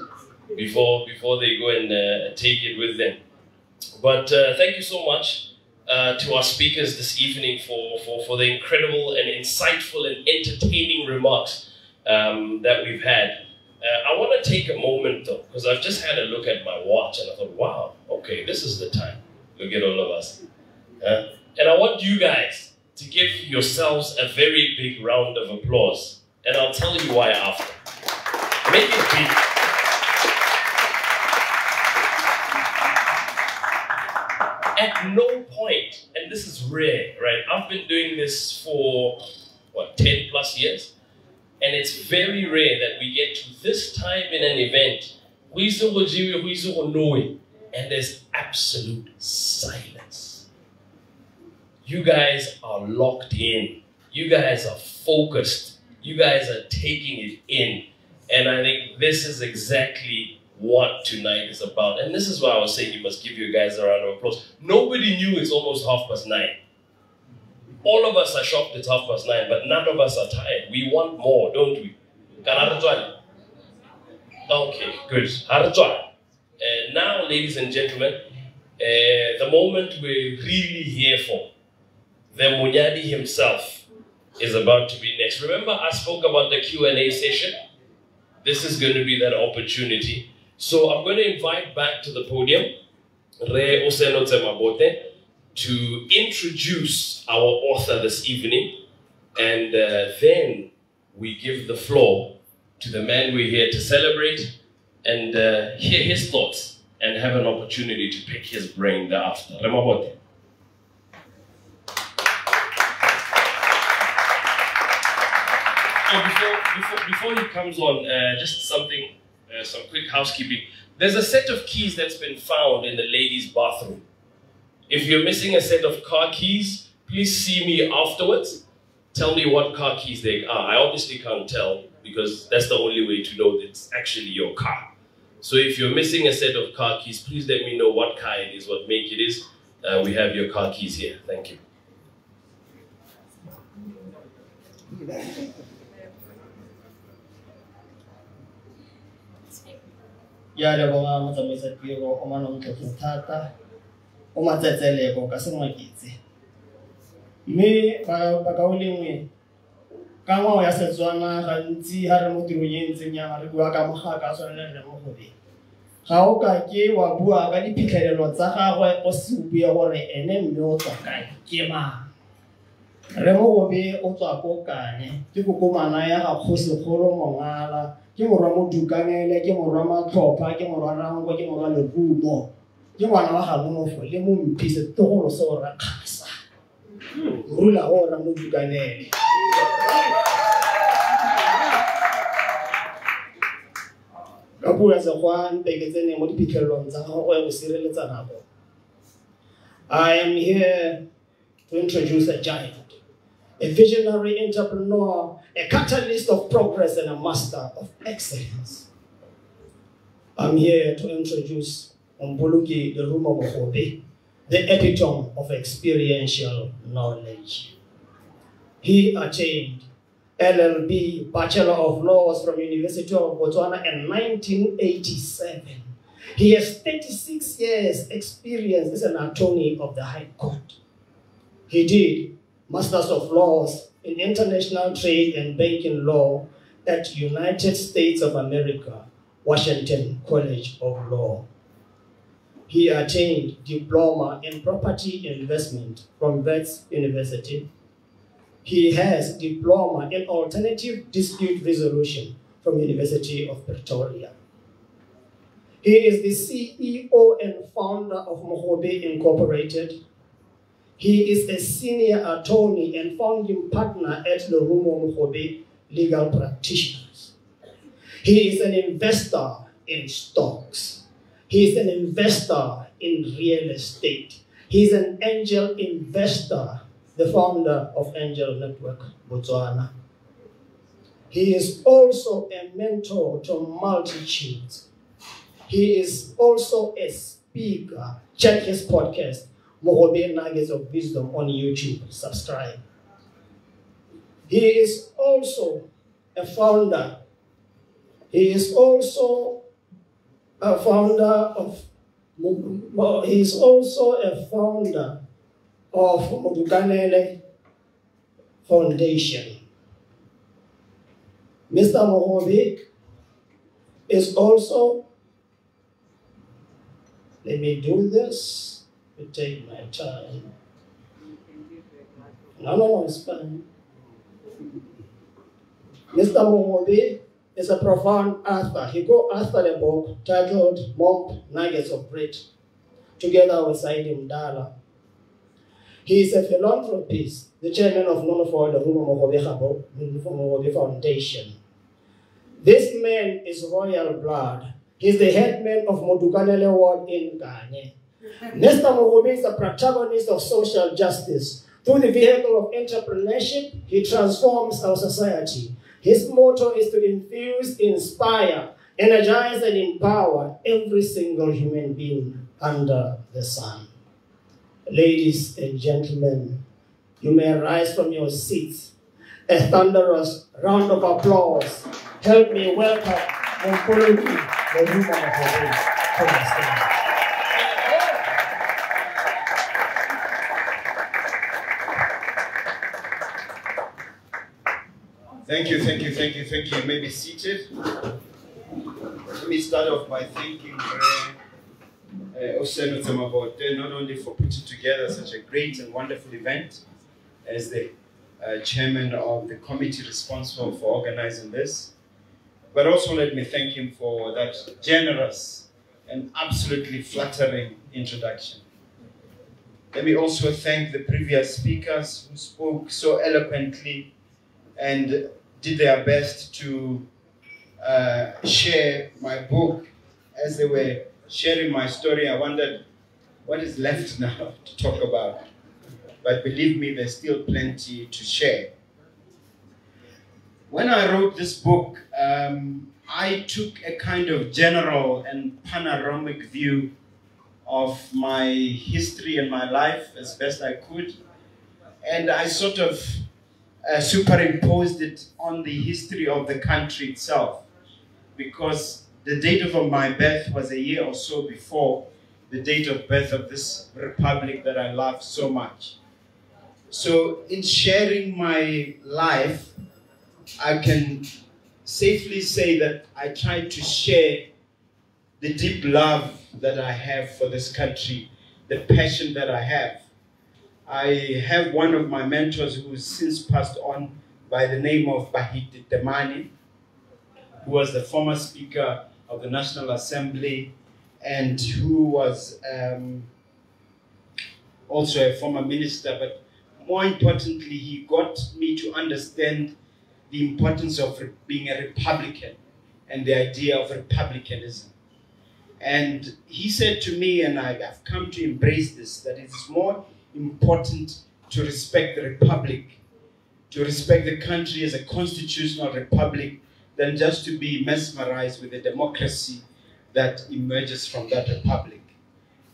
before they go and take it with them. But thank you so much to our speakers this evening for the incredible and insightful and entertaining remarks that we've had. I want to take a moment though, because I've just had a look at my watch and I thought, wow, okay, this is the time. Look at all of us. And I want you guys to give yourselves a very big round of applause. And I'll tell you why after. Make it big. At no point, and this is rare, right? I've been doing this for, 10 plus years. And it's very rare that we get to this time in an event, and there's absolute silence. You guys are locked in. You guys are focused. You guys are taking it in. And I think this is exactly what tonight is about. And this is why I was saying you must give you guys a round of applause. Nobody knew it's almost 9:30. All of us are shocked it's 9:30, but none of us are tired. We want more, don't we? Okay, good. Now, ladies and gentlemen, the moment we're really here for, the Munyadi himself is about to be next. Remember, I spoke about the Q&A session? This is going to be that opportunity. So I'm going to invite back to the podium Re Oseno Tsemabote to introduce our author this evening, and then we give the floor to the man we're here to celebrate and hear his thoughts and have an opportunity to pick his brain thereafter. Remabote. Before he comes on, just something, some quick housekeeping. There's a set of keys that's been found in the ladies' bathroom. If you're missing a set of car keys, please see me afterwards. Tell me what car keys they are. I obviously can't tell because that's the only way to know that it's actually your car. So if you're missing a set of car keys, please let me know what car it is, what make it is. We have your car keys here. Thank you. Ya lebonga motsamaisa tiro o manomtlotlo thata o matsetseleko ka sengwaketse mme ba ka o lengwe ka ngwao ya Setswana gantsi ha re mo tirong e ntseng ya re bua ka mogaka tshwanela re mo gobe ga o ka ke wa bua ka diphitlhelelo tsa gagwe o se bue gore ene mme o tswa kae ke mang re mo gobe o tswa ko kane ke kokomana ya ga Kgosigolo Mongala ke morwa Modukanele ke morwa Matlhopha ke morwa Rango ke morwa Lerumo ke ngwana wa ga Monofo le Momphi Setogolo se o rakgasa rula o ra Modukanele ka bua se kwa nteke tsene mo diphitlhelelong tsa gago go sireletsa nako. I am here to introduce a giant, a visionary entrepreneur, a catalyst of progress and a master of excellence. I'm here to introduce Mbuluki Lerumo Mogobe, the epitome of experiential knowledge. He attained LLB, Bachelor of Laws from University of Botswana in 1987. He has 36 years experience as an attorney of the High Court. He did Masters of Laws in International Trade and Banking Law at United States of America, Washington College of Law. He attained Diploma in Property Investment from Wits University. He has Diploma in Alternative Dispute Resolution from University of Pretoria. He is the CEO and founder of Mogobe Incorporated. He is a senior attorney and founding partner at Lerumo Mogobe Legal Practitioners. He is an investor in stocks. He is an investor in real estate. He is an angel investor, the founder of Angel Network Botswana. He is also a mentor to multitudes. He is also a speaker. Check his podcast, Mogobe Nuggets of Wisdom, on YouTube. Subscribe. He is also a founder. He is also a founder of Modukanele Foundation. Mr. Mogobe is also, let me do this, it take my time. No, it's fine. Mr. Mogobe is a profound author. He co-authored a book titled Momp Nuggets of Grit, together with Saidi Mdala. He is a philanthropist, the chairman of Momp Mogobe Foundation. This man is royal blood. He's the headman of Modukanele Ward in Ghana. Mr. Mogobe is a protagonist of social justice. Through the vehicle of entrepreneurship, he transforms our society. His motto is to infuse, inspire, energize, and empower every single human being under the sun. Ladies and gentlemen, you may rise from your seats. A thunderous round of applause. Help me welcome Momp Mogobe MOMP to the stage. Thank you. You may be seated. Let me start off by thanking Oseno Tamabote not only for putting together such a great and wonderful event as the chairman of the committee responsible for organizing this, but also let me thank him for that generous and absolutely flattering introduction. Let me also thank the previous speakers who spoke so eloquently and did their best to share my book. As they were sharing my story, I wondered what is left now to talk about. But believe me, there's still plenty to share. When I wrote this book, I took a kind of general and panoramic view of my history and my life as best I could. And I sort of superimposed it on the history of the country itself, because the date of my birth was a year or so before the date of birth of this republic that I love so much. So in sharing my life, I can safely say that I tried to share the deep love that I have for this country, the passion that I have. I have one of my mentors who has since passed on by the name of Bahiti Temani, who was the former Speaker of the National Assembly and who was also a former minister, but more importantly, he got me to understand the importance of being a Republican and the idea of republicanism. And he said to me, and I've come to embrace this, that it's more important to respect the republic, to respect the country as a constitutional republic, than just to be mesmerized with the democracy that emerges from that republic.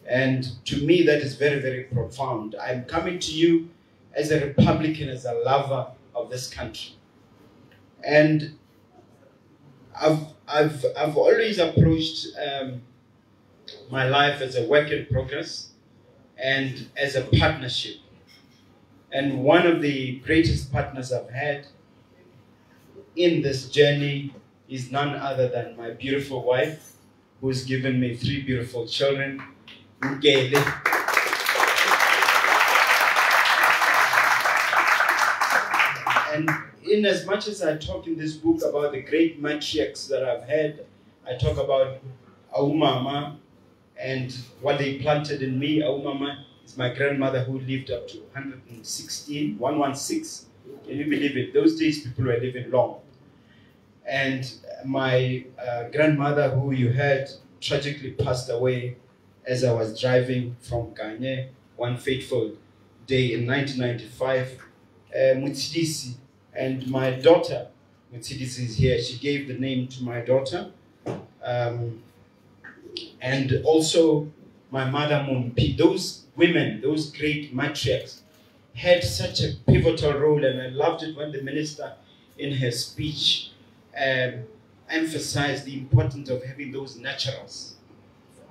And to me, that is very, very profound. I'm coming to you as a Republican, as a lover of this country. And I've always approached my life as a work in progress and as a partnership. And one of the greatest partners I've had in this journey is none other than my beautiful wife, who's given me 3 beautiful children. And in as much as I talk in this book about the great matriarchs that I've had, I talk about Aumama and what they planted in me. Aumama is my grandmother who lived up to 116. Can you believe it? Those days people were living long. And my grandmother, who you heard, tragically passed away as I was driving from Ghana one fateful day in 1995. Mutsidisi, and my daughter, Mutsidisi, is here. She gave the name to my daughter. And also my mother Mompi. Those women, those great matriarchs, had such a pivotal role, and I loved it when the minister in her speech emphasized the importance of having those naturals.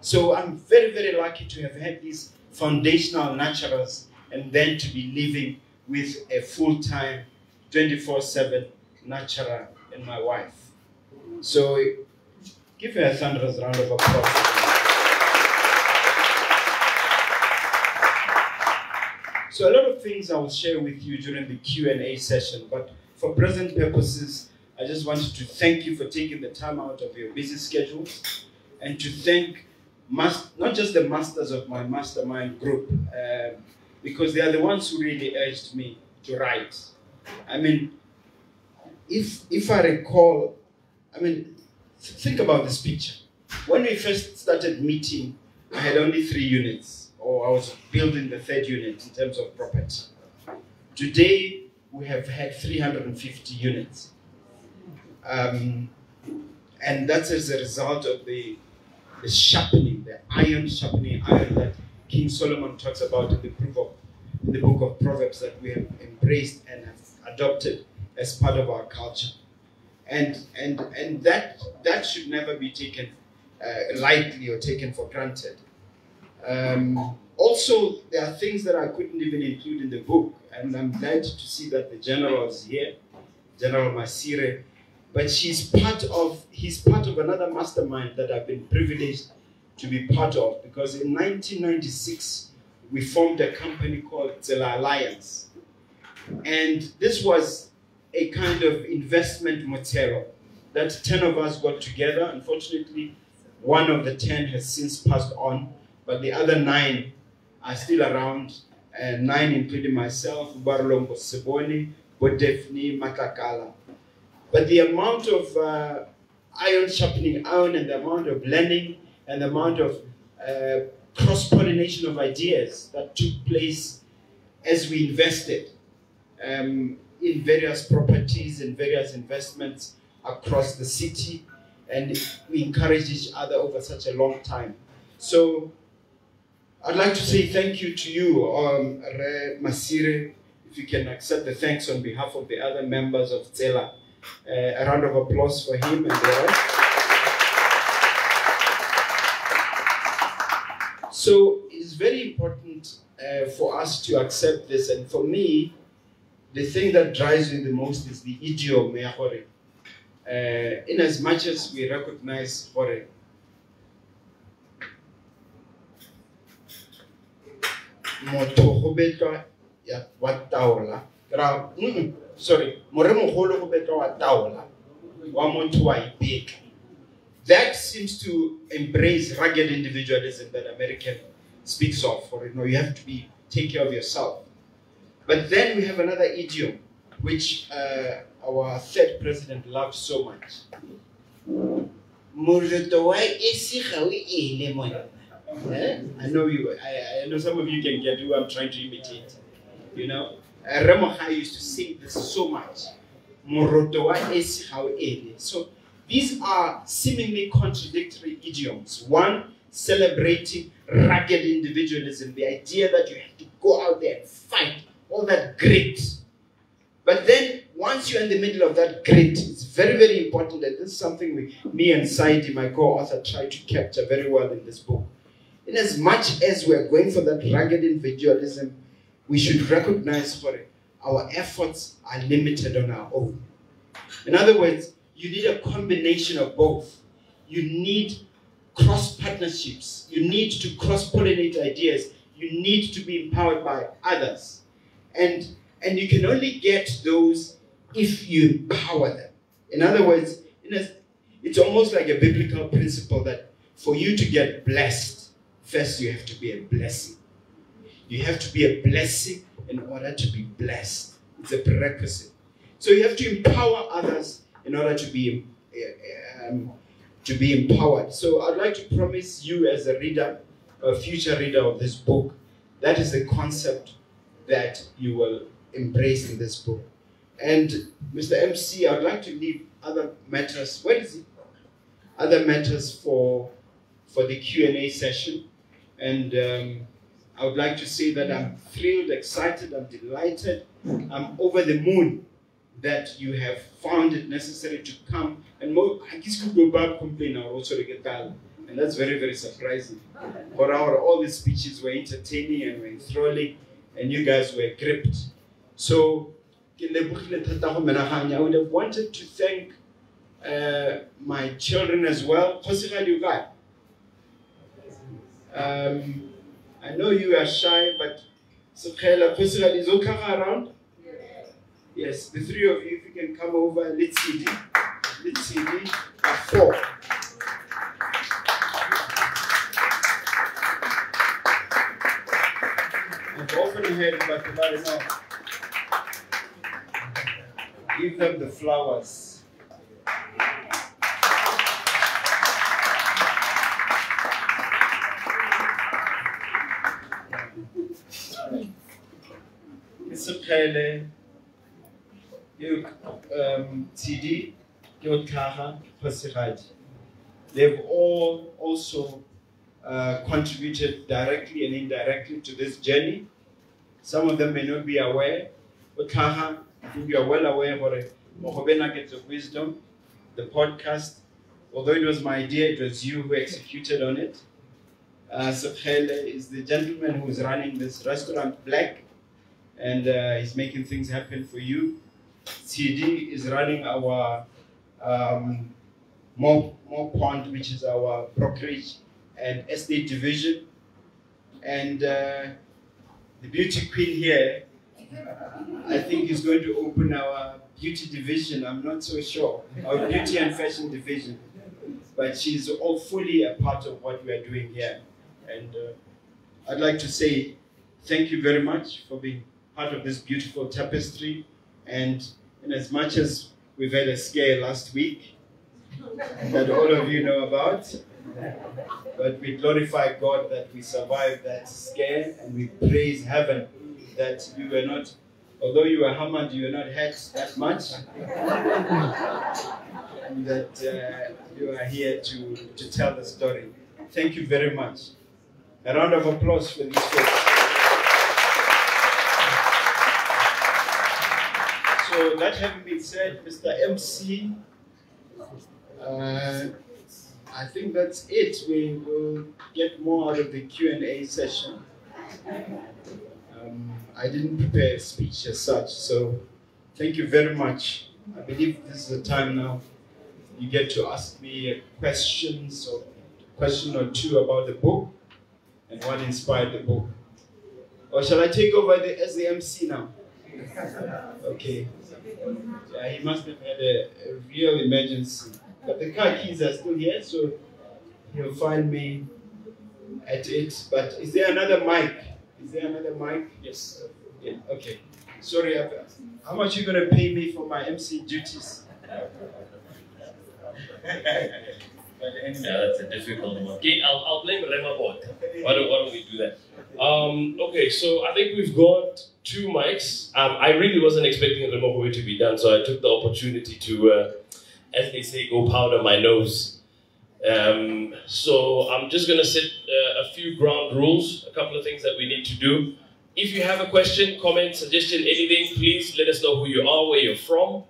So I'm very, very lucky to have had these foundational naturals and then to be living with a full-time, 24/7 natural in my wife. So give her a thunderous round of applause. So a lot of things I will share with you during the Q&A session, but for present purposes, I just wanted to thank you for taking the time out of your busy schedules and to thank not just the masters of my mastermind group, because they are the ones who really urged me to write. I mean, if I recall, I mean, think about this picture. When we first started meeting, I had only 3 units, or I was building the 3rd unit in terms of property. Today, we have had 350 units. And that's as a result of the sharpening, the iron sharpening iron that King Solomon talks about in the book of Proverbs, that we have embraced and have adopted as part of our culture. And that should never be taken lightly or taken for granted. Also, there are things that I couldn't even include in the book, and I'm glad to see that the general is here, General Masire, but he's part of another mastermind that I've been privileged to be part of, because in 1996, we formed a company called Tsela Alliance. And this was a kind of investment motel that 10 of us got together. Unfortunately, one of the 10 has since passed on, but the other 9 are still around, 9 including myself, Barlongo Seboni, Bodefni, Matakala. But the amount of iron sharpening iron, and the amount of learning, and the amount of cross-pollination of ideas that took place as we invested in various properties and various investments across the city, and we encouraged each other over such a long time. So I'd like to say thank you to you, Masire, if you can accept the thanks on behalf of the other members of Tsela. A round of applause for him and the rest. So it's very important for us to accept this, and for me, the thing that drives me the most is the idiom ya hore. In as much as we recognize hore, motho go betwa ya wa taola, sorry, that seems to embrace rugged individualism that American speaks of. For you have to take care of yourself. But then we have another idiom, which our 3rd president loves so much. I know I know some of you can get who I'm trying to imitate. You know, Remoha used to say this so much. So these are seemingly contradictory idioms. One, celebrating rugged individualism, the idea that you have to go out there and fight, all that grit. But then, once you're in the middle of that grit, it's very, very important, and this is something me and Saidi, my co-author, try to capture very well in this book. In as much as we're going for that rugged individualism, we should recognize for it, our efforts are limited on our own. In other words, you need a combination of both. You need cross-partnerships. You need to cross-pollinate ideas. You need to be empowered by others. And you can only get those if you empower them. In other words, it's almost like a biblical principle that for you to get blessed, first you have to be a blessing. You have to be a blessing in order to be blessed. It's a prerequisite. So you have to empower others in order to be empowered. So I'd like to promise you as a reader, a future reader of this book, that is the concept that you will embrace in this book. And Mr. MC, I'd like to leave other matters, where is it? Other matters for the Q&A session. And I would like to say that I'm thrilled, excited, I'm delighted. I'm over the moon that you have found it necessary to come. And I guess we go back complain our also and that's very, very surprising. For all the speeches were entertaining and were enthralling, and you guys were gripped. So I would have wanted to thank my children as well. I know you are shy, but is Okara around? Yes, the 3 of you, if you can come over, let's see. Let's see. 4. Open ahead, but no. Give them the flowers. Isipele, TD, Yotkaha, Pasiraj. They've all also contributed directly and indirectly to this journey. Some of them may not be aware. Otkaha, I think you are well aware of it. Mogobe Nuggets of Wisdom, the podcast. Although it was my idea, it was you who executed on it. Sokhele is the gentleman who is running this restaurant, Black, and he's making things happen for you. CD is running our Momp Mogobe, which is our brokerage and estate division. And the beauty queen here, I think is going to open our beauty division. I'm not so sure. Our beauty and fashion division. But she's all fully a part of what we are doing here. And I'd like to say thank you very much for being part of this beautiful tapestry. And in as much as we've had a scare last week that all of you know about, but we glorify God that we survived that scare, and we praise heaven that you were not, although you were hammered, you were not hurt that much. And that you are here to tell the story. Thank you very much. A round of applause for these folks. So that having been said, Mr. MC, I think that's it. We will get more out of the Q&A session. I didn't prepare a speech as such, so thank you very much. I believe this is the time now you get to ask me questions or a question or two about the book and what inspired the book. Or shall I take over as the MC now? Okay. Yeah, he must have had a real emergency. But the car keys are still here, so he'll find me at it. But is there another mic? Is there another mic? Yes. Yeah, okay. Sorry, how much are you going to pay me for my MC duties? Yeah, that's a difficult one. Okay, I'll blame Rema board. Why don't we do that? Okay, so I think we've got 2 mics. I really wasn't expecting Rema board to be done, so I took the opportunity to, as they say, go powder my nose. So I'm just going to set a few ground rules, a couple of things that we need to do. If you have a question, comment, suggestion, anything, please let us know who you are, where you're from.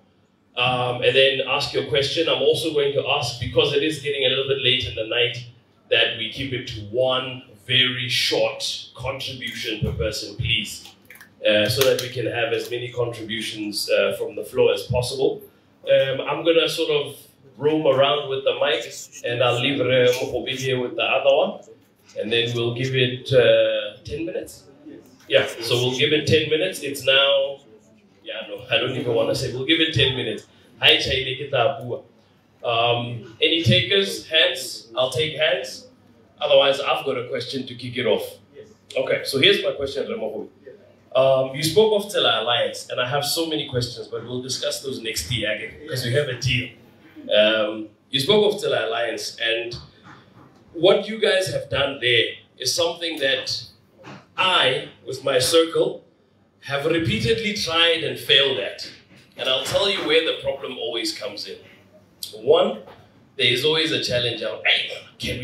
And then ask your question. I'm also going to ask, because it is getting a little bit late in the night, that we keep it to 1 very short contribution per person, please, so that we can have as many contributions from the floor as possible. I'm going to sort of roam around with the mic, and I'll leave Mogobe here with the other one, and then we'll give it 10 minutes? Yeah, so we'll give it 10 minutes. It's now... Yeah, no, I don't even want to say. We'll give it 10 minutes. Hi, any takers? Hands? I'll take hands. Otherwise, I've got a question to kick it off. Okay, so here's my question, Remohu. You spoke of Tela Alliance, and I have so many questions, but we'll discuss those next year again, because we have a deal. You spoke of Tela Alliance, and what you guys have done there is something that I, with my circle, have repeatedly tried and failed at. And I'll tell you where the problem always comes in. 1, there is always a challenge out, hey, can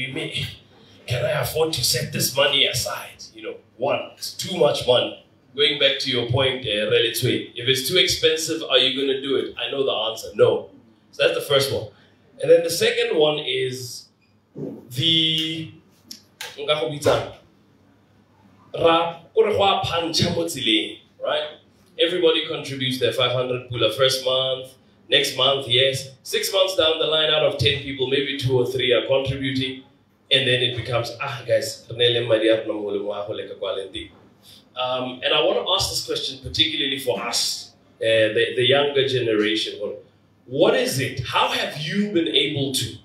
I afford to set this money aside? You know, 1, it's too much money. Going back to your point, Relitwe, if it's too expensive, are you going to do it? I know the answer, no. So that's the first one. And then the second one is the right? Everybody contributes their 500 pula first month, next month, yes. 6 months down the line, out of 10 people, maybe 2 or 3 are contributing, and then it becomes, guys, and I want to ask this question particularly for us, the younger generation. What is it? How have you been able to,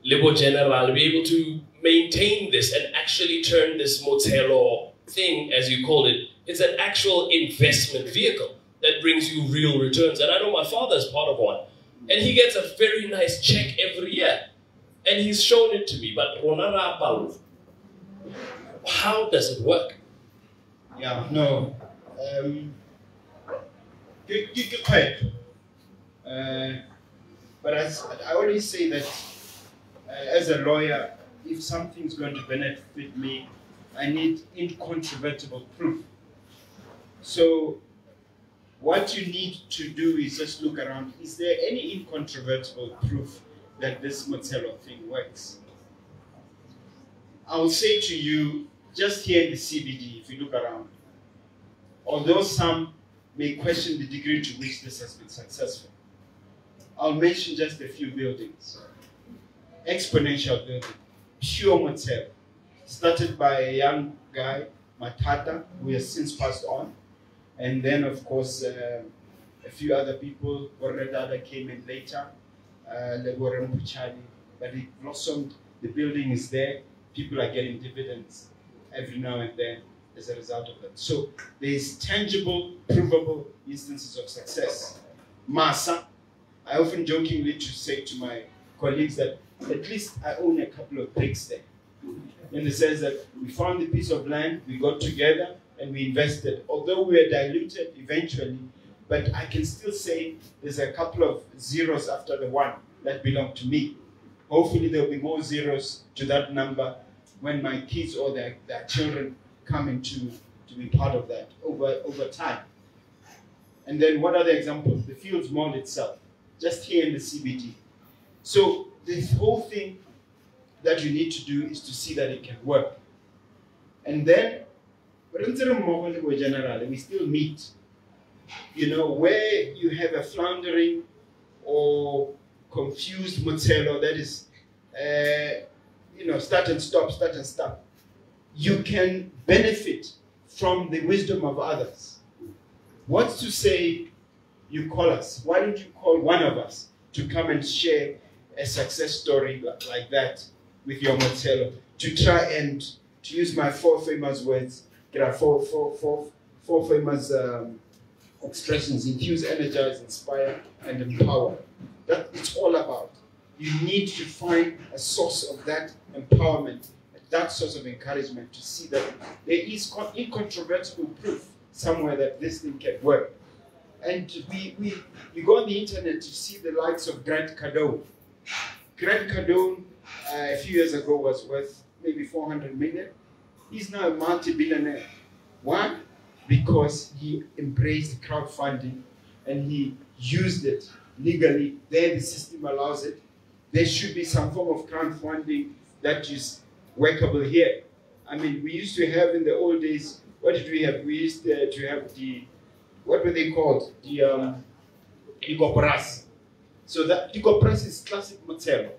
Libo General, be able to maintain this and actually turn this Motelo thing, as you call it, it's an actual investment vehicle that brings you real returns. And I know my father is part of one. And he gets a very nice check every year. And he's shown it to me. But how does it work? Yeah, no. Good question. But as I always say that as a lawyer, if something's going to benefit me, I need incontrovertible proof. So what you need to do is just look around. Is there any incontrovertible proof that this Motelo thing works? I will say to you, just here in the CBD, if you look around, although some may question the degree to which this has been successful, I'll mention just a few buildings. Exponential building, pure Motelo, started by a young guy, Matata, who has since passed on. And then, of course, a few other people, Warredada came in later, Legorem Puchani, but it blossomed. The building is there. People are getting dividends every now and then as a result of that. So there's tangible, provable instances of success. Masa, I often jokingly to say to my colleagues that at least I own a couple of bricks there. In the sense that we found a piece of land, we got together, and we invested. Although we were diluted eventually, but I can still say there's a couple of zeros after the one that belong to me. Hopefully there'll be more zeros to that number when my kids or their children come into to be part of that over time. And then what other examples? The Fields Mall itself, just here in the CBD. So this whole thing that you need to do is to see that it can work. And then we still meet. You know, where you have a floundering or confused Motelo that is, start and stop, you can benefit from the wisdom of others. What's to say you call us? Why don't you call one of us to come and share a success story like that with your Motelo, to try and, to use my four famous words, there are four famous expressions: infuse, energize, inspire, and empower. That it's all about. You need to find a source of that empowerment, that source of encouragement, to see that there is incontrovertible proof somewhere that this thing can work. And you go on the internet to see the likes of Grant Cardone. Grant Cardone, a few years ago, was worth maybe 400 million. He's now a multi-billionaire. Why? Because he embraced crowdfunding and he used it legally. There the system allows it. There should be some form of crowdfunding that is workable here. I mean, we used to have in the old days, what did we have? We used to have the, what were they called? The Ticopras. So that Ticopras is classic Motelo.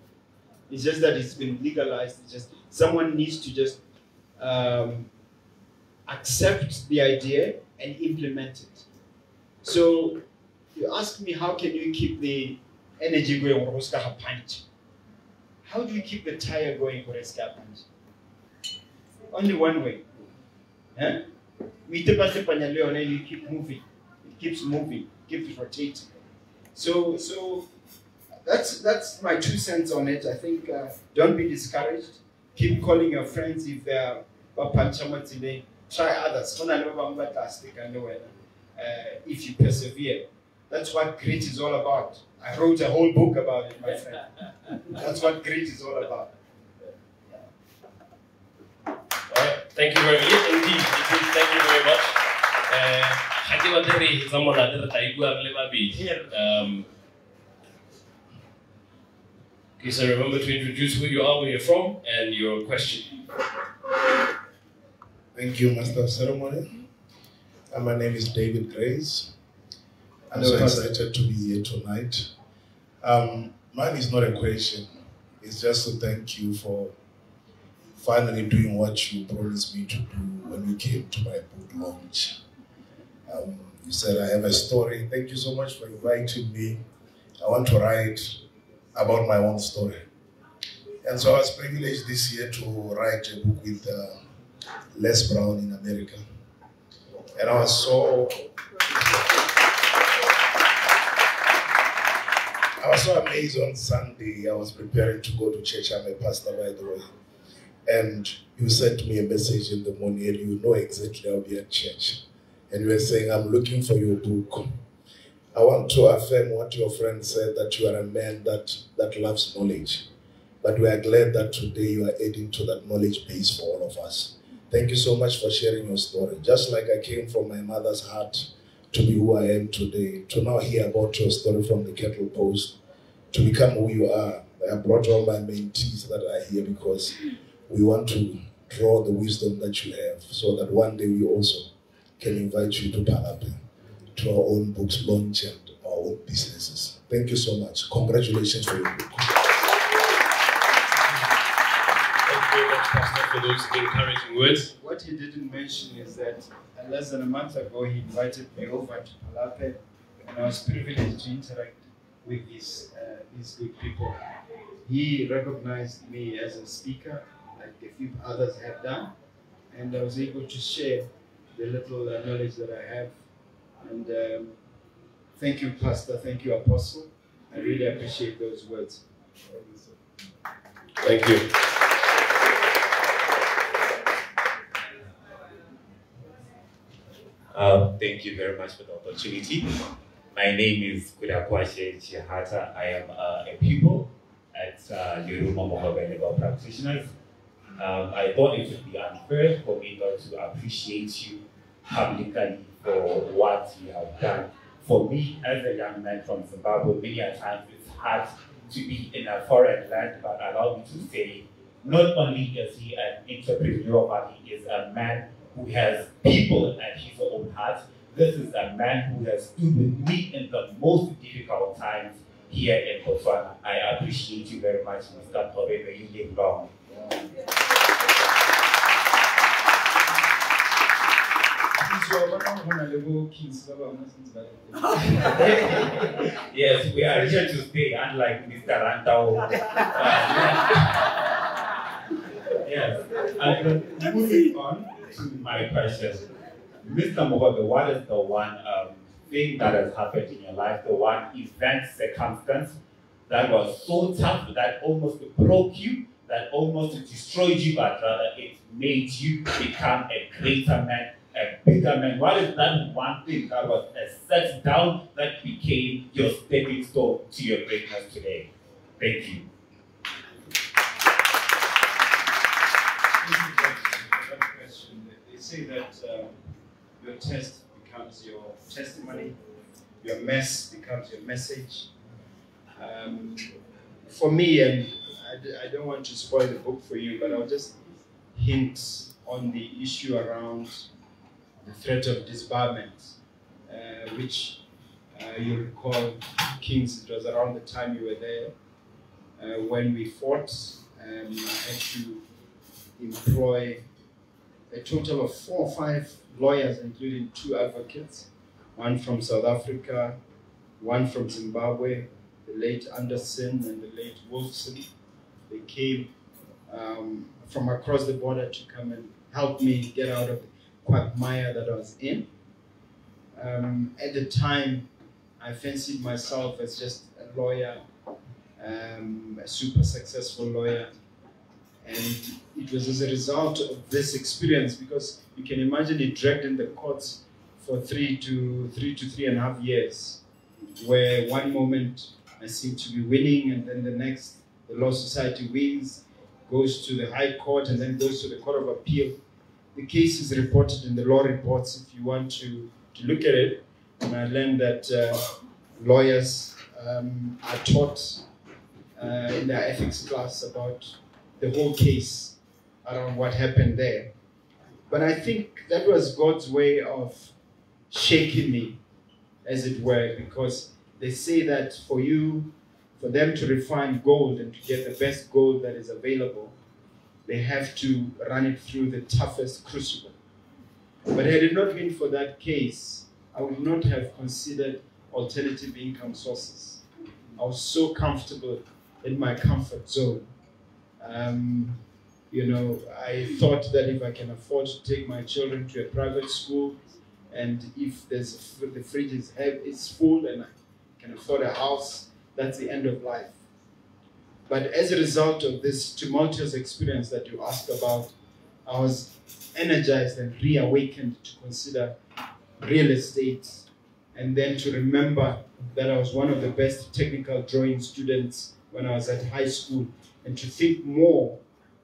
It's just that it's been legalized. It's just someone needs to just accept the idea and implement it. So you ask me, how can you keep the energy going? How do you keep the tire going for a punch? Only one way. Eh? We you keep moving. It keeps moving, keeps rotating. So that's my 2 cents on it. I think don't be discouraged. Keep calling your friends if they are today. Try others. If you persevere. That's what grit is all about. I wrote a whole book about it, my friend. That's what grit is all about. Thank you very much. Indeed, thank you very much. Okay, so remember to introduce who you are, where you're from, and your question. Thank you, Master of Ceremony. My name is David Grace. I'm so excited to be here tonight. Mine is not a question. It's just to thank you for finally doing what you promised me to do when you came to my book launch. You said I have a story. Thank you so much for inviting me. I want to write about my own story. And so I was privileged this year to write a book with Les Brown in America. And I was so amazed on Sunday. I was preparing to go to church. I'm a pastor, by the way. And you sent me a message in the morning, and you know exactly I'll be at church. And you were saying, I'm looking for your book. I want to affirm what your friend said, that you are a man that loves knowledge. But we are glad that today you are adding to that knowledge base for all of us. Thank you so much for sharing your story. Just like I came from my mother's heart to be who I am today, to now hear about your story from the cattlepost, to become who you are. I brought all my mentees that are here because we want to draw the wisdom that you have so that one day we also can invite you to Palape, to our own books launch and our own businesses. Thank you so much. Congratulations for your book. Thank you very much, Pastor, for those encouraging words. What he didn't mention is that less than a month ago he invited me over to Palape, and I was privileged to interact with these good people. He recognized me as a speaker, like a few others have done, and I was able to share the little knowledge that I have. And thank you, Pastor. Thank you, Apostle. I really appreciate those words. Thank you. Thank you very much for the opportunity. My name is Kudakwashe Chihata. I am a pupil at Momp Mogobe MOMP Practitioners. I thought it would be unfair for me not to appreciate you publicly for what you have done. For me, as a young man from Zimbabwe, many a times it's hard to be in a foreign land, but allow me to say, not only is he an entrepreneur, but he is a man who has people at his own heart. This is a man who has stood with me in the most difficult times here in Botswana. I appreciate you very much, Mr. Mogobe. May you live long. Yes, we are here to stay, unlike Mr. Rantau. Yes, and moving on to my question. Mr. Mogobe, what is the one thing that has happened in your life, the one event, circumstance that was so tough that almost broke you, that almost destroyed you, but rather it made you become a greater man, a bigger man? What is that one thing that was a set down that became your stepping stone to your greatness today? Thank you. They say that your test becomes your testimony, your mess becomes your message. For me, and I don't want to spoil the book for you, but I'll just hint on the issue around the threat of disbarment, which you recall, Kings, it was around the time you were there, when we fought. I had to employ a total of 4 or 5 lawyers, including 2 advocates, one from South Africa, one from Zimbabwe, the late Anderson and the late Wolfson. They came from across the border to come and help me get out of the quagmire that I was in. At the time, I fancied myself as just a lawyer, a super successful lawyer. And it was as a result of this experience, because you can imagine it dragged in the courts for 3 to 3.5 years, where one moment I seem to be winning, and then the next, the Law Society wins, goes to the High Court, and then goes to the Court of Appeal. The case is reported in the law reports if you want to look at it. And I learned that lawyers are taught in their ethics class about the whole case around what happened there. But I think that was God's way of shaking me, as it were, because they say that for them to refine gold and to get the best gold that is available, they have to run it through the toughest crucible. But had it not been for that case, I would not have considered alternative income sources. I was so comfortable in my comfort zone. You know, I thought that if I can afford to take my children to a private school, and if the fridge is full and I can afford a house, that's the end of life. But as a result of this tumultuous experience that you asked about, I was energized and reawakened to consider real estate, and then to remember that I was one of the best technical drawing students when I was at high school, and to think more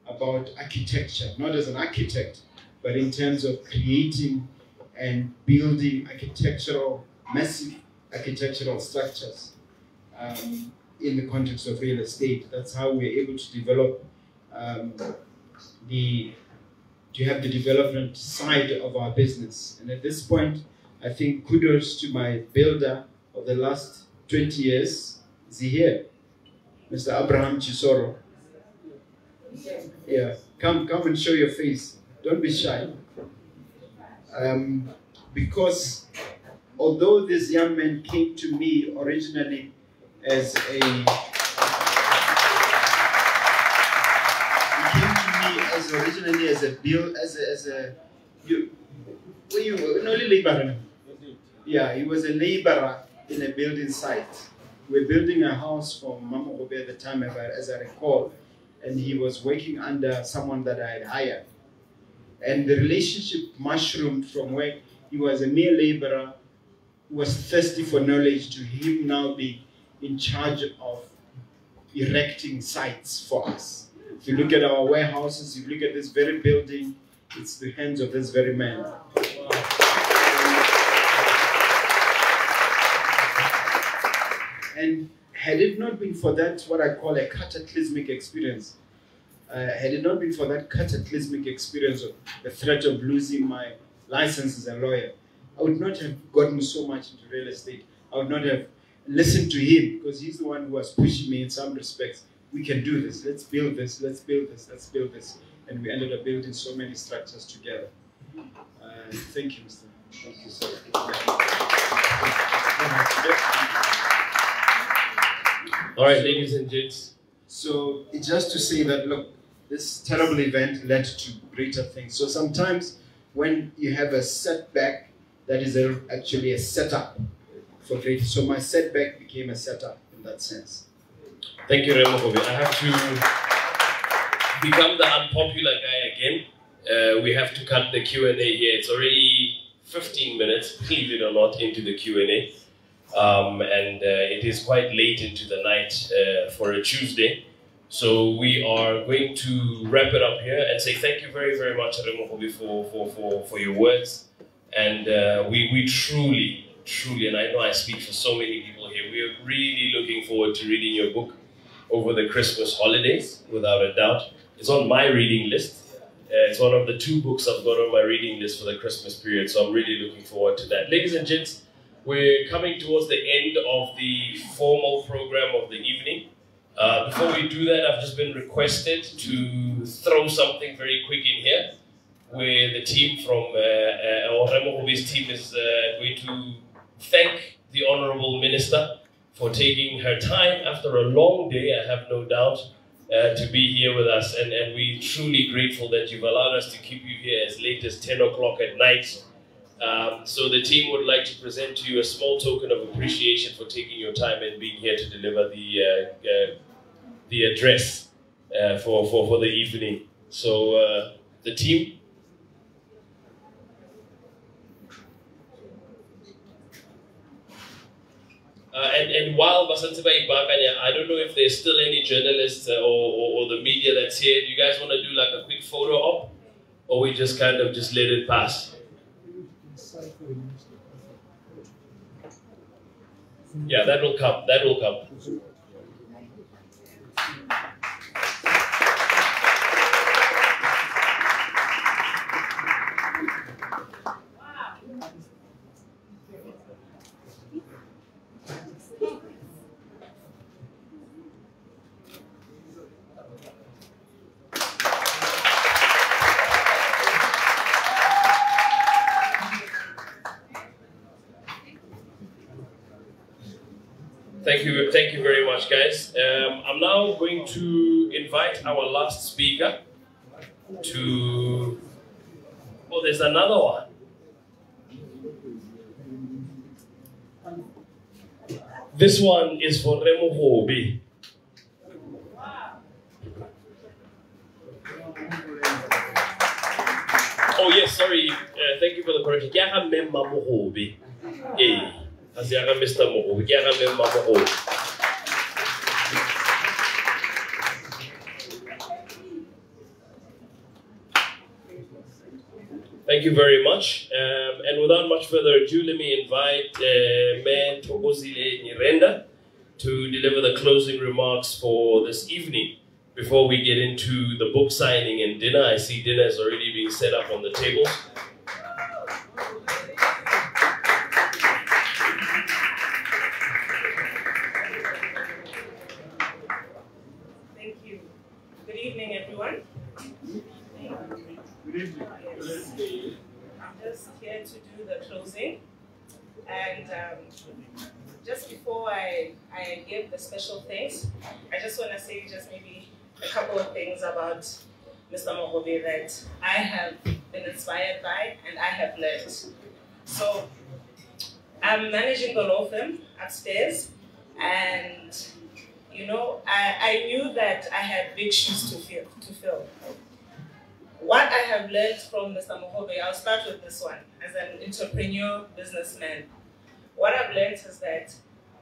about architecture, not as an architect, but in terms of creating and building massive architectural structures in the context of real estate. That's how we're able to develop to have the development side of our business. And at this point, I think kudos to my builder of the last 20 years. Is he here? Mr. Abraham Chisoro. Yeah, come and show your face. Don't be shy. Because although this young man came to me originally as yeah, he was a laborer in a building site. We're building a house for Momp Mogobe at the time, as I recall, and he was working under someone that I had hired. And the relationship mushroomed from where he was a mere laborer who was thirsty for knowledge to him now be in charge of erecting sites for us. If you look at our warehouses, if you look at this very building, it's the hands of this very man. And had it not been for that, what I call a cataclysmic experience, had it not been for that cataclysmic experience of the threat of losing my license as a lawyer, I would not have gotten so much into real estate. I would not have listened to him, because he's the one who was pushing me in some respects. We can do this, let's build this, let's build this, let's build this. And we ended up building so many structures together. Thank you, Mr. Thank you, sir. All right, ladies and gents. So it's just to say that, look, this terrible event led to greater things. So sometimes when you have a setback, that is actually a setup for greater. So my setback became a setup in that sense. Thank you, Mogobe. I have to become the unpopular guy again. We have to cut the Q&A here. It's already 15 minutes, believe it or not, into the Q&A. And it is quite late into the night for a Tuesday. So we are going to wrap it up here and say thank you very, very much, Mogobe, for your words. And we truly, and I know I speak for so many people here, we are really looking forward to reading your book over the Christmas holidays, without a doubt. It's on my reading list. It's one of the 2 books I've got on my reading list for the Christmas period, so I'm really looking forward to that. Ladies and gents, we're coming towards the end of the formal program of the evening. Before we do that, I've just been requested to throw something very quick in here, where the team from, or Mogobe's team is going to thank the Honorable Minister for taking her time after a long day, I have no doubt, to be here with us. And we're truly grateful that you've allowed us to keep you here as late as 10 o'clock at night. So the team would like to present to you a small token of appreciation for taking your time and being here to deliver the address for the evening. So the team. And while Basantiba Ibakanya, I don't know if there's still any journalists or the media that's here. Do you guys want to do like a quick photo op? Or we just kind of just let it pass? Yeah, that will come. That will come. Thank you very much, guys. I'm now going to invite our last speaker, to, oh, there's another one. This one is for Remo Hobi. Oh yes, sorry. Thank you for the correction. Kiaga Memma Mogobe. Eh, asiaga Mr. Mogobe. Kiaga Memma Mogobe. Thank you very much. And without much further ado, let me invite Mayor Thokozile Nyirenda to deliver the closing remarks for this evening. Before we get into the book signing and dinner, I see dinner is already being set up on the table. Thank you. Good evening, everyone. Good evening. Yes. I'm just here to do the closing. And just before I give the special thanks, I just want to say just maybe a couple of things about Mr. Mogobe that I have been inspired by and I have learned. So I'm managing the law firm upstairs, and you know, I knew that I had big shoes to fill. What I have learned from Mr. Mogobe, I'll start with this one, as an entrepreneur, businessman. What I've learned is that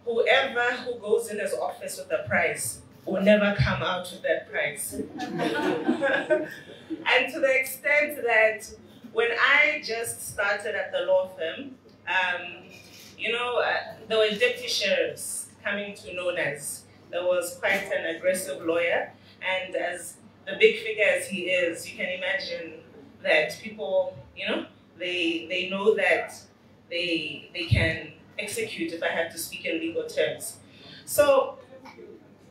whoever who goes in his office with a prize will never come out with that prize. And to the extent that when I just started at the law firm, you know, there were deputy sheriffs coming to known as. There was quite an aggressive lawyer, and as the big figure as he is, you can imagine that people, you know, they know that they can execute, if I have to speak in legal terms. So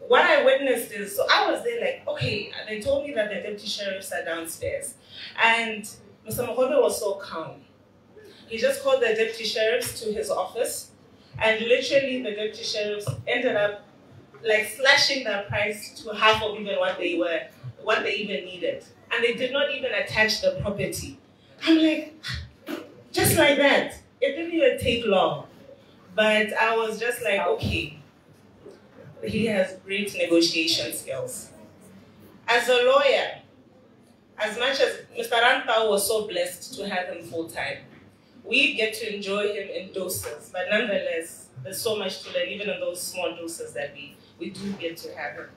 what I witnessed is, so I was there like, okay, they told me that the deputy sheriffs are downstairs. And Mr. Mogobe was so calm. He just called the deputy sheriffs to his office, and literally the deputy sheriffs ended up like slashing their price to half of even what they even needed. And they did not even attach the property. I'm like, just like that. It didn't even take long. But I was just like, okay, he has great negotiation skills. As a lawyer, as much as Mr. Rantau was so blessed to have him full-time, we get to enjoy him in doses, but nonetheless, there's so much to learn, even in those small doses that we do get to have him.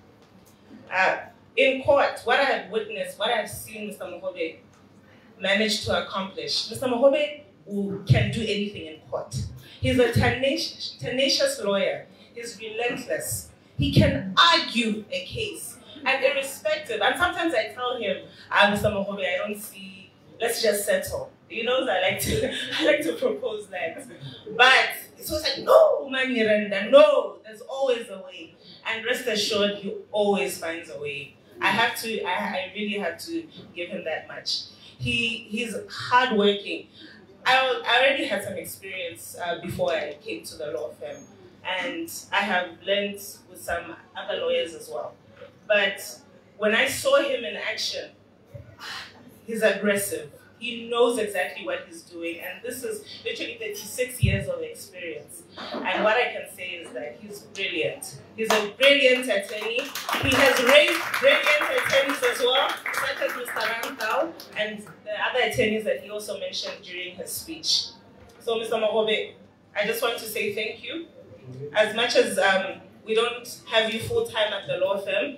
In court, what I have witnessed, what I have seen Mr. Mogobe manage to accomplish, Mr. Mogobe can do anything in court. He's a tenacious lawyer. He's relentless. He can argue a case, and irrespective. And sometimes I tell him, Mr. Mogobe, I don't see, let's just settle. You know, I like to propose that. But so it's like, no, Nyirenda, no, there's always a way. And rest assured, he always finds a way. I really have to give him that much. He's hardworking. I already had some experience before I came to the law firm, and I have learned with some other lawyers as well. But when I saw him in action, he's aggressive. He knows exactly what he's doing, and this is literally 36 years of experience. And what I can say is that he's brilliant. He's a brilliant attorney. He has raised brilliant attorneys as well, such as Mr. Rantau and the other attorneys that he also mentioned during his speech. So, Mr. Mogobe, I just want to say thank you. As much as we don't have you full-time at the law firm,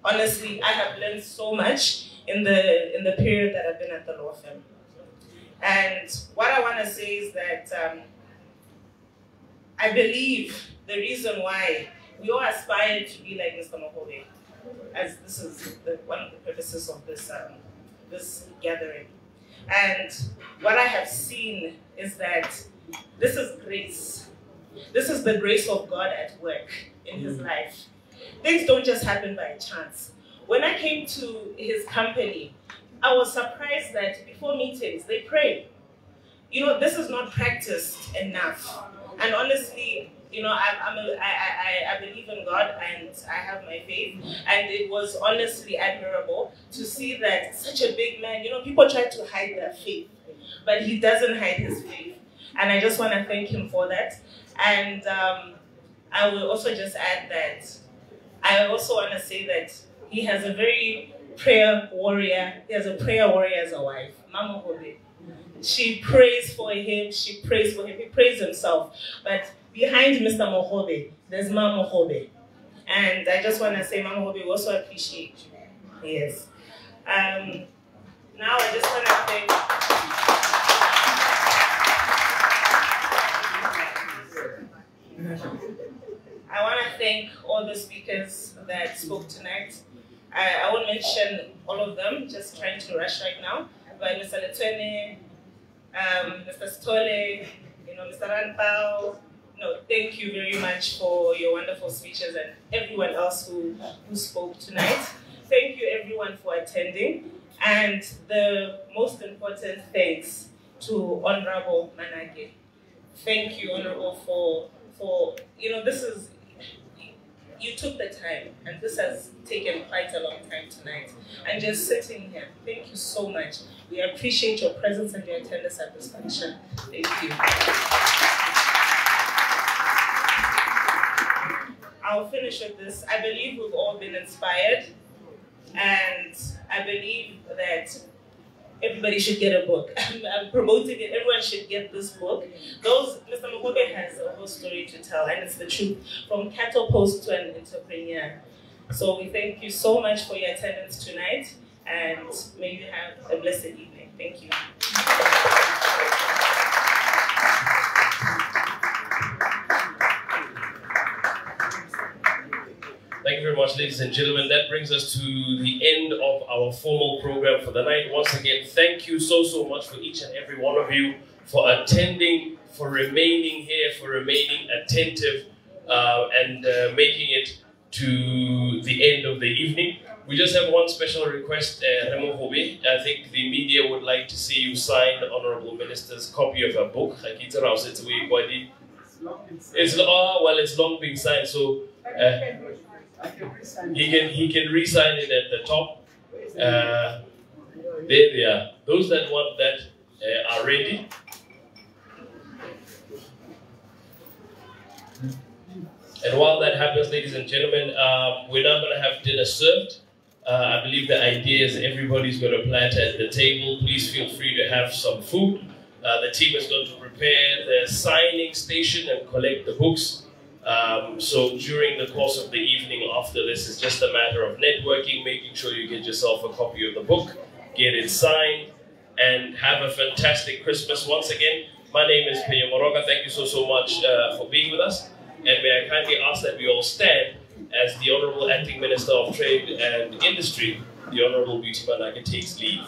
honestly, I have learned so much in the period that I've been at the law firm. And what I want to say is that I believe the reason why we all aspire to be like Mr. Mogobe, as this is one of the purposes of this, this gathering. And what I have seen is that this is grace. This is the grace of God at work in his life. Things don't just happen by chance. When I came to his company, I was surprised that before meetings, they pray. You know, this is not practiced enough. And honestly, you know, I believe in God and I have my faith. And it was honestly admirable to see that such a big man, you know, people try to hide their faith, but he doesn't hide his faith. And I just want to thank him for that. And I will also just add that I also want to say that he has a very prayer warrior. He has a prayer warrior as a wife, Mama Mogobe. She prays for him. She prays for him. He prays himself. But behind Mr. Mogobe, there's Mama Mogobe. And I just want to say, Mama Mogobe, we also appreciate you. Yes. Now I just want to thank... I want to thank all the speakers that spoke tonight. I won't mention all of them, just trying to rush right now. But Mr. Letwene, Mr. Stole, you know, Mr. Ranpao, no, thank you very much for your wonderful speeches and everyone else who spoke tonight. Thank you everyone for attending. And the most important thanks to Honorable Manage. Thank you, Honorable, for you know, this is, you took the time, and this has taken quite a long time tonight. And just sitting here, thank you so much. We appreciate your presence and your attendance at this function. Thank you. I'll finish with this. I believe we've all been inspired, and I believe that everybody should get a book. I'm promoting it. Everyone should get this book. Mr. Mogobe has a whole story to tell, and it's the truth. From cattlepost to an entrepreneur. So we thank you so much for your attendance tonight, and may you have a blessed evening. Thank you. Thank you very much, ladies and gentlemen. That brings us to the end of our formal program for the night. Once again, thank you so much for each and every one of you for attending, for remaining here, for remaining attentive, and making it to the end of the evening. We just have one special request, Remo Hobe. I think the media would like to see you sign the Honorable Minister's copy of her book. It's long been signed, so he can re-sign it at the top. There they are. Those that want that are ready. And while that happens, ladies and gentlemen, we're now going to have dinner served. I believe the idea is everybody's going to platter at the table. Please feel free to have some food. The team is going to prepare the signing station and collect the books. So during the course of the evening after this, it's just a matter of networking, making sure you get yourself a copy of the book, get it signed, and have a fantastic Christmas once again. My name is Penya Moroga. Thank you so much for being with us. And may I kindly ask that we all stand as the Honorable Acting Minister of Trade and Industry, the Honorable Beauty Manage, takes leave.